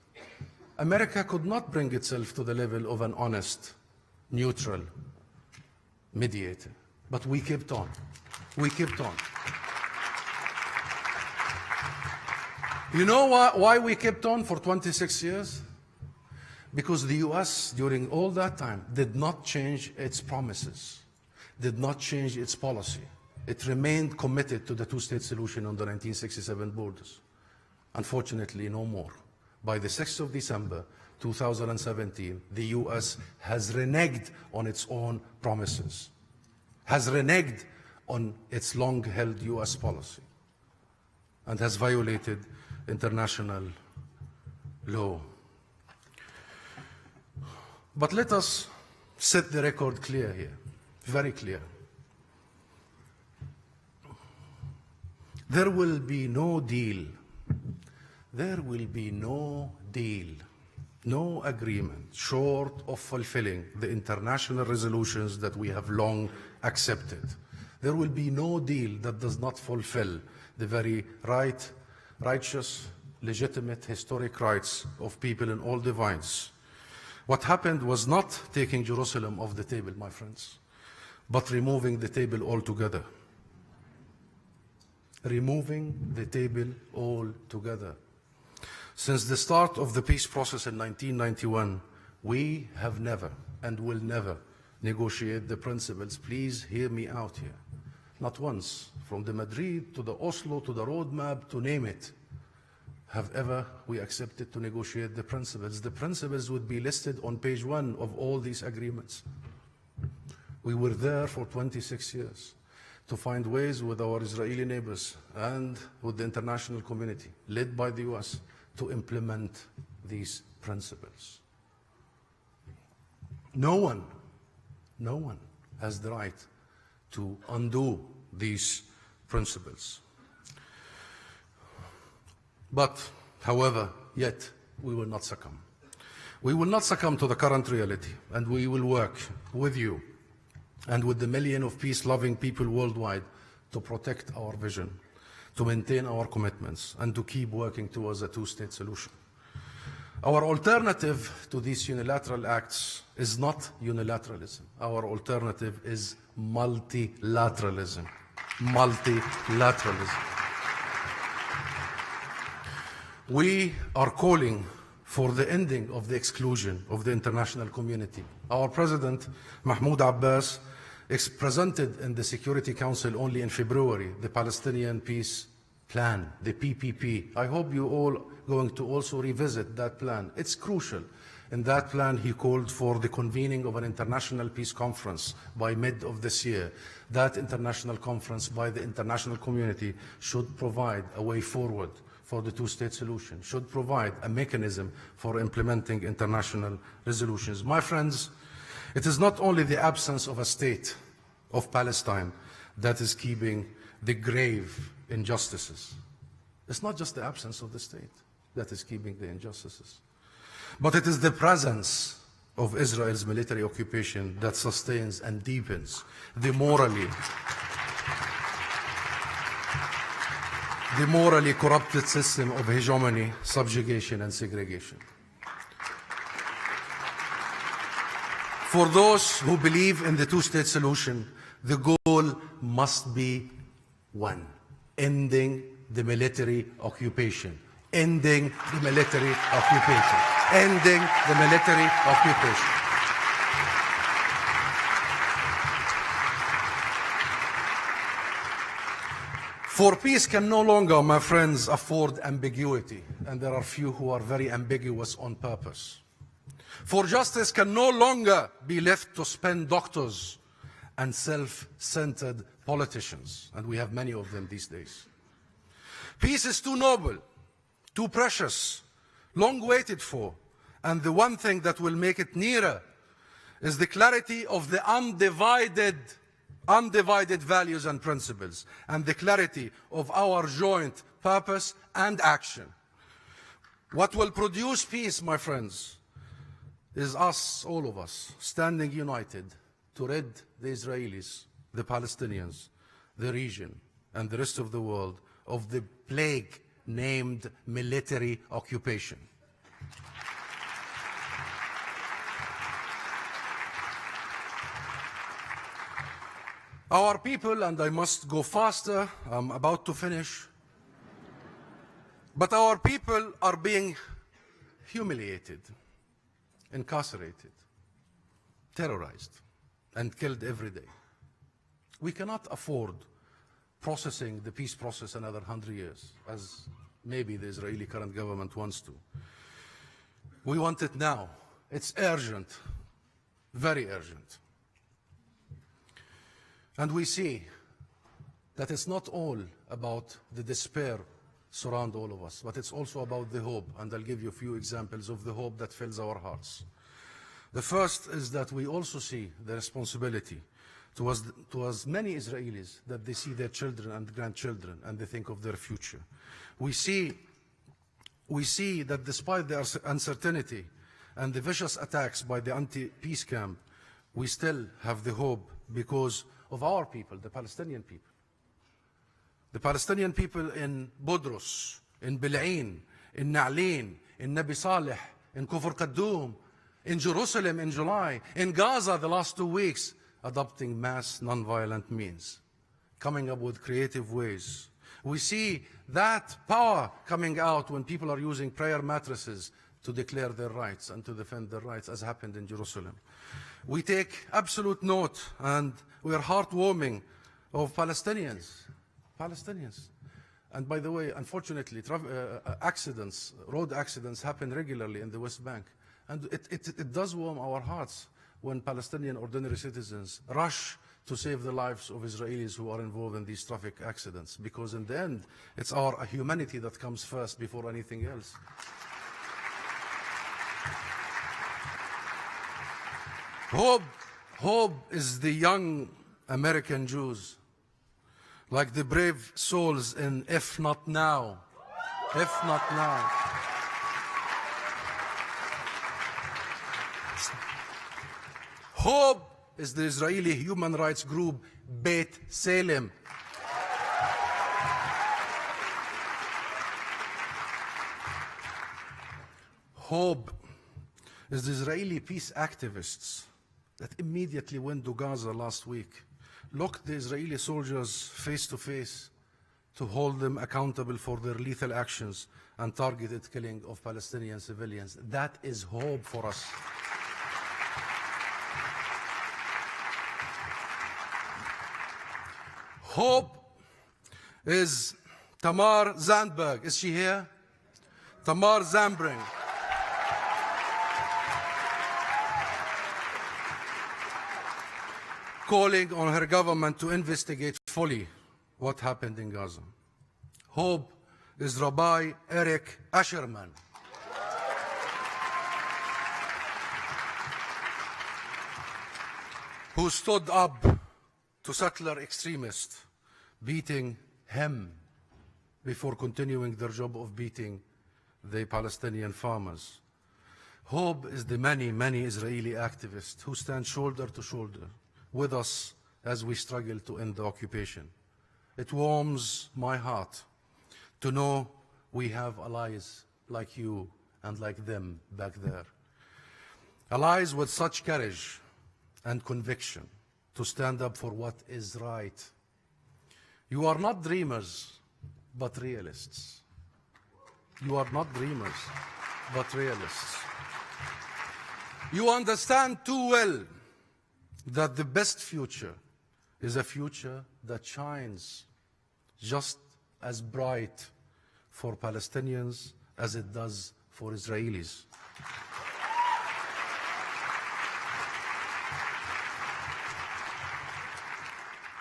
America could not bring itself to the level of an honest, neutral mediator. But we kept on. We kept on. You know why we kept on for 26 years? Because the U.S. during all that time did not change its promises, did not change its policy. It remained committed to the two-state solution on the 1967 borders. Unfortunately, no more. By the 6th of December 2017, the U.S. has reneged on its own promises, has reneged on its long-held U.S. policy, and has violated international law. But let us set the record clear here, very clear. There will be no deal. There will be no deal, no agreement, short of fulfilling the international resolutions that we have long accepted. There will be no deal that does not fulfill the very righteous, legitimate, historic rights of people in all divides. What happened was not taking Jerusalem off the table, my friends, but removing the table altogether. Removing the table altogether. Since the start of the peace process in 1991, we have never and will never negotiate the principles. Please hear me out here. Not once, from the Madrid to the Oslo to the roadmap, to name it, have ever we accepted to negotiate the principles. The principles would be listed on page 1 of all these agreements. We were there for 26 years to find ways with our Israeli neighbors and with the international community, led by the U.S., to implement these principles. No one has the right to undo these principles. But, however, yet we will not succumb. We will not succumb to the current reality, and we will work with you and with the million of peace-loving people worldwide to protect our vision, to maintain our commitments, and to keep working towards a two-state solution. Our alternative to these unilateral acts is not unilateralism. Our alternative is multilateralism. Multilateralism. We are calling for the ending of the exclusion of the international community. Our President, Mahmoud Abbas, presented in the Security Council only in February the Palestinian Peace Plan, the PPP. I hope you all going to also revisit that plan. It's crucial. In that plan, he called for the convening of an international peace conference by mid of this year. That international conference by the international community should provide a way forward for the two-state solution, should provide a mechanism for implementing international resolutions. My friends, it is not only the absence of a state of Palestine that is keeping the grave injustices. It's not just the absence of the state that is keeping the injustices, but it is the presence of Israel's military occupation that sustains and deepens the morally corrupted system of hegemony, subjugation, and segregation. For those who believe in the two-state solution, the goal must be one: ending the military occupation. Ending the military occupation. Ending the military occupation. For peace can no longer, my friends, afford ambiguity, and there are few who are very ambiguous on purpose. For justice can no longer be left to spend doctors and self-centered politicians, and we have many of them these days. Peace is too noble, too precious, long waited for, and the one thing that will make it nearer is the clarity of the undivided values and principles, and the clarity of our joint purpose and action. What will produce peace, my friends, is us, all of us, standing united to rid the Israelis, the Palestinians, the region, and the rest of the world of the plague named military occupation. Our people, and I must go faster, I'm about to finish, but our people are being humiliated, incarcerated, terrorized, and killed every day. We cannot afford processing the peace process another 100 years, as maybe the Israeli current government wants to. We want it now. It's urgent, very urgent. And we see that it's not all about the despair surround all of us, but it's also about the hope, and I'll give you a few examples of the hope that fills our hearts. The first is that we also see the responsibility towards many Israelis, that they see their children and grandchildren and they think of their future. We see that despite the uncertainty and the vicious attacks by the anti-peace camp, we still have the hope because of our people, the Palestinian people. The Palestinian people in Budrus, in Bil'in, in Na'lin, in Nabi Saleh, in Kufr Qaddum, in Jerusalem in July, in Gaza the last 2 weeks, adopting mass non-violent means, coming up with creative ways. We see that power coming out when people are using prayer mattresses to declare their rights and to defend their rights, as happened in Jerusalem. We take absolute note, and we are heartwarming of Palestinians. And by the way, unfortunately, road accidents happen regularly in the West Bank. And it does warm our hearts when Palestinian ordinary citizens rush to save the lives of Israelis who are involved in these traffic accidents, because in the end, it's our humanity that comes first before anything else. Hope is the young American Jews, like the brave souls in If Not Now. If Not Now. Hope is the Israeli human rights group Beit Salem. Hope is the Israeli peace activists that immediately went to Gaza last week, looked the Israeli soldiers face to face to hold them accountable for their lethal actions and targeted killing of Palestinian civilians. That is hope for us. Hope is Tamar Zandberg. Is she here? Tamar Zandberg. Calling on her government to investigate fully what happened in Gaza. Hope is Rabbi Eric Asherman. Who stood up to settler extremists, beating him before continuing their job of beating the Palestinian farmers. Hope is the many, many Israeli activists who stand shoulder to shoulder with us as we struggle to end the occupation. It warms my heart to know we have allies like you and like them back there. Allies with such courage and conviction to stand up for what is right. You are not dreamers, but realists. You are not dreamers, but realists. You understand too well that the best future is a future that shines just as bright for Palestinians as it does for Israelis.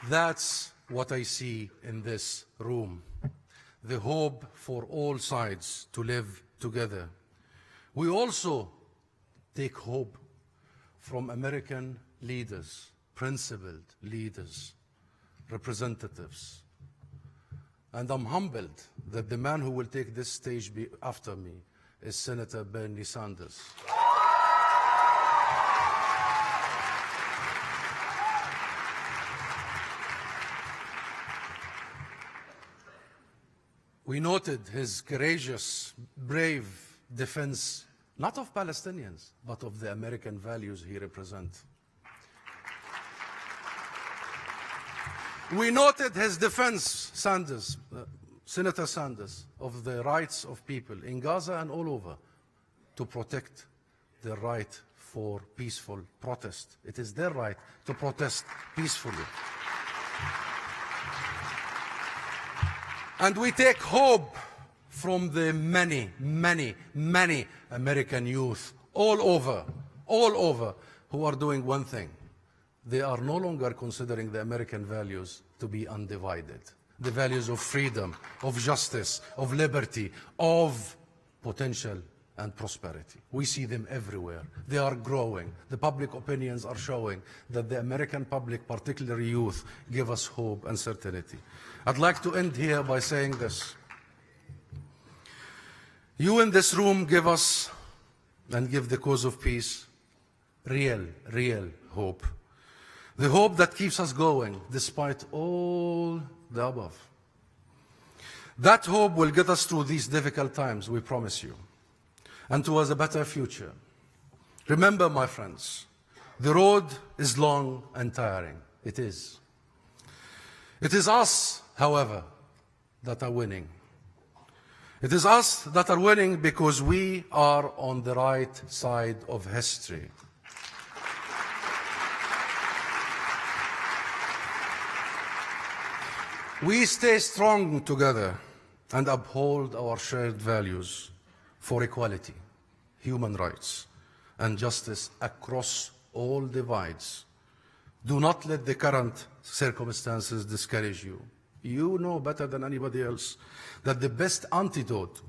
That's what I see in this room, the hope for all sides to live together. We also take hope from American leaders, principled leaders, representatives. And I'm humbled that the man who will take this stage after me is Senator Bernie Sanders. We noted his courageous, brave defense, not of Palestinians, but of the American values he represents. We noted his defense, Senator Sanders, of the rights of people in Gaza and all over to protect the right for peaceful protest. It is their right to protest peacefully. And we take hope from the many, many, many American youth all over, who are doing one thing. They are no longer considering the American values to be undivided. The values of freedom, of justice, of liberty, of potential and prosperity. We see them everywhere. They are growing. The public opinions are showing that the American public, particularly youth, give us hope and certainty. I'd like to end here by saying this. You in this room give us and give the cause of peace real hope. The hope that keeps us going despite all the above. That hope will get us through these difficult times, we promise you, and towards a better future. Remember, my friends, the road is long and tiring. It is. It is us, however, that are winning. It is us that are winning because we are on the right side of history. We stay strong together and uphold our shared values for equality, human rights, and justice across all divides. Do not let the current circumstances discourage you. You know better than anybody else that the best antidote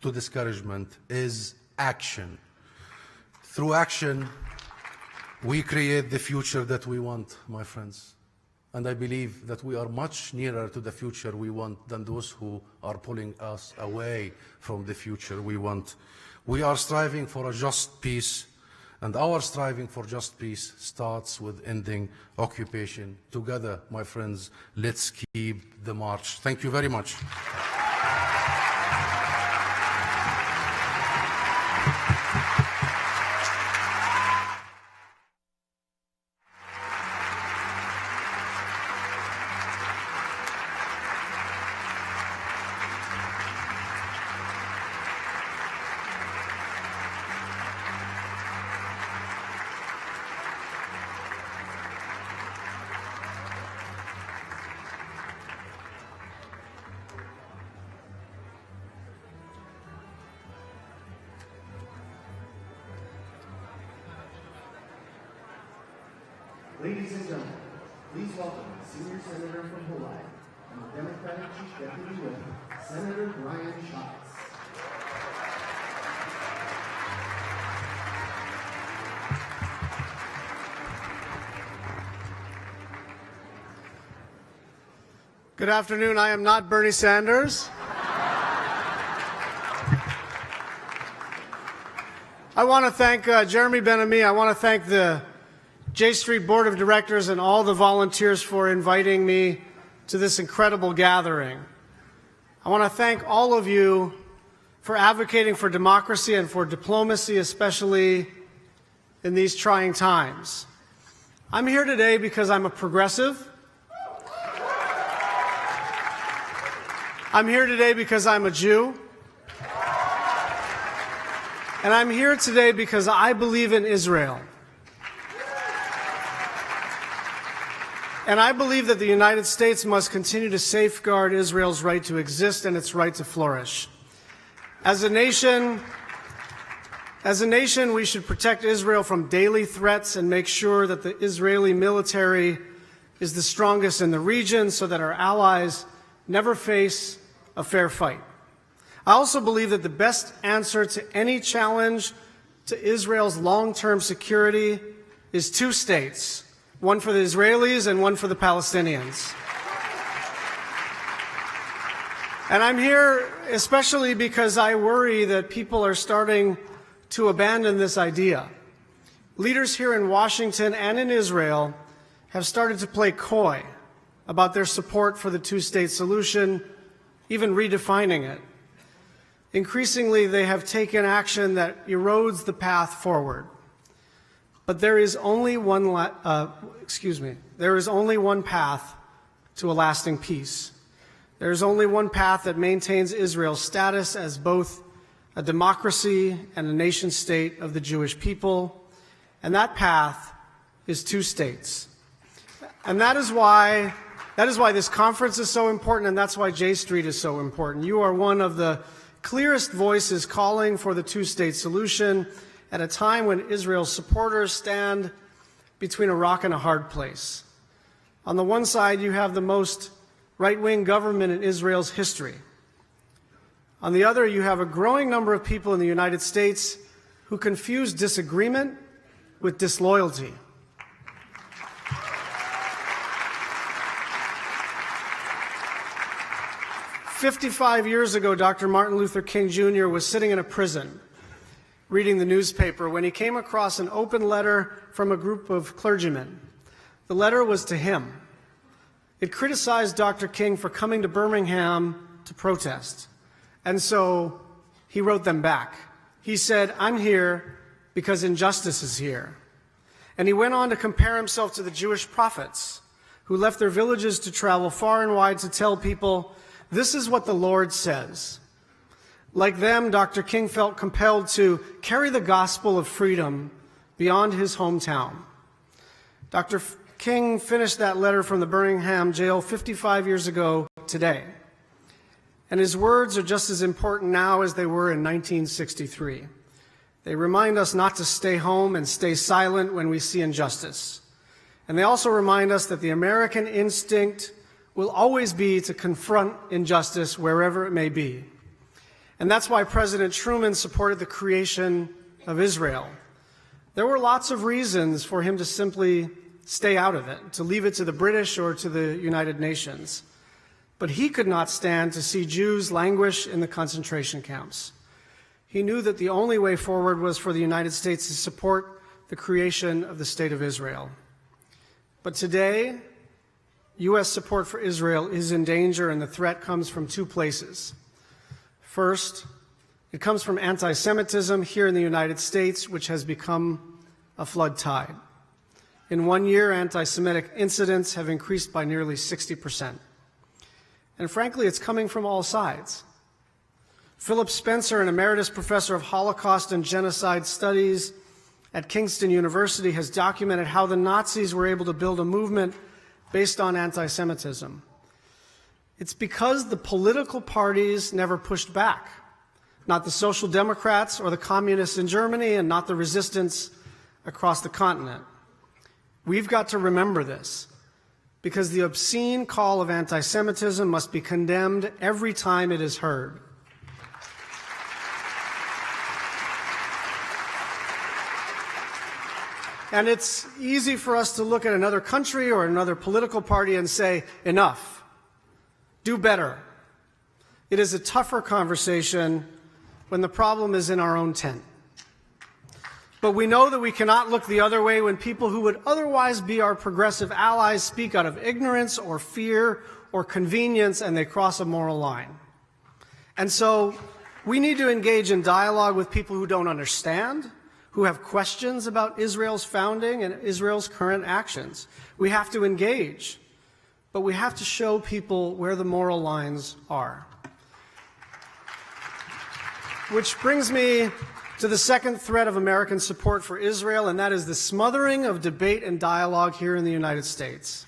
to discouragement is action. Through action, we create the future that we want, my friends. And I believe that we are much nearer to the future we want than those who are pulling us away from the future we want. We are striving for a just peace, and our striving for just peace starts with ending occupation. Together, my friends, let's keep the march. Thank you very much. Ladies and gentlemen, please welcome the Senior Senator from Hawaii and the Democratic Chief Deputy Whip, Senator Brian Schatz. Good afternoon. I am not Bernie Sanders. I want to thank Jeremy Ben-Ami. I want to thank the J Street Board of Directors and all the volunteers for inviting me to this incredible gathering. I want to thank all of you for advocating for democracy and for diplomacy, especially in these trying times. I'm here today because I'm a progressive. I'm here today because I'm a Jew. And I'm here today because I believe in Israel. And I believe that the United States must continue to safeguard Israel's right to exist and its right to flourish. As a nation, we should protect Israel from daily threats and make sure that the Israeli military is the strongest in the region so that our allies never face a fair fight. I also believe that the best answer to any challenge to Israel's long-term security is two states, one for the Israelis and one for the Palestinians. And I'm here especially because I worry that people are starting to abandon this idea. Leaders here in Washington and in Israel have started to play coy about their support for the two-state solution, even redefining it. Increasingly, they have taken action that erodes the path forward. But there is only one path to a lasting peace. There is only one path that maintains Israel's status as both a democracy and a nation-state of the Jewish people, and that path is two states. And that is why this conference is so important, and that's why J Street is so important. You are one of the clearest voices calling for the two-state solution at a time when Israel's supporters stand between a rock and a hard place. On the one side, you have the most right-wing government in Israel's history. On the other, you have a growing number of people in the United States who confuse disagreement with disloyalty. "55 years ago, Dr. Martin Luther King Jr. was sitting in a prison reading the newspaper when he came across an open letter from a group of clergymen. The letter was to him. It criticized Dr. King for coming to Birmingham to protest. And so he wrote them back. He said, "I'm here because injustice is here." And he went on to compare himself to the Jewish prophets who left their villages to travel far and wide to tell people, "This is what the Lord says." Like them, Dr. King felt compelled to carry the gospel of freedom beyond his hometown. Dr. King finished that letter from the Birmingham jail 55 years ago today. And his words are just as important now as they were in 1963. They remind us not to stay home and stay silent when we see injustice. And they also remind us that the American instinct will always be to confront injustice wherever it may be. And that's why President Truman supported the creation of Israel. There were lots of reasons for him to simply stay out of it, to leave it to the British or to the United Nations. But he could not stand to see Jews languish in the concentration camps. He knew that the only way forward was for the United States to support the creation of the State of Israel. But today, U.S. support for Israel is in danger, and the threat comes from two places. First, it comes from anti-Semitism here in the United States, which has become a flood tide. In 1 year, anti-Semitic incidents have increased by nearly 60%. And frankly, it's coming from all sides. Philip Spencer, an emeritus professor of Holocaust and genocide studies at Kingston University, has documented how the Nazis were able to build a movement based on anti-Semitism. It's because the political parties never pushed back, not the Social Democrats or the Communists in Germany, and not the resistance across the continent. We've got to remember this, because the obscene call of anti-Semitism must be condemned every time it is heard. And it's easy for us to look at another country or another political party and say, enough, do better. It is a tougher conversation when the problem is in our own tent. But we know that we cannot look the other way when people who would otherwise be our progressive allies speak out of ignorance or fear or convenience, and they cross a moral line. And so we need to engage in dialogue with people who don't understand, who have questions about Israel's founding and Israel's current actions. We have to engage, but we have to show people where the moral lines are. Which brings me to the second threat of American support for Israel, and that is the smothering of debate and dialogue here in the United States.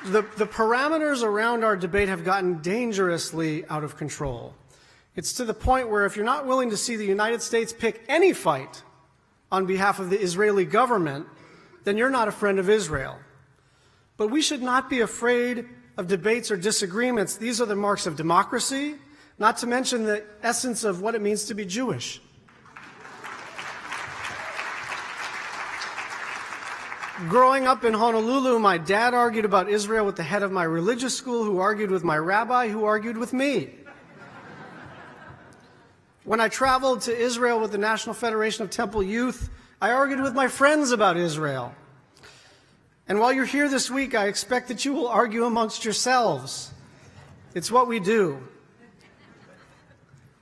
The parameters around our debate have gotten dangerously out of control. It's to the point where if you're not willing to see the United States pick any fight on behalf of the Israeli government, then you're not a friend of Israel. But we should not be afraid of debates or disagreements. These are the marks of democracy, not to mention the essence of what it means to be Jewish. Growing up in Honolulu, my dad argued about Israel with the head of my religious school, who argued with my rabbi, who argued with me. When I traveled to Israel with the National Federation of Temple Youth, I argued with my friends about Israel. And while you're here this week, I expect that you will argue amongst yourselves. It's what we do.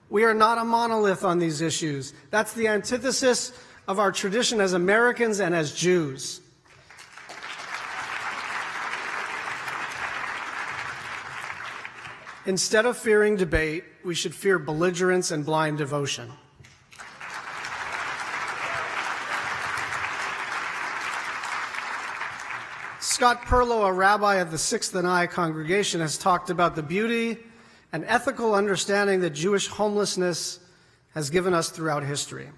We are not a monolith on these issues. That's the antithesis of our tradition as Americans and as Jews. Instead of fearing debate, we should fear belligerence and blind devotion. Scott Perlow, a rabbi of the Sixth and I congregation, has talked about the beauty and ethical understanding that Jewish homelessness has given us throughout history.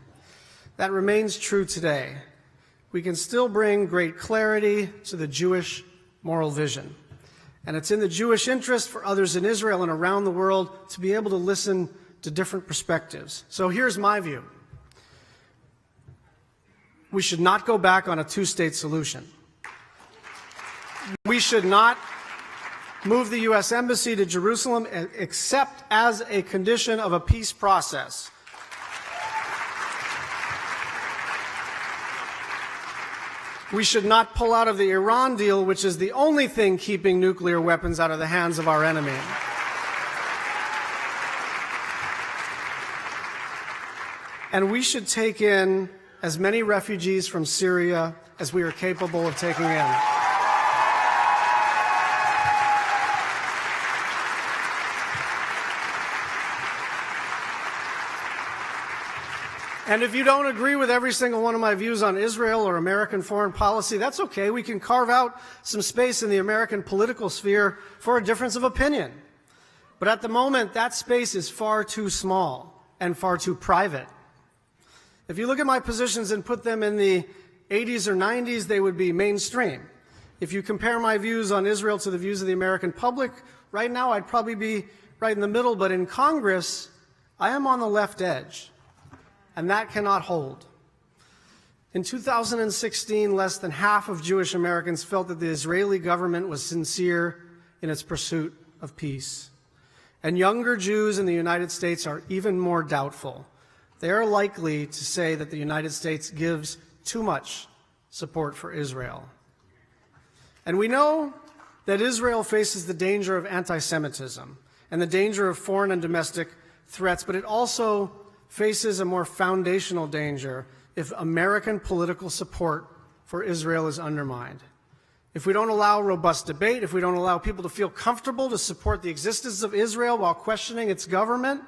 That remains true today. We can still bring great clarity to the Jewish moral vision. And it's in the Jewish interest for others in Israel and around the world to be able to listen to different perspectives. So here's my view. We should not go back on a two-state solution. We should not move the U.S. Embassy to Jerusalem except as a condition of a peace process. We should not pull out of the Iran deal, which is the only thing keeping nuclear weapons out of the hands of our enemy. And we should take in as many refugees from Syria as we are capable of taking in. And if you don't agree with every single one of my views on Israel or American foreign policy, that's okay. We can carve out some space in the American political sphere for a difference of opinion. But at the moment, that space is far too small and far too private. If you look at my positions and put them in the 80s or 90s, they would be mainstream. If you compare my views on Israel to the views of the American public, right now I'd probably be right in the middle. But in Congress, I am on the left edge. And that cannot hold. In 2016, less than half of Jewish Americans felt that the Israeli government was sincere in its pursuit of peace. And younger Jews in the United States are even more doubtful. They are likely to say that the United States gives too much support for Israel. And we know that Israel faces the danger of anti-Semitism and the danger of foreign and domestic threats, but it also faces a more foundational danger if American political support for Israel is undermined. If we don't allow robust debate, if we don't allow people to feel comfortable to support the existence of Israel while questioning its government,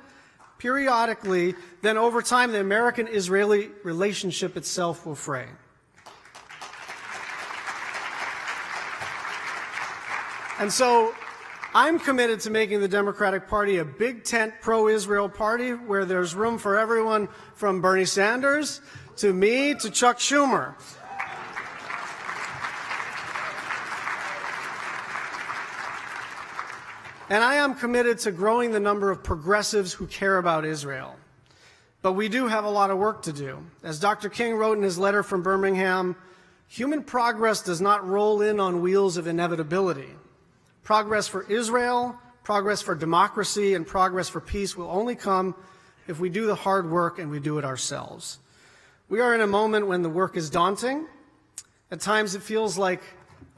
periodically, then over time the American-Israeli relationship itself will fray. And so I'm committed to making the Democratic Party a big tent pro-Israel party where there's room for everyone from Bernie Sanders to me to Chuck Schumer. And I am committed to growing the number of progressives who care about Israel. But we do have a lot of work to do. As Dr. King wrote in his letter from Birmingham, human progress does not roll in on wheels of inevitability. Progress for Israel, progress for democracy, and progress for peace will only come if we do the hard work and we do it ourselves. We are in a moment when the work is daunting. At times it feels like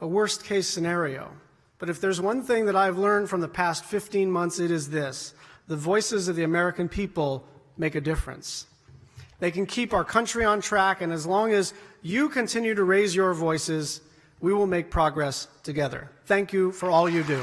a worst-case scenario. But if there's one thing that I've learned from the past 15 months, it is this: the voices of the American people make a difference. They can keep our country on track, and as long as you continue to raise your voices, we will make progress together. Thank you for all you do.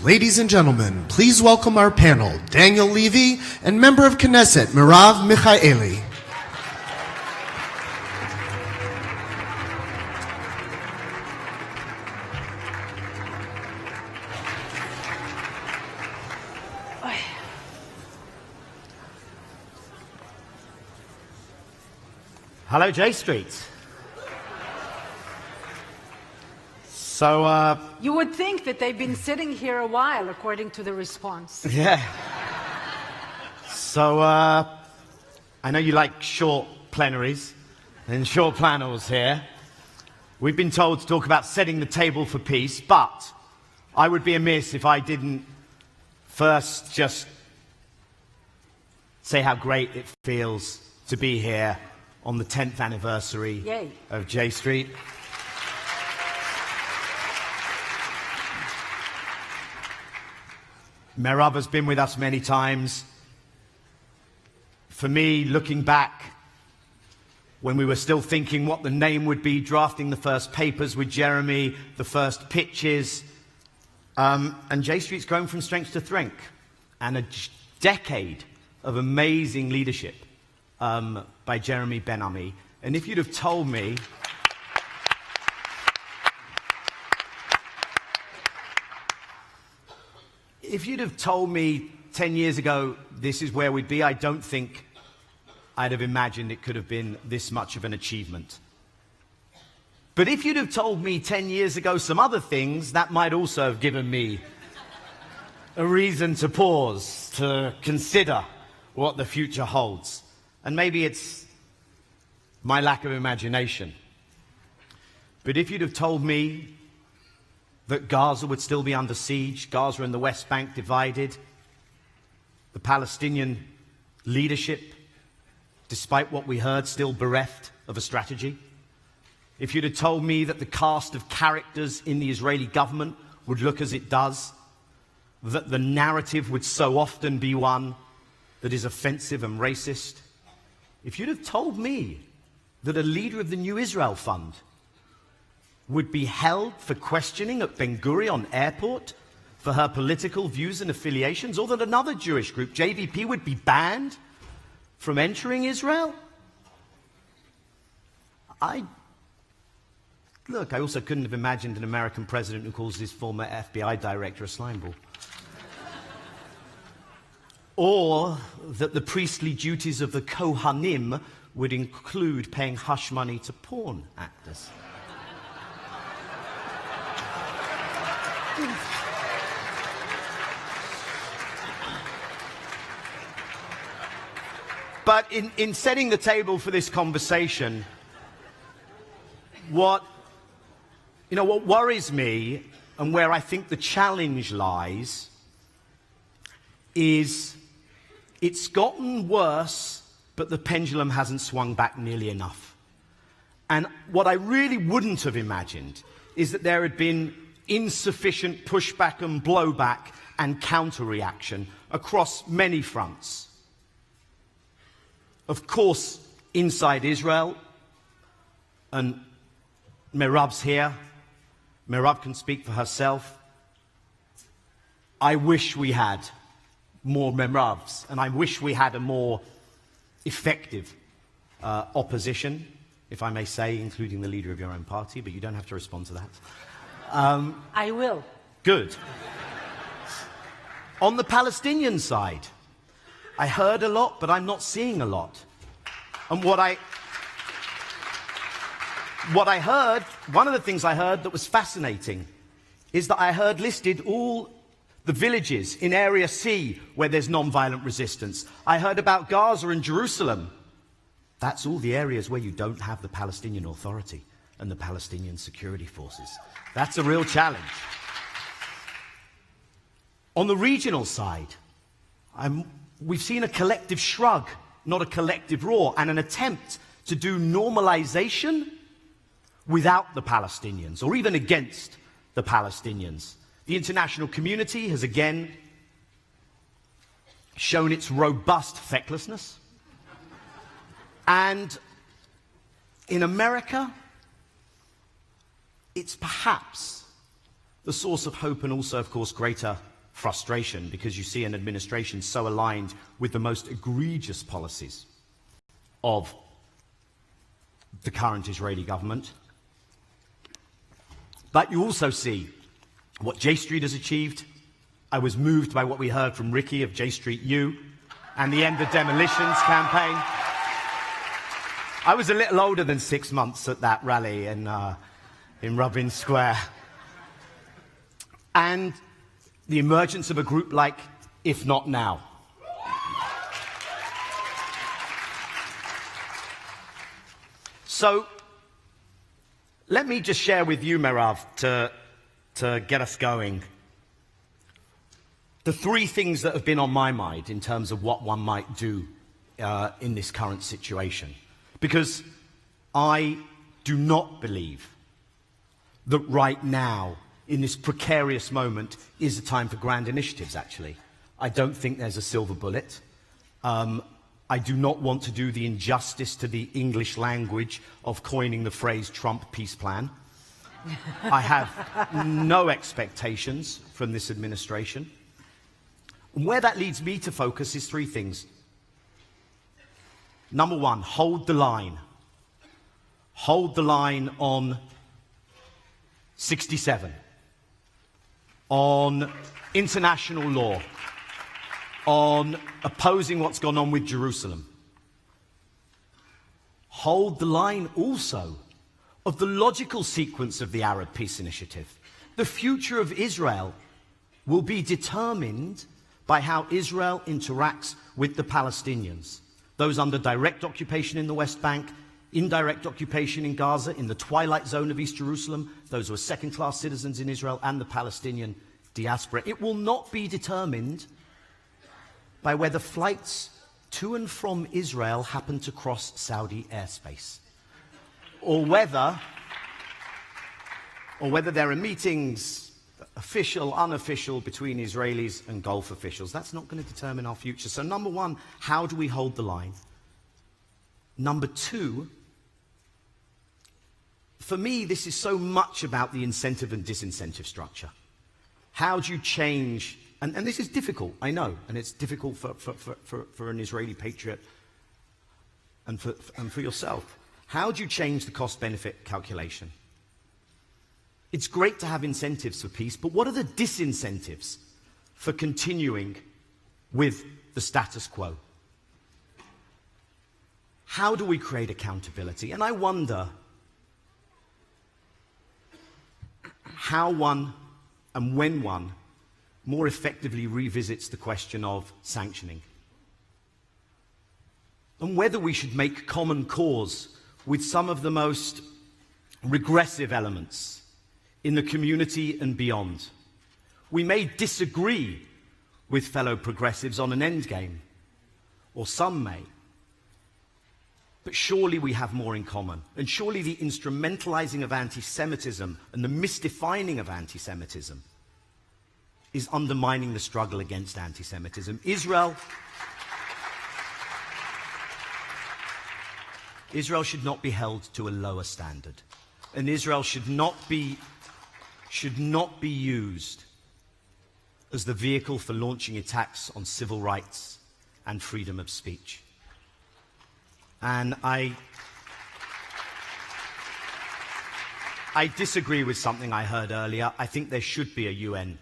Ladies and gentlemen, please welcome our panel, Daniel Levy and member of Knesset, Mirav Michaeli. Hello, J Street. So, You would think that they've been sitting here a while, according to the response. yeah. So, I know you like short plenaries and short panels here. We've been told to talk about setting the table for peace, but I would be amiss if I didn't first just say how great it feels to be here on the 10th anniversary Yay. of J Street. Merav has been with us many times. For me, looking back, when we were still thinking what the name would be, drafting the first papers with Jeremy, the first pitches, and J Street's grown from strength to strength, and a decade of amazing leadership by Jeremy Ben-Ami. And if you'd have told me If you'd have told me 10 years ago this is where we'd be, I don't think I'd have imagined it could have been this much of an achievement. But if you'd have told me 10 years ago some other things, that might also have given me a reason to pause, to consider what the future holds. And maybe it's my lack of imagination. But if you'd have told me that Gaza would still be under siege, Gaza and the West Bank divided, the Palestinian leadership, despite what we heard, still bereft of a strategy. If you'd have told me that the cast of characters in the Israeli government would look as it does, that the narrative would so often be one that is offensive and racist, if you'd have told me that a leader of the New Israel Fund would be held for questioning at Ben Gurion Airport for her political views and affiliations, or that another Jewish group, JVP, would be banned from entering Israel, I also couldn't have imagined an American president who calls his former FBI director a slimeball. Or that the priestly duties of the Kohanim would include paying hush money to porn actors. But in setting the table for this conversation, what worries me and where I think the challenge lies is it's gotten worse, but the pendulum hasn't swung back nearly enough. And what I really wouldn't have imagined is that there had been insufficient pushback and blowback and counter-reaction across many fronts. Of course, inside Israel, and Mirav's here, Mirav can speak for herself. I wish we had more Miravs, and I wish we had a more effective opposition, if I may say, including the leader of your own party, but you don't have to respond to that. I will. Good. On the Palestinian side, I heard a lot, but I'm not seeing a lot. And what I heard, one of the things I heard that was fascinating, is that I heard listed all the villages in Area C where there's non-violent resistance. I heard about Gaza and Jerusalem. That's all the areas where you don't have the Palestinian Authority and the Palestinian security forces. That's a real challenge. On the regional side, we've seen a collective shrug, not a collective roar, and an attempt to do normalization without the Palestinians, or even against the Palestinians. The international community has again shown its robust fecklessness. And in America, it's perhaps the source of hope and also, of course, greater frustration because you see an administration so aligned with the most egregious policies of the current Israeli government. But you also see what J Street has achieved. I was moved by what we heard from Ricky of J Street U and the End the Demolitions campaign. I was a little older than 6 months at that rally in Rubin Square. And the emergence of a group like If Not Now. So, let me just share with you, Merav, to get us going, the three things that have been on my mind in terms of what one might do in this current situation. Because I do not believe that right now, in this precarious moment, is a time for grand initiatives, actually. I don't think there's a silver bullet. I do not want to do the injustice to the English language of coining the phrase Trump peace plan. I have no expectations from this administration. And where that leads me to focus is three things. Number one, hold the line. Hold the line on 67, on international law, on opposing what's gone on with Jerusalem. Hold the line also of the logical sequence of the Arab Peace Initiative. The future of Israel will be determined by how Israel interacts with the Palestinians, those under direct occupation in the West Bank, indirect occupation in Gaza, in the twilight zone of East Jerusalem, those who are second-class citizens in Israel, and the Palestinian diaspora. It will not be determined by whether flights to and from Israel happen to cross Saudi airspace, or whether there are meetings, official, unofficial, between Israelis and Gulf officials. That's not going to determine our future. So number one, how do we hold the line? Number two, for me, this is so much about the incentive and disincentive structure. How do you change, and this is difficult, I know, and it's difficult for an Israeli patriot and for yourself. How do you change the cost-benefit calculation? It's great to have incentives for peace, but what are the disincentives for continuing with the status quo? How do we create accountability? And I wonder how one and when one more effectively revisits the question of sanctioning. And whether we should make common cause with some of the most regressive elements in the community and beyond. We may disagree with fellow progressives on an endgame, or some may, but surely we have more in common. And surely the instrumentalizing of anti-Semitism and the misdefining of anti-Semitism is undermining the struggle against anti-Semitism. Israel should not be held to a lower standard. And Israel should not be used as the vehicle for launching attacks on civil rights and freedom of speech. And I disagree with something I heard earlier. I think there should be a UN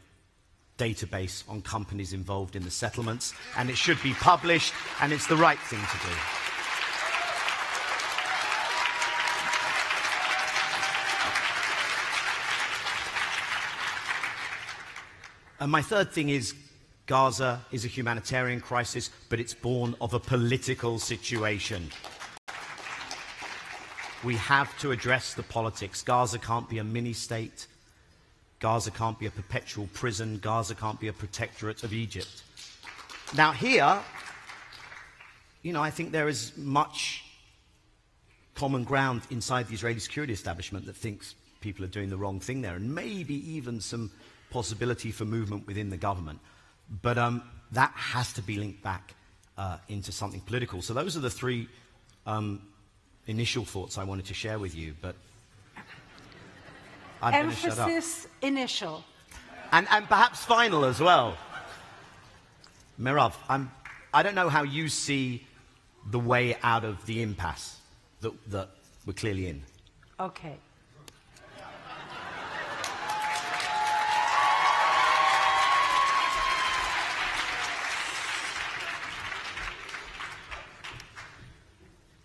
database on companies involved in the settlements, and it should be published, and it's the right thing to do. And my third thing is, Gaza is a humanitarian crisis, but it's born of a political situation. We have to address the politics. Gaza can't be a mini-state. Gaza can't be a perpetual prison. Gaza can't be a protectorate of Egypt. Now here, I think there is much common ground inside the Israeli security establishment that thinks people are doing the wrong thing there, and maybe even some possibility for movement within the government. But that has to be linked back into something political. So those are the three initial thoughts I wanted to share with you, but I'm going to shut up. Emphasis initial. And perhaps final as well. Merav, I don't know how you see the way out of the impasse that we're clearly in. Okay.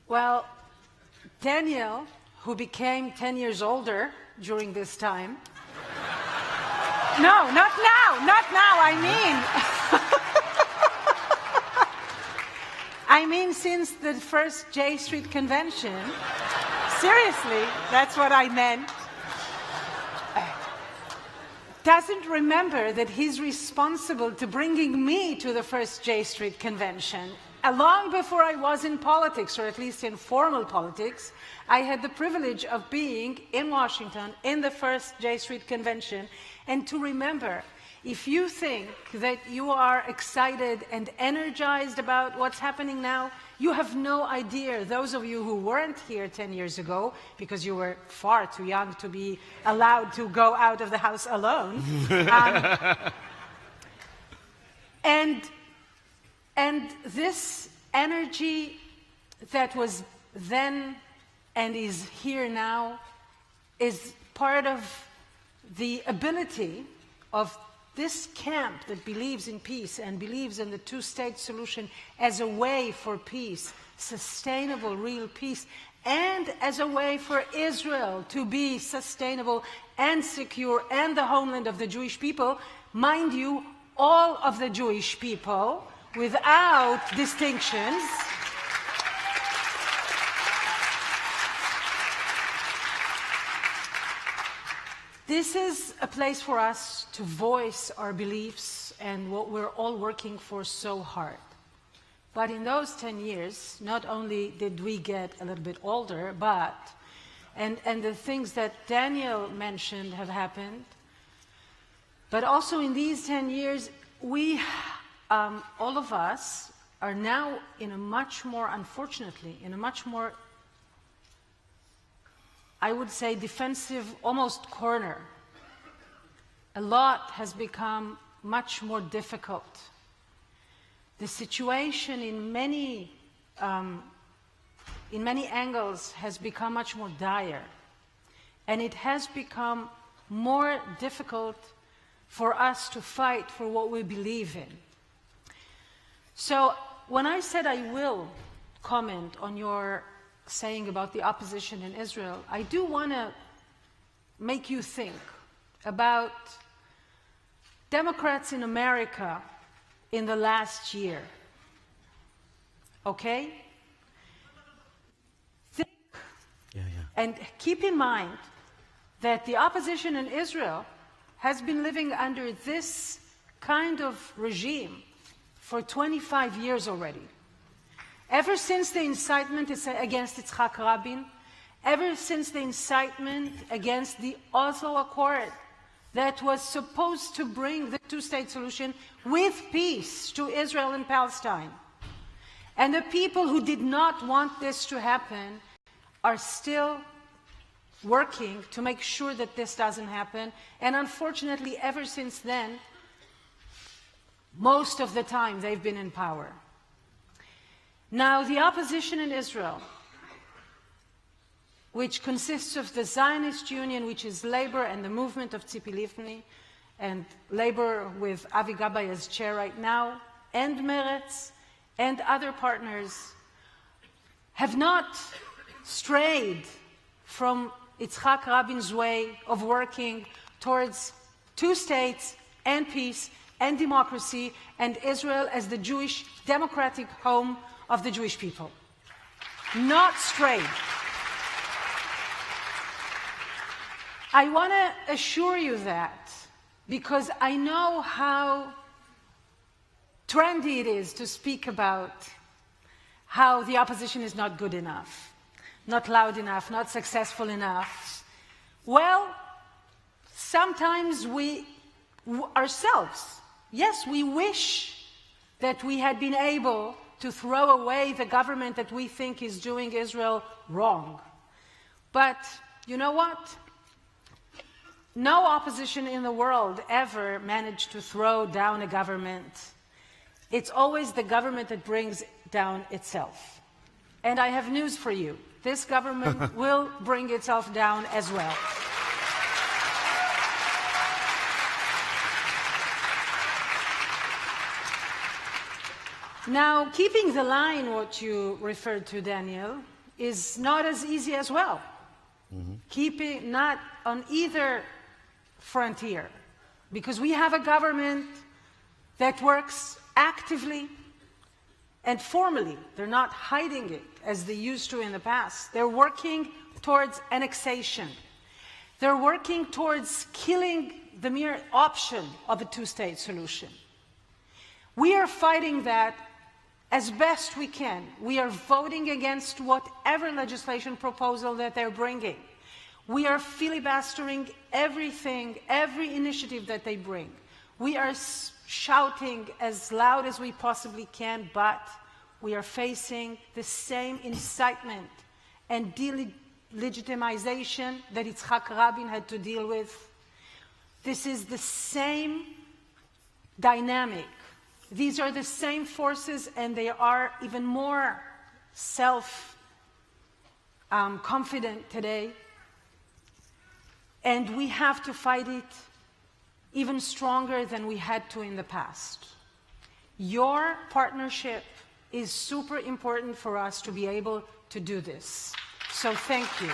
Well, Daniel, who became 10 years older during this time. No, not now, I mean since the first J Street Convention. Seriously, that's what I meant. Doesn't remember that he's responsible to bringing me to the first J Street Convention. Long before I was in politics, or at least in formal politics, I had the privilege of being in Washington in the first J Street Convention. And to remember, if you think that you are excited and energized about what's happening now, you have no idea. Those of you who weren't here 10 years ago, because you were far too young to be allowed to go out of the house alone. And this energy that was then and is here now is part of the ability of this camp that believes in peace and believes in the two-state solution as a way for peace, sustainable, real peace, and as a way for Israel to be sustainable and secure and the homeland of the Jewish people. Mind you, all of the Jewish people, without distinctions. This is a place for us to voice our beliefs and what we're all working for so hard. But in those 10 years, not only did we get a little bit older, but, and the things that Daniel mentioned have happened, but also in these 10 years, we, all of us, are now in a much more, unfortunately, in a much more, I would say, defensive, almost corner. A lot has become much more difficult. The situation in many angles has become much more dire. And it has become more difficult for us to fight for what we believe in. So when I said I will comment on your saying about the opposition in Israel, I do want to make you think about Democrats in America in the last year. Okay? Think, and keep in mind that the opposition in Israel has been living under this kind of regime for 25 years already. Ever since the incitement against Yitzhak Rabin, ever since the incitement against the Oslo Accord that was supposed to bring the two-state solution with peace to Israel and Palestine. And the people who did not want this to happen are still working to make sure that this doesn't happen. And unfortunately, ever since then, most of the time they've been in power. Now, the opposition in Israel, which consists of the Zionist Union, which is labor, and the movement of Tzipi Livni, and labor with Avi Gabay as chair right now, and Meretz, and other partners, have not strayed from Yitzhak Rabin's way of working towards two states and peace and democracy, and Israel as the Jewish democratic home of the Jewish people. Not strayed. I want to assure you that, because I know how trendy it is to speak about how the opposition is not good enough, not loud enough, not successful enough. Well, sometimes we ourselves, yes, we wish that we had been able to throw away the government that we think is doing Israel wrong. But you know what? No opposition in the world ever managed to throw down a government it's always the government that brings down itself. And I have news for you. This government will bring itself down as well. Now, keeping the line, what you referred to, Daniel, is not as easy as well. Keeping not on either frontier, because we have a government that works actively and formally. They're not hiding it as they used to in the past. They're working towards annexation. They're working towards killing the mere option of a two-state solution. We are fighting that as best we can. We are voting against whatever legislation proposal that they're bringing. We are filibustering everything, every initiative that they bring. We are shouting as loud as we possibly can, but we are facing the same incitement and delegitimization that Yitzhak Rabin had to deal with. This is the same dynamic. These are the same forces, and they are even more self-confident today. And we have to fight it even stronger than we had to in the past. Your partnership is super important for us to be able to do this. So thank you.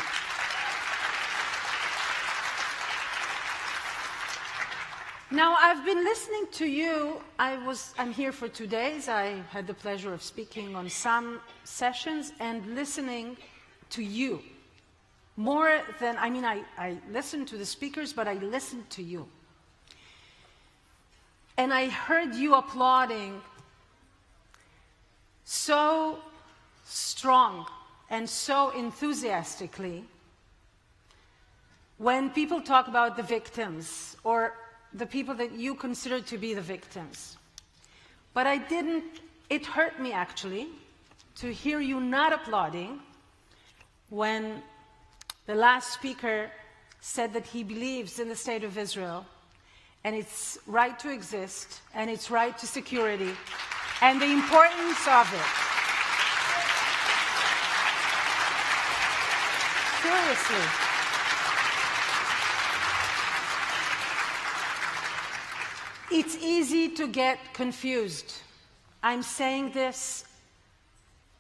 Now, I've been listening to you. I'm here for 2 days. I had the pleasure of speaking on some sessions and listening to you. More than, I listened to the speakers, but I listened to you. And I heard you applauding so strong and so enthusiastically when people talk about the victims or the people that you consider to be the victims. But it hurt me actually to hear you not applauding when the last speaker said that he believes in the state of Israel and its right to exist and its right to security and the importance of it. Seriously. It's easy to get confused. I'm saying this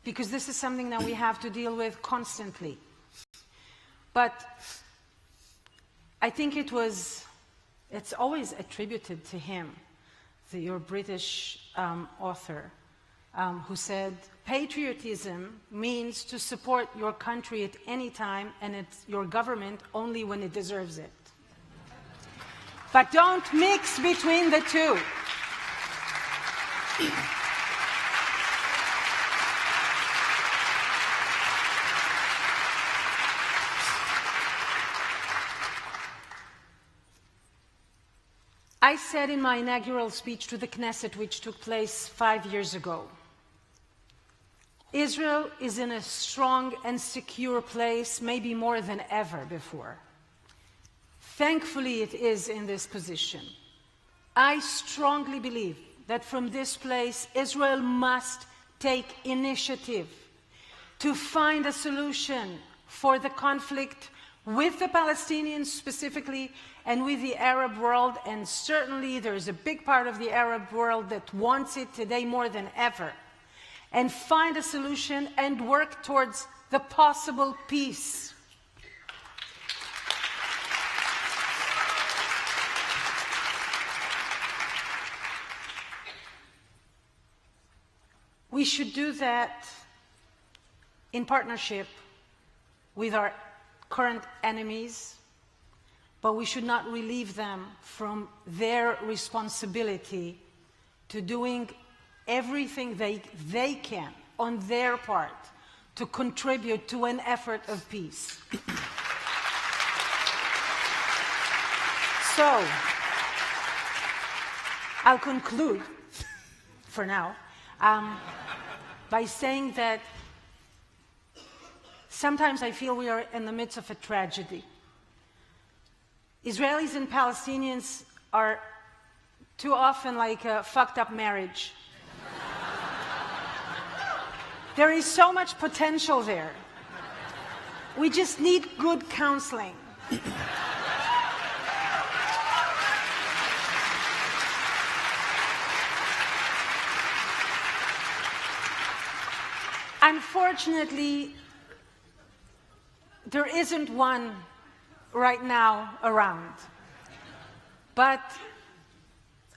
because this is something that we have to deal with constantly. But I think it's always attributed to him, your British author, who said, patriotism means to support your country at any time and your government only when it deserves it. But don't mix between the two. I said in my inaugural speech to the Knesset, which took place 5 years ago, Israel is in a strong and secure place, maybe more than ever before. Thankfully, it is in this position. I strongly believe that from this place, Israel must take initiative to find a solution for the conflict with the Palestinians specifically and with the Arab world, and certainly there is a big part of the Arab world that wants it today more than ever, and find a solution and work towards the possible peace. We should do that in partnership with our current enemies, but we should not relieve them from their responsibility to doing everything they can on their part to contribute to an effort of peace. So, I'll conclude, for now, by saying that sometimes I feel we are in the midst of a tragedy. Israelis and Palestinians are too often like a fucked up marriage. There is so much potential there. We just need good counseling. Unfortunately, there isn't one right now around. But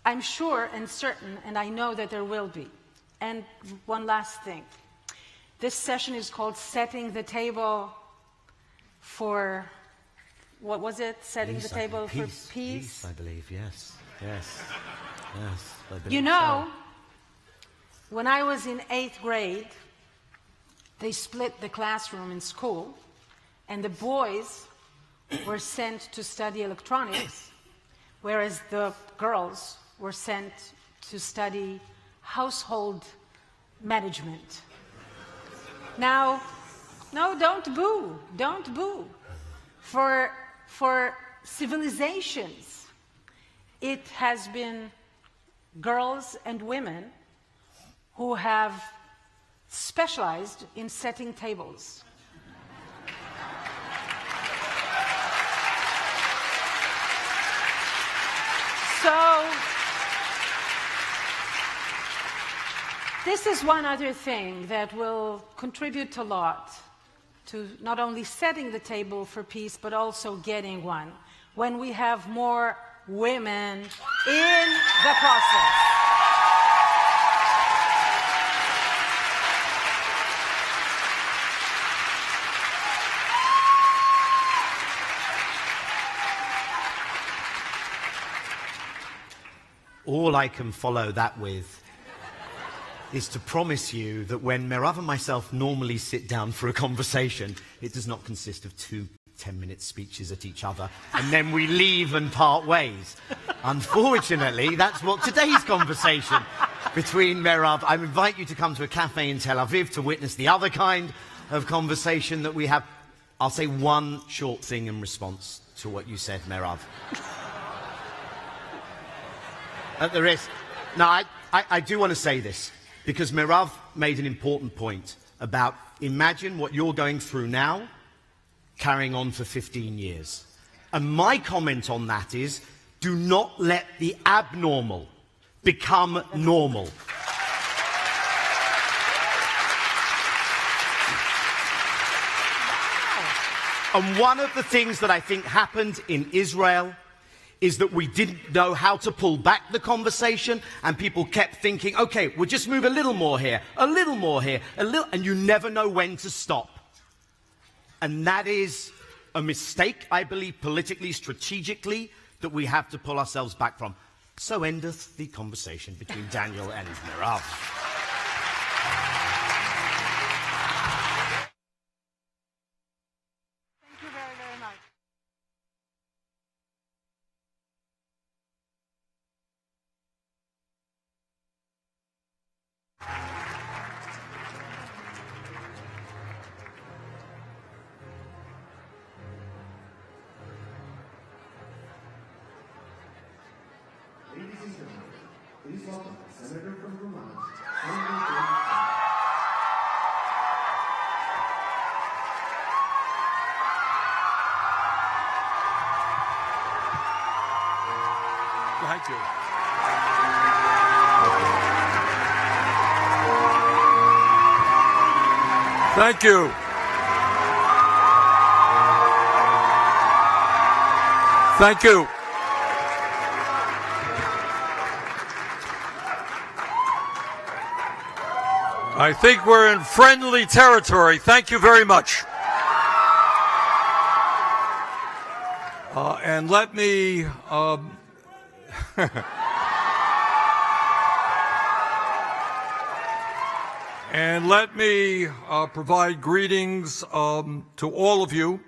I'm sure and certain, and I know that there will be. And one last thing. This session is called Setting the Table for, what was it? Setting Peace, the Table for peace. Peace? I believe, yes. Yes. Yes. I believe You know, so. when I was in 8th grade, they split the classroom in school, and the boys were sent to study electronics, whereas the girls were sent to study household management. Now, no, don't boo, don't boo. For civilizations, it has been girls and women who have specialized in setting tables. So, this is one other thing that will contribute a lot to not only setting the table for peace, but also getting one, when we have more women in the process. All I can follow that with is to promise you that when Merav and myself normally sit down for a conversation, it does not consist of 2 10-minute speeches at each other, and then we leave and part ways. Unfortunately, that's what today's conversation between Merav. I invite you to come to a cafe in Tel Aviv to witness the other kind of conversation that we have. I'll say one short thing in response to what you said, Merav. At the risk. Now, I do want to say this, because Merav made an important point about imagine what you're going through now, carrying on for 15 years. And my comment on that is, do not let the abnormal become normal. And one of the things that I think happened in Israel is that we didn't know how to pull back the conversation, and people kept thinking, okay, we'll just move a little more here, a little more here, a little, and you never know when to stop. And that is a mistake, I believe, politically, strategically, that we have to pull ourselves back from. So endeth the conversation between Daniel and Merav. Thank you very, very much. Ladies and gentlemen, please welcome the Senator from Vermont, Senator James. Thank you. Thank you. Thank you. I think we're in friendly territory. Thank you very much. And let me provide greetings to all of you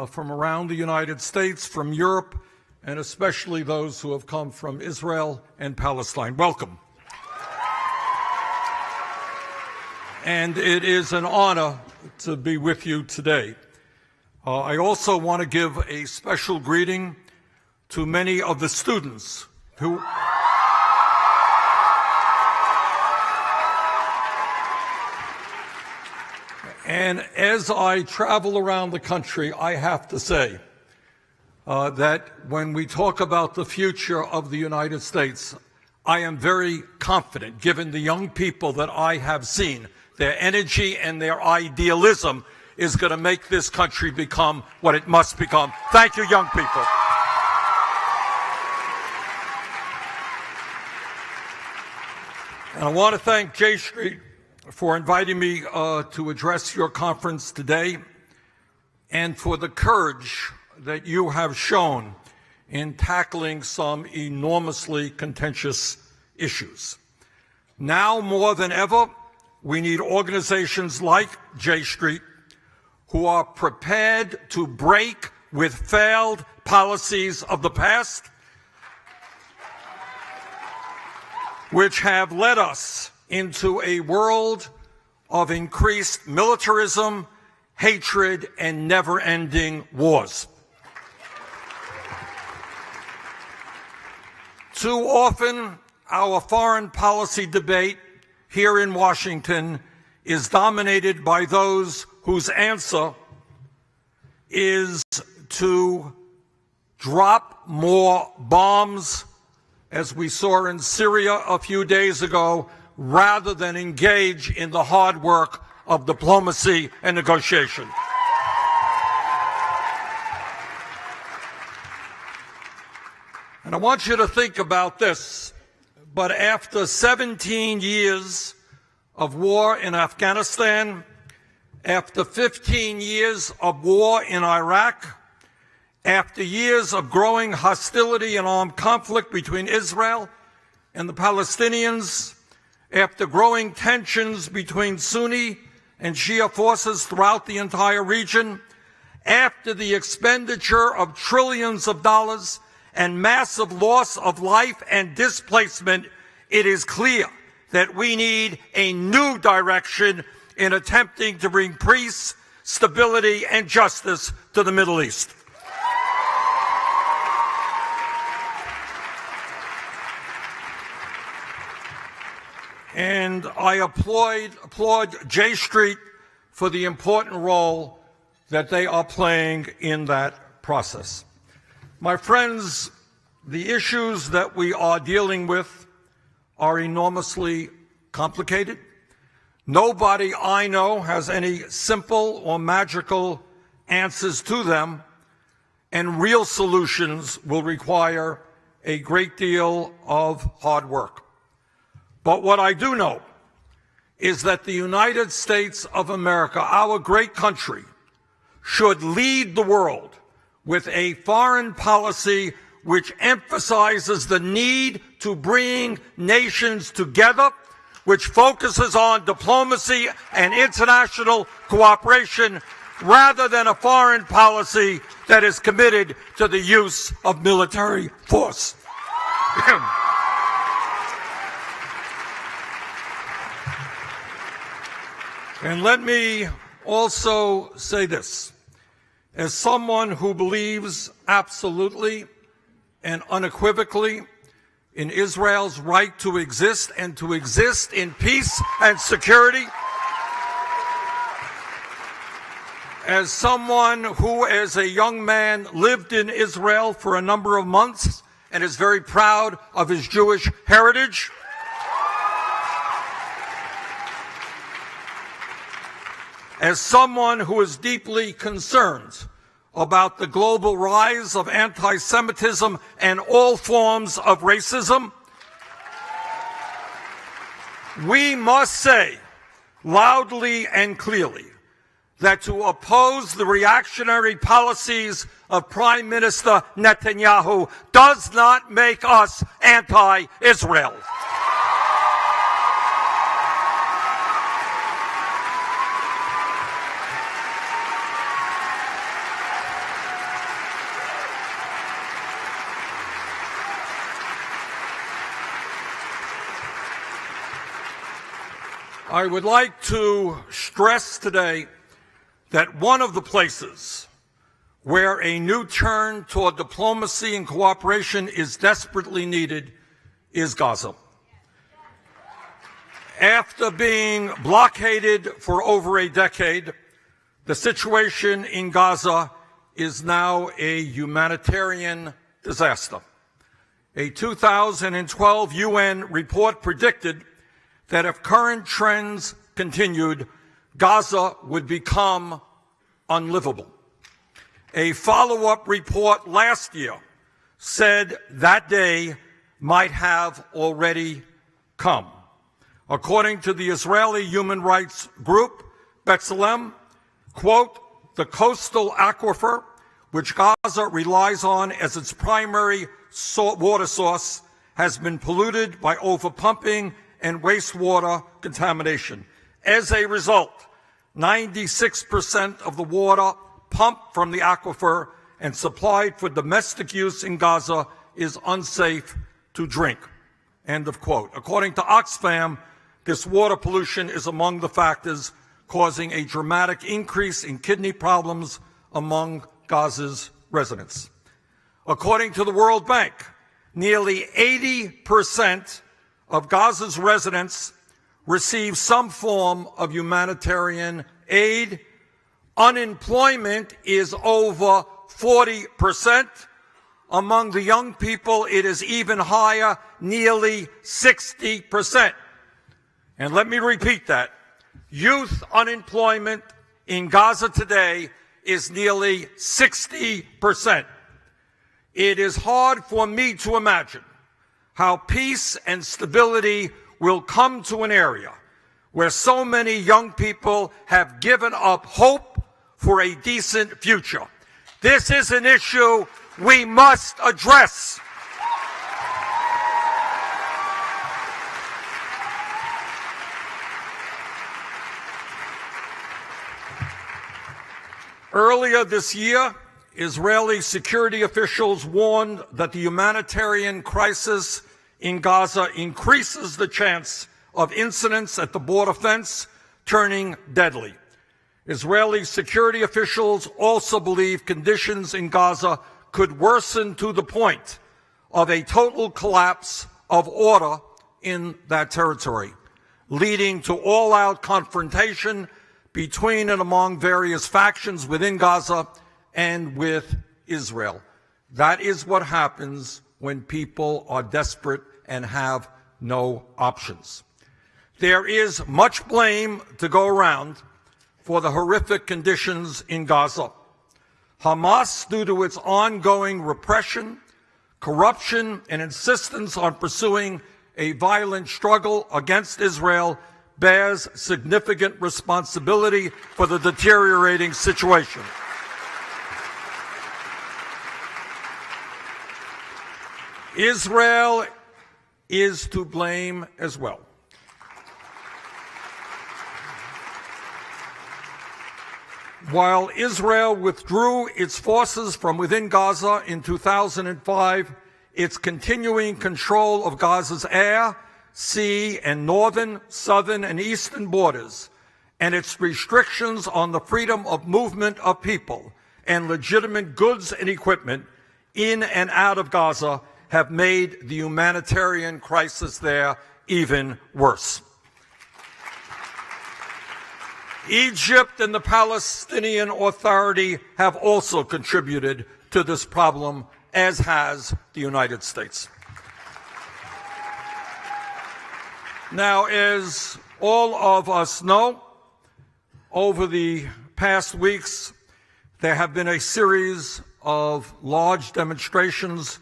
from around the United States, from Europe, and especially those who have come from Israel and Palestine. Welcome. And it is an honor to be with you today. I also want to give a special greeting to many of the students who And as I travel around the country, I have to say that when we talk about the future of the United States, I am very confident, given the young people that I have seen, their energy and their idealism is going to make this country become what it must become. Thank you, young people. And I want to thank J Street for inviting me to address your conference today, and for the courage that you have shown in tackling some enormously contentious issues. Now more than ever, we need organizations like J Street who are prepared to break with failed policies of the past, which have led us into a world of increased militarism, hatred, and never-ending wars. Too often, our foreign policy debate here in Washington is dominated by those whose answer is to drop more bombs, as we saw in Syria a few days ago, rather than engage in the hard work of diplomacy and negotiation. And I want you to think about this, but after 17 years of war in Afghanistan, after 15 years of war in Iraq, after years of growing hostility and armed conflict between Israel and the Palestinians, after growing tensions between Sunni and Shia forces throughout the entire region, after the expenditure of trillions of dollars and massive loss of life and displacement, it is clear that we need a new direction in attempting to bring peace, stability, and justice to the Middle East. And I applaud J Street for the important role that they are playing in that process. My friends, the issues that we are dealing with are enormously complicated. Nobody I know has any simple or magical answers to them, and real solutions will require a great deal of hard work. But what I do know is that the United States of America, our great country, should lead the world with a foreign policy which emphasizes the need to bring nations together, which focuses on diplomacy and international cooperation, rather than a foreign policy that is committed to the use of military force. And let me also say this. As someone who believes absolutely and unequivocally in Israel's right to exist and to exist in peace and security, as someone who, as a young man, lived in Israel for a number of months and is very proud of his Jewish heritage, as someone who is deeply concerned about the global rise of anti-Semitism and all forms of racism, we must say loudly and clearly that to oppose the reactionary policies of Prime Minister Netanyahu does not make us anti-Israel. I would like to stress today that one of the places where a new turn toward diplomacy and cooperation is desperately needed is Gaza. After being blockaded for over a decade, the situation in Gaza is now a humanitarian disaster. A 2012 UN report predicted that if current trends continued, Gaza would become unlivable. A follow-up report last year said that day might have already come. According to the Israeli human rights group, B'Tselem, quote, the coastal aquifer, which Gaza relies on as its primary water source, has been polluted by overpumping and wastewater contamination. As a result, 96% of the water pumped from the aquifer and supplied for domestic use in Gaza is unsafe to drink. End of quote. According to Oxfam, this water pollution is among the factors causing a dramatic increase in kidney problems among Gaza's residents. According to the World Bank, nearly 80% of Gaza's residents receive some form of humanitarian aid. Unemployment is over 40%. Among the young people, it is even higher, nearly 60%. And let me repeat that. Youth unemployment in Gaza today is nearly 60%. It is hard for me to imagine how peace and stability will come to an area where so many young people have given up hope for a decent future. This is an issue we must address. Earlier this year, Israeli security officials warned that the humanitarian crisis in Gaza increases the chance of incidents at the border fence turning deadly. Israeli security officials also believe conditions in Gaza could worsen to the point of a total collapse of order in that territory, leading to all-out confrontation between and among various factions within Gaza and with Israel. That is what happens when people are desperate and have no options. There is much blame to go around for the horrific conditions in Gaza. Hamas, due to its ongoing repression, corruption, and insistence on pursuing a violent struggle against Israel, bears significant responsibility for the deteriorating situation. Israel is to blame as well. While Israel withdrew its forces from within Gaza in 2005, its continuing control of Gaza's air, sea, and northern, southern, and eastern borders, and its restrictions on the freedom of movement of people and legitimate goods and equipment in and out of Gaza have made the humanitarian crisis there even worse. Egypt and the Palestinian Authority have also contributed to this problem, as has the United States. Now, as all of us know, over the past weeks, there have been a series of large demonstrations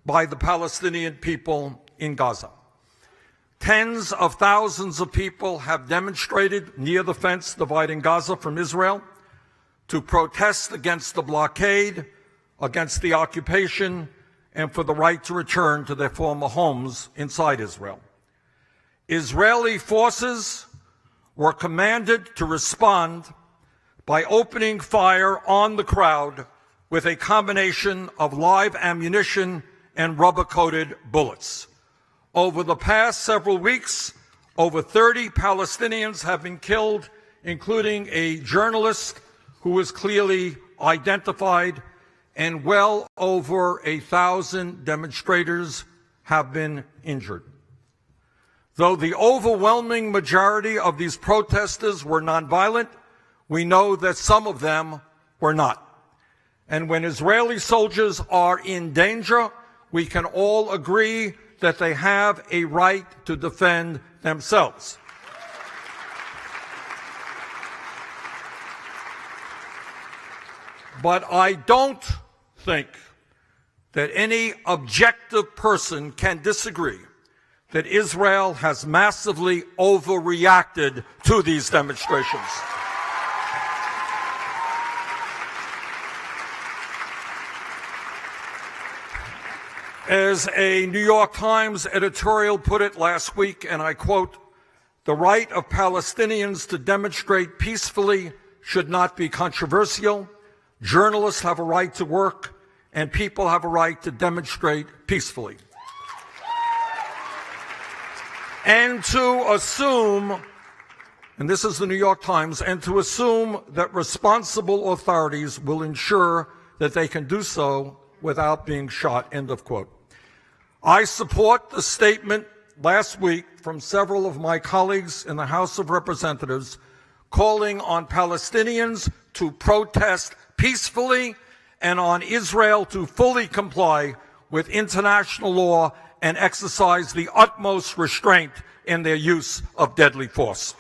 by the Palestinian people in Gaza. Tens of thousands of people have demonstrated near the fence dividing Gaza from Israel to protest against the blockade, against the occupation, and for the right to return to their former homes inside Israel. Israeli forces were commanded to respond by opening fire on the crowd with a combination of live ammunition and rubber-coated bullets. Over the past several weeks, over 30 Palestinians have been killed, including a journalist who was clearly identified, and well over 1,000 demonstrators have been injured. Though the overwhelming majority of these protesters were nonviolent, we know that some of them were not. And when Israeli soldiers are in danger, we can all agree that they have a right to defend themselves. But I don't think that any objective person can disagree that Israel has massively overreacted to these demonstrations. As a New York Times editorial put it last week, and I quote, "The right of Palestinians to demonstrate peacefully should not be controversial. Journalists have a right to work, and people have a right to demonstrate peacefully." And to assume, and this is the New York Times, and to assume that responsible authorities will ensure that they can do so without being shot, end of quote. I support the statement last week from several of my colleagues in the House of Representatives calling on Palestinians to protest peacefully and on Israel to fully comply with international law and exercise the utmost restraint in their use of deadly force.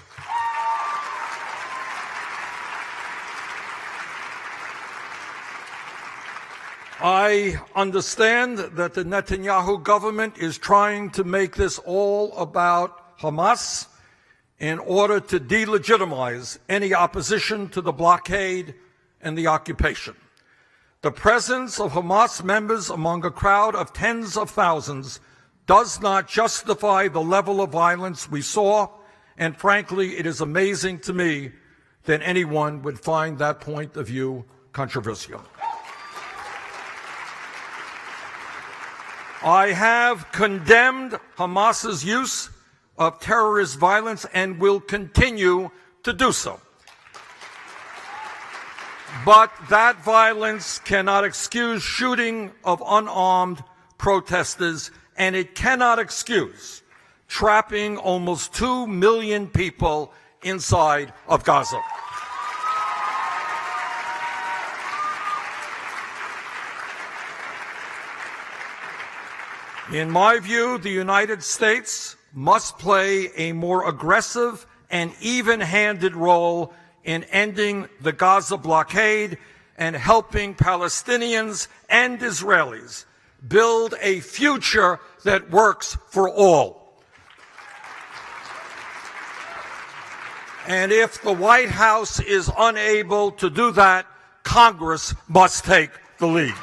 I understand that the Netanyahu government is trying to make this all about Hamas in order to delegitimize any opposition to the blockade and the occupation. The presence of Hamas members among a crowd of tens of thousands does not justify the level of violence we saw, and frankly, it is amazing to me that anyone would find that point of view controversial. I have condemned Hamas's use of terrorist violence and will continue to do so. But that violence cannot excuse shooting of unarmed protesters, and it cannot excuse trapping almost 2 million people inside of Gaza. In my view, the United States must play a more aggressive and even-handed role in ending the Gaza blockade and helping Palestinians and Israelis build a future that works for all. And if the White House is unable to do that, Congress must take the lead.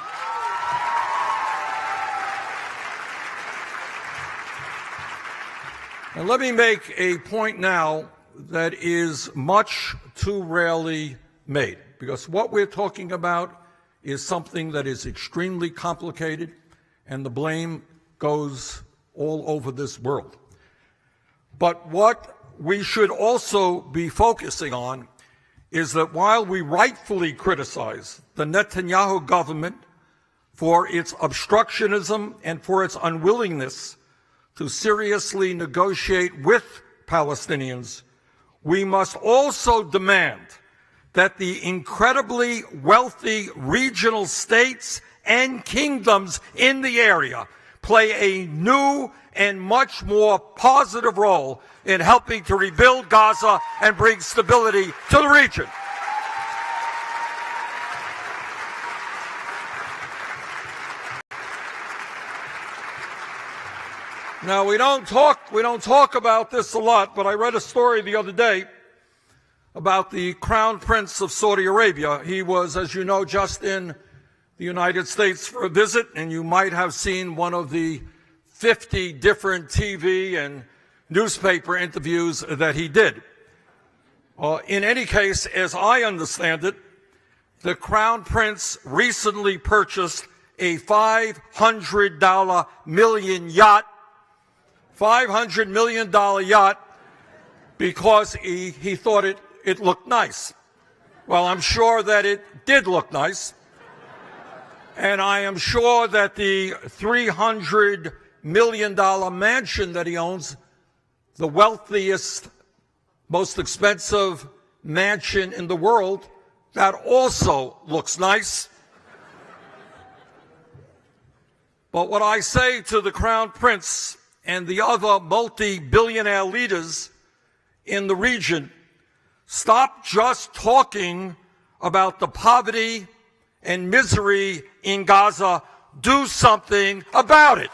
And let me make a point now that is much too rarely made, because what we're talking about is something that is extremely complicated, and the blame goes all over this world. But what we should also be focusing on is that while we rightfully criticize the Netanyahu government for its obstructionism and for its unwillingness to seriously negotiate with Palestinians, we must also demand that the incredibly wealthy regional states and kingdoms in the area play a new and much more positive role in helping to rebuild Gaza and bring stability to the region. Now, we don't talk about this a lot, but I read a story the other day about the Crown Prince of Saudi Arabia. He was, as you know, just in the United States for a visit, and you might have seen one of the 50 different TV and newspaper interviews that he did. In any case, as I understand it, the Crown Prince recently purchased a $500 million yacht, $500 million yacht, because he thought it looked nice. Well, I'm sure that it did look nice. And I am sure that the $300 million mansion that he owns the wealthiest, most expensive mansion in the world that also looks nice. But what I say to the Crown Prince and the other multi-billionaire leaders in the region, stop just talking about the poverty and misery in Gaza. Do something about it.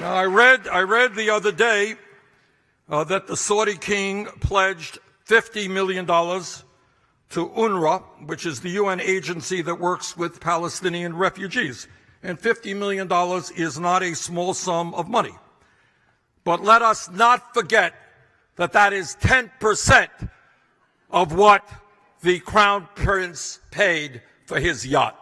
Now, I read the other day that the Saudi king pledged $50 million to UNRWA, which is the UN agency that works with Palestinian refugees. And $50 million is not a small sum of money. But let us not forget that that is 10% of what the Crown Prince paid for his yacht.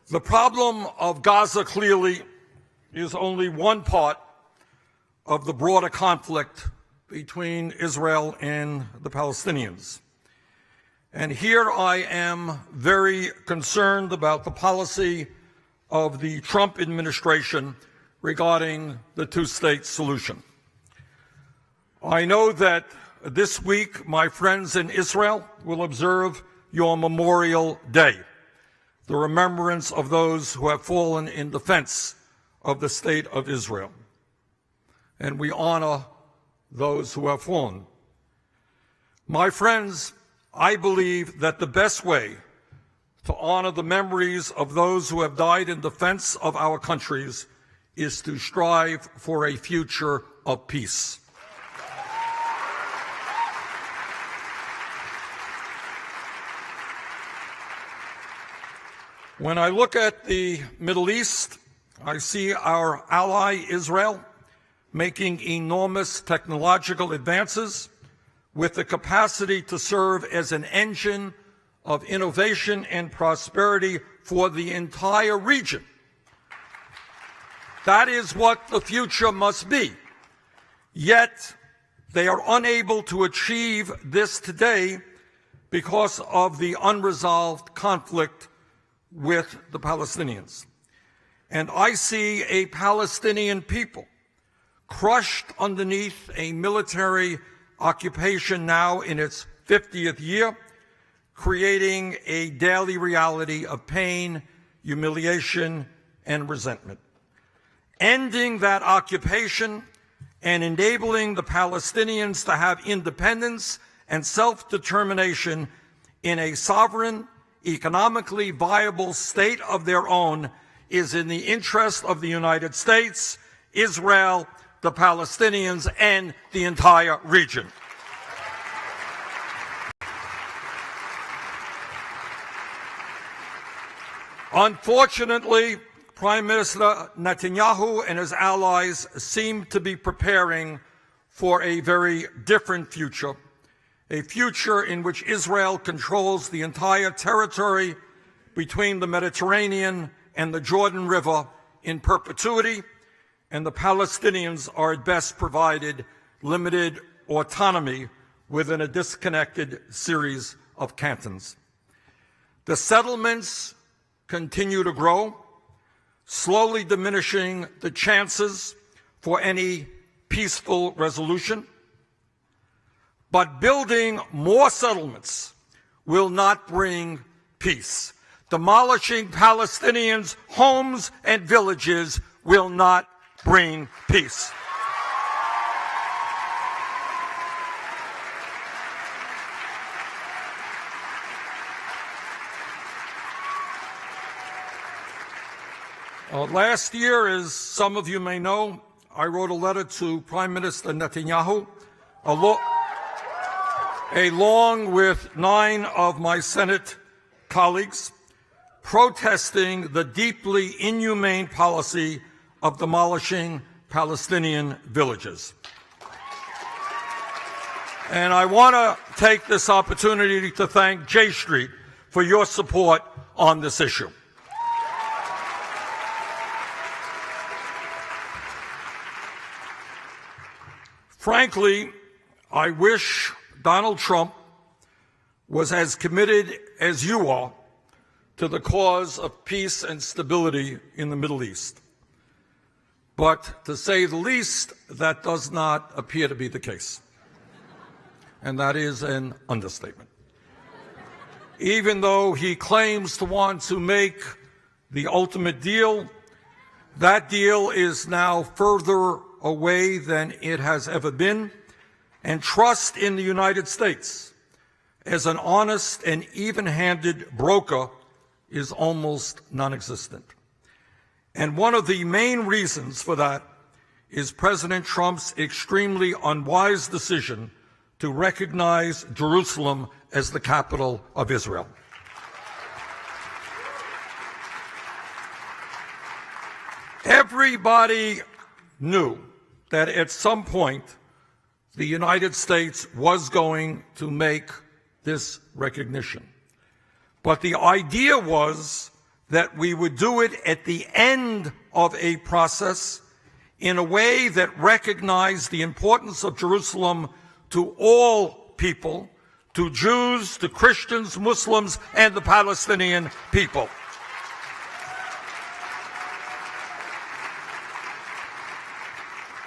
The problem of Gaza clearly is only one part of the broader conflict between Israel and the Palestinians. And here I am very concerned about the policy of the Trump administration regarding the two-state solution. I know that this week my friends in Israel will observe your Memorial Day, the remembrance of those who have fallen in defense of the state of Israel. And we honor those who have fallen. My friends, I believe that the best way to honor the memories of those who have died in defense of our countries is to strive for a future of peace. When I look at the Middle East, I see our ally Israel making enormous technological advances with the capacity to serve as an engine of innovation and prosperity for the entire region. That is what the future must be. Yet they are unable to achieve this today because of the unresolved conflict with the Palestinians. And I see a Palestinian people crushed underneath a military occupation now in its 50th year, creating a daily reality of pain, humiliation, and resentment. Ending that occupation and enabling the Palestinians to have independence and self-determination in a sovereign, economically viable state of their own is in the interest of the United States, Israel, the Palestinians, and the entire region. Unfortunately, Prime Minister Netanyahu and his allies seem to be preparing for a very different future, a future in which Israel controls the entire territory between the Mediterranean and the Jordan River in perpetuity, and the Palestinians are at best provided limited autonomy within a disconnected series of cantons. The settlements continue to grow, slowly diminishing the chances for any peaceful resolution. But building more settlements will not bring peace. Demolishing Palestinians' homes and villages will not bring peace. Last year, as some of you may know, I wrote a letter to Prime Minister Netanyahu, along with 9 of my Senate colleagues, protesting the deeply inhumane policy of demolishing Palestinian villages. And I want to take this opportunity to thank J Street for your support on this issue. Frankly, I wish Donald Trump was as committed as you are to the cause of peace and stability in the Middle East. But to say the least, that does not appear to be the case. And that is an understatement. Even though he claims to want to make the ultimate deal, that deal is now further away than it has ever been, and trust in the United States as an honest and even-handed broker is almost non-existent. And one of the main reasons for that is President Trump's extremely unwise decision to recognize Jerusalem as the capital of Israel. Everybody knew that at some point the United States was going to make this recognition. But the idea was that we would do it at the end of a process in a way that recognized the importance of Jerusalem to all people, to Jews, to Christians, Muslims, and the Palestinian people.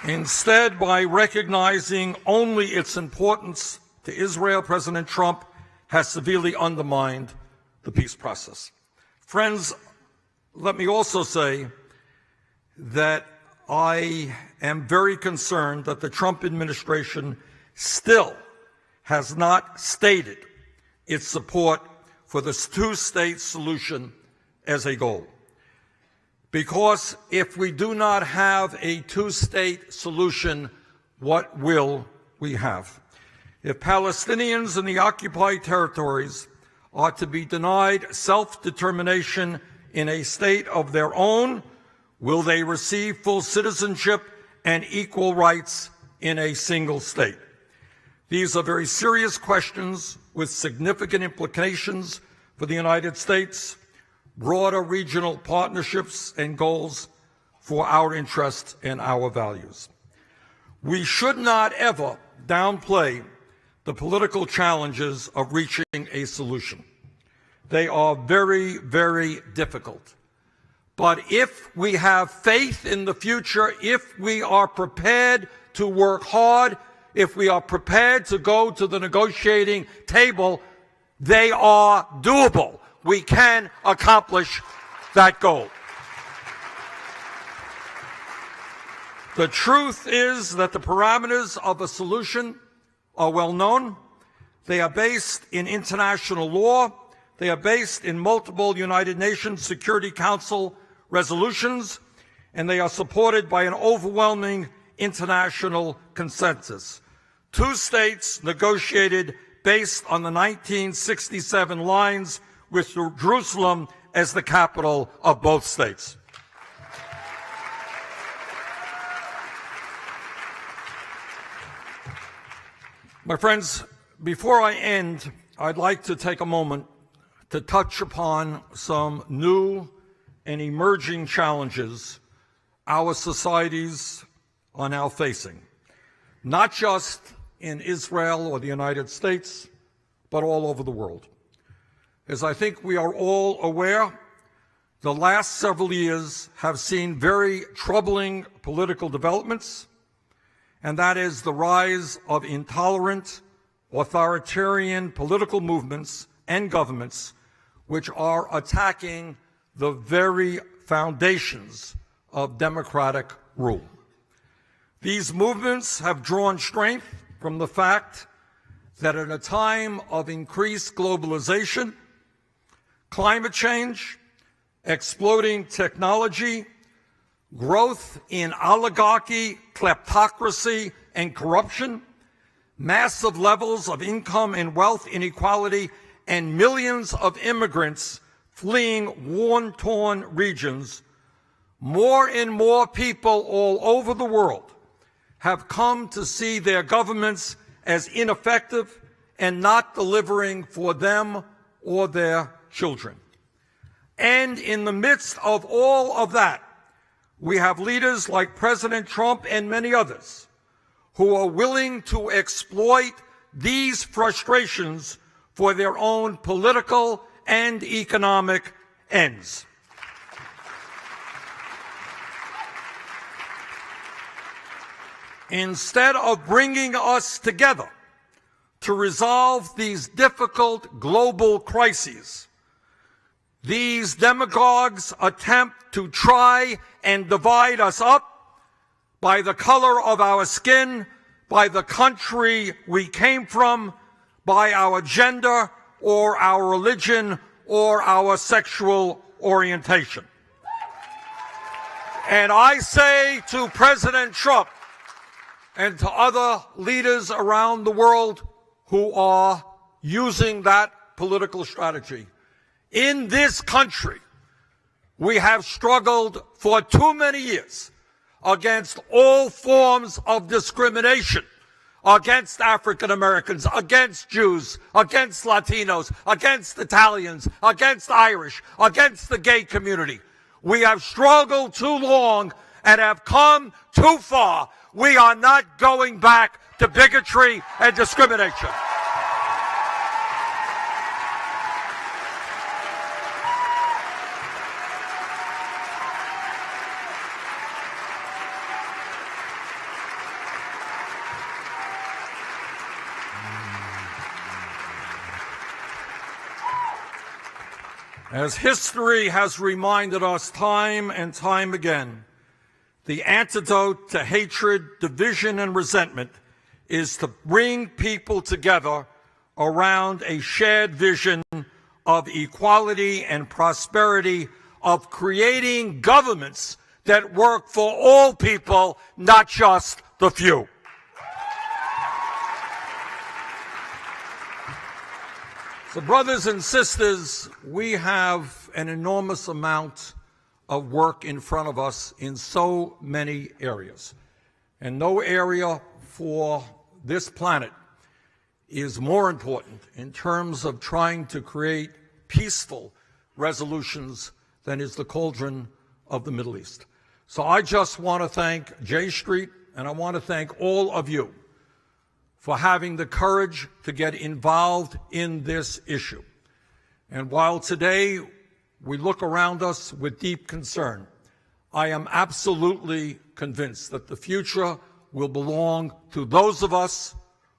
Instead, by recognizing only its importance to Israel, President Trump has severely undermined the peace process. Friends, let me also say that I am very concerned that the Trump administration still has not stated its support for this two-state solution as a goal. Because if we do not have a two-state solution, what will we have? If Palestinians in the occupied territories are to be denied self-determination in a state of their own, will they receive full citizenship and equal rights in a single state? These are very serious questions with significant implications for the United States, broader regional partnerships and goals for our interests and our values. We should not ever downplay the political challenges of reaching a solution. They are very, very difficult. But if we have faith in the future, if we are prepared to work hard, if we are prepared to go to the negotiating table, they are doable. We can accomplish that goal. The truth is that the parameters of a solution are well known. They are based in international law. They are based in multiple United Nations Security Council resolutions, and they are supported by an overwhelming international consensus. Two states negotiated based on the 1967 lines with Jerusalem as the capital of both states. My friends, before I end, I'd like to take a moment to touch upon some new and emerging challenges our societies are now facing, not just in Israel or the United States, but all over the world. As I think we are all aware, the last several years have seen very troubling political developments, and that is the rise of intolerant, authoritarian political movements and governments which are attacking the very foundations of democratic rule. These movements have drawn strength from the fact that at a time of increased globalization, climate change, exploding technology, growth in oligarchy, kleptocracy, and corruption, massive levels of income and wealth inequality, and millions of immigrants fleeing war-torn regions, more and more people all over the world have come to see their governments as ineffective and not delivering for them or their children. And in the midst of all of that, we have leaders like President Trump and many others who are willing to exploit these frustrations for their own political and economic ends. Instead of bringing us together to resolve these difficult global crises, these demagogues attempt to try and divide us up by the color of our skin, by the country we came from, by our gender or our religion or our sexual orientation. And I say to President Trump and to other leaders around the world who are using that political strategy, in this country, we have struggled for too many years against all forms of discrimination, against African Americans, against Jews, against Latinos, against Italians, against Irish, against the gay community. We have struggled too long and have come too far. We are not going back to bigotry and discrimination. As history has reminded us time and time again, the antidote to hatred, division, and resentment is to bring people together around a shared vision of equality and prosperity, of creating governments that work for all people, not just the few. So, brothers and sisters, we have an enormous amount of work in front of us in so many areas. And no area for this planet is more important in terms of trying to create peaceful resolutions than is the cauldron of the Middle East. So I just want to thank J Street, and I want to thank all of you for having the courage to get involved in this issue. And while today we look around us with deep concern, I am absolutely convinced that the future will belong to those of us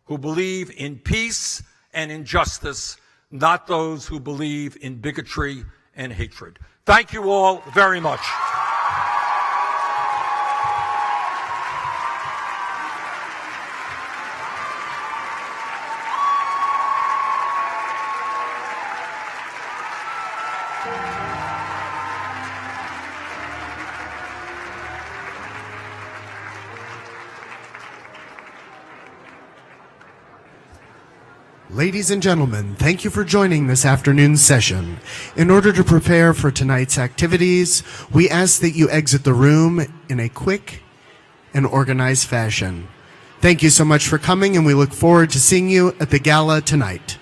who believe in peace and in justice, not those who believe in bigotry and hatred. Thank you all very much. Ladies and gentlemen, thank you for joining this afternoon's session. In order to prepare for tonight's activities, we ask that you exit the room in a quick and organized fashion. Thank you so much for coming, and we look forward to seeing you at the gala tonight.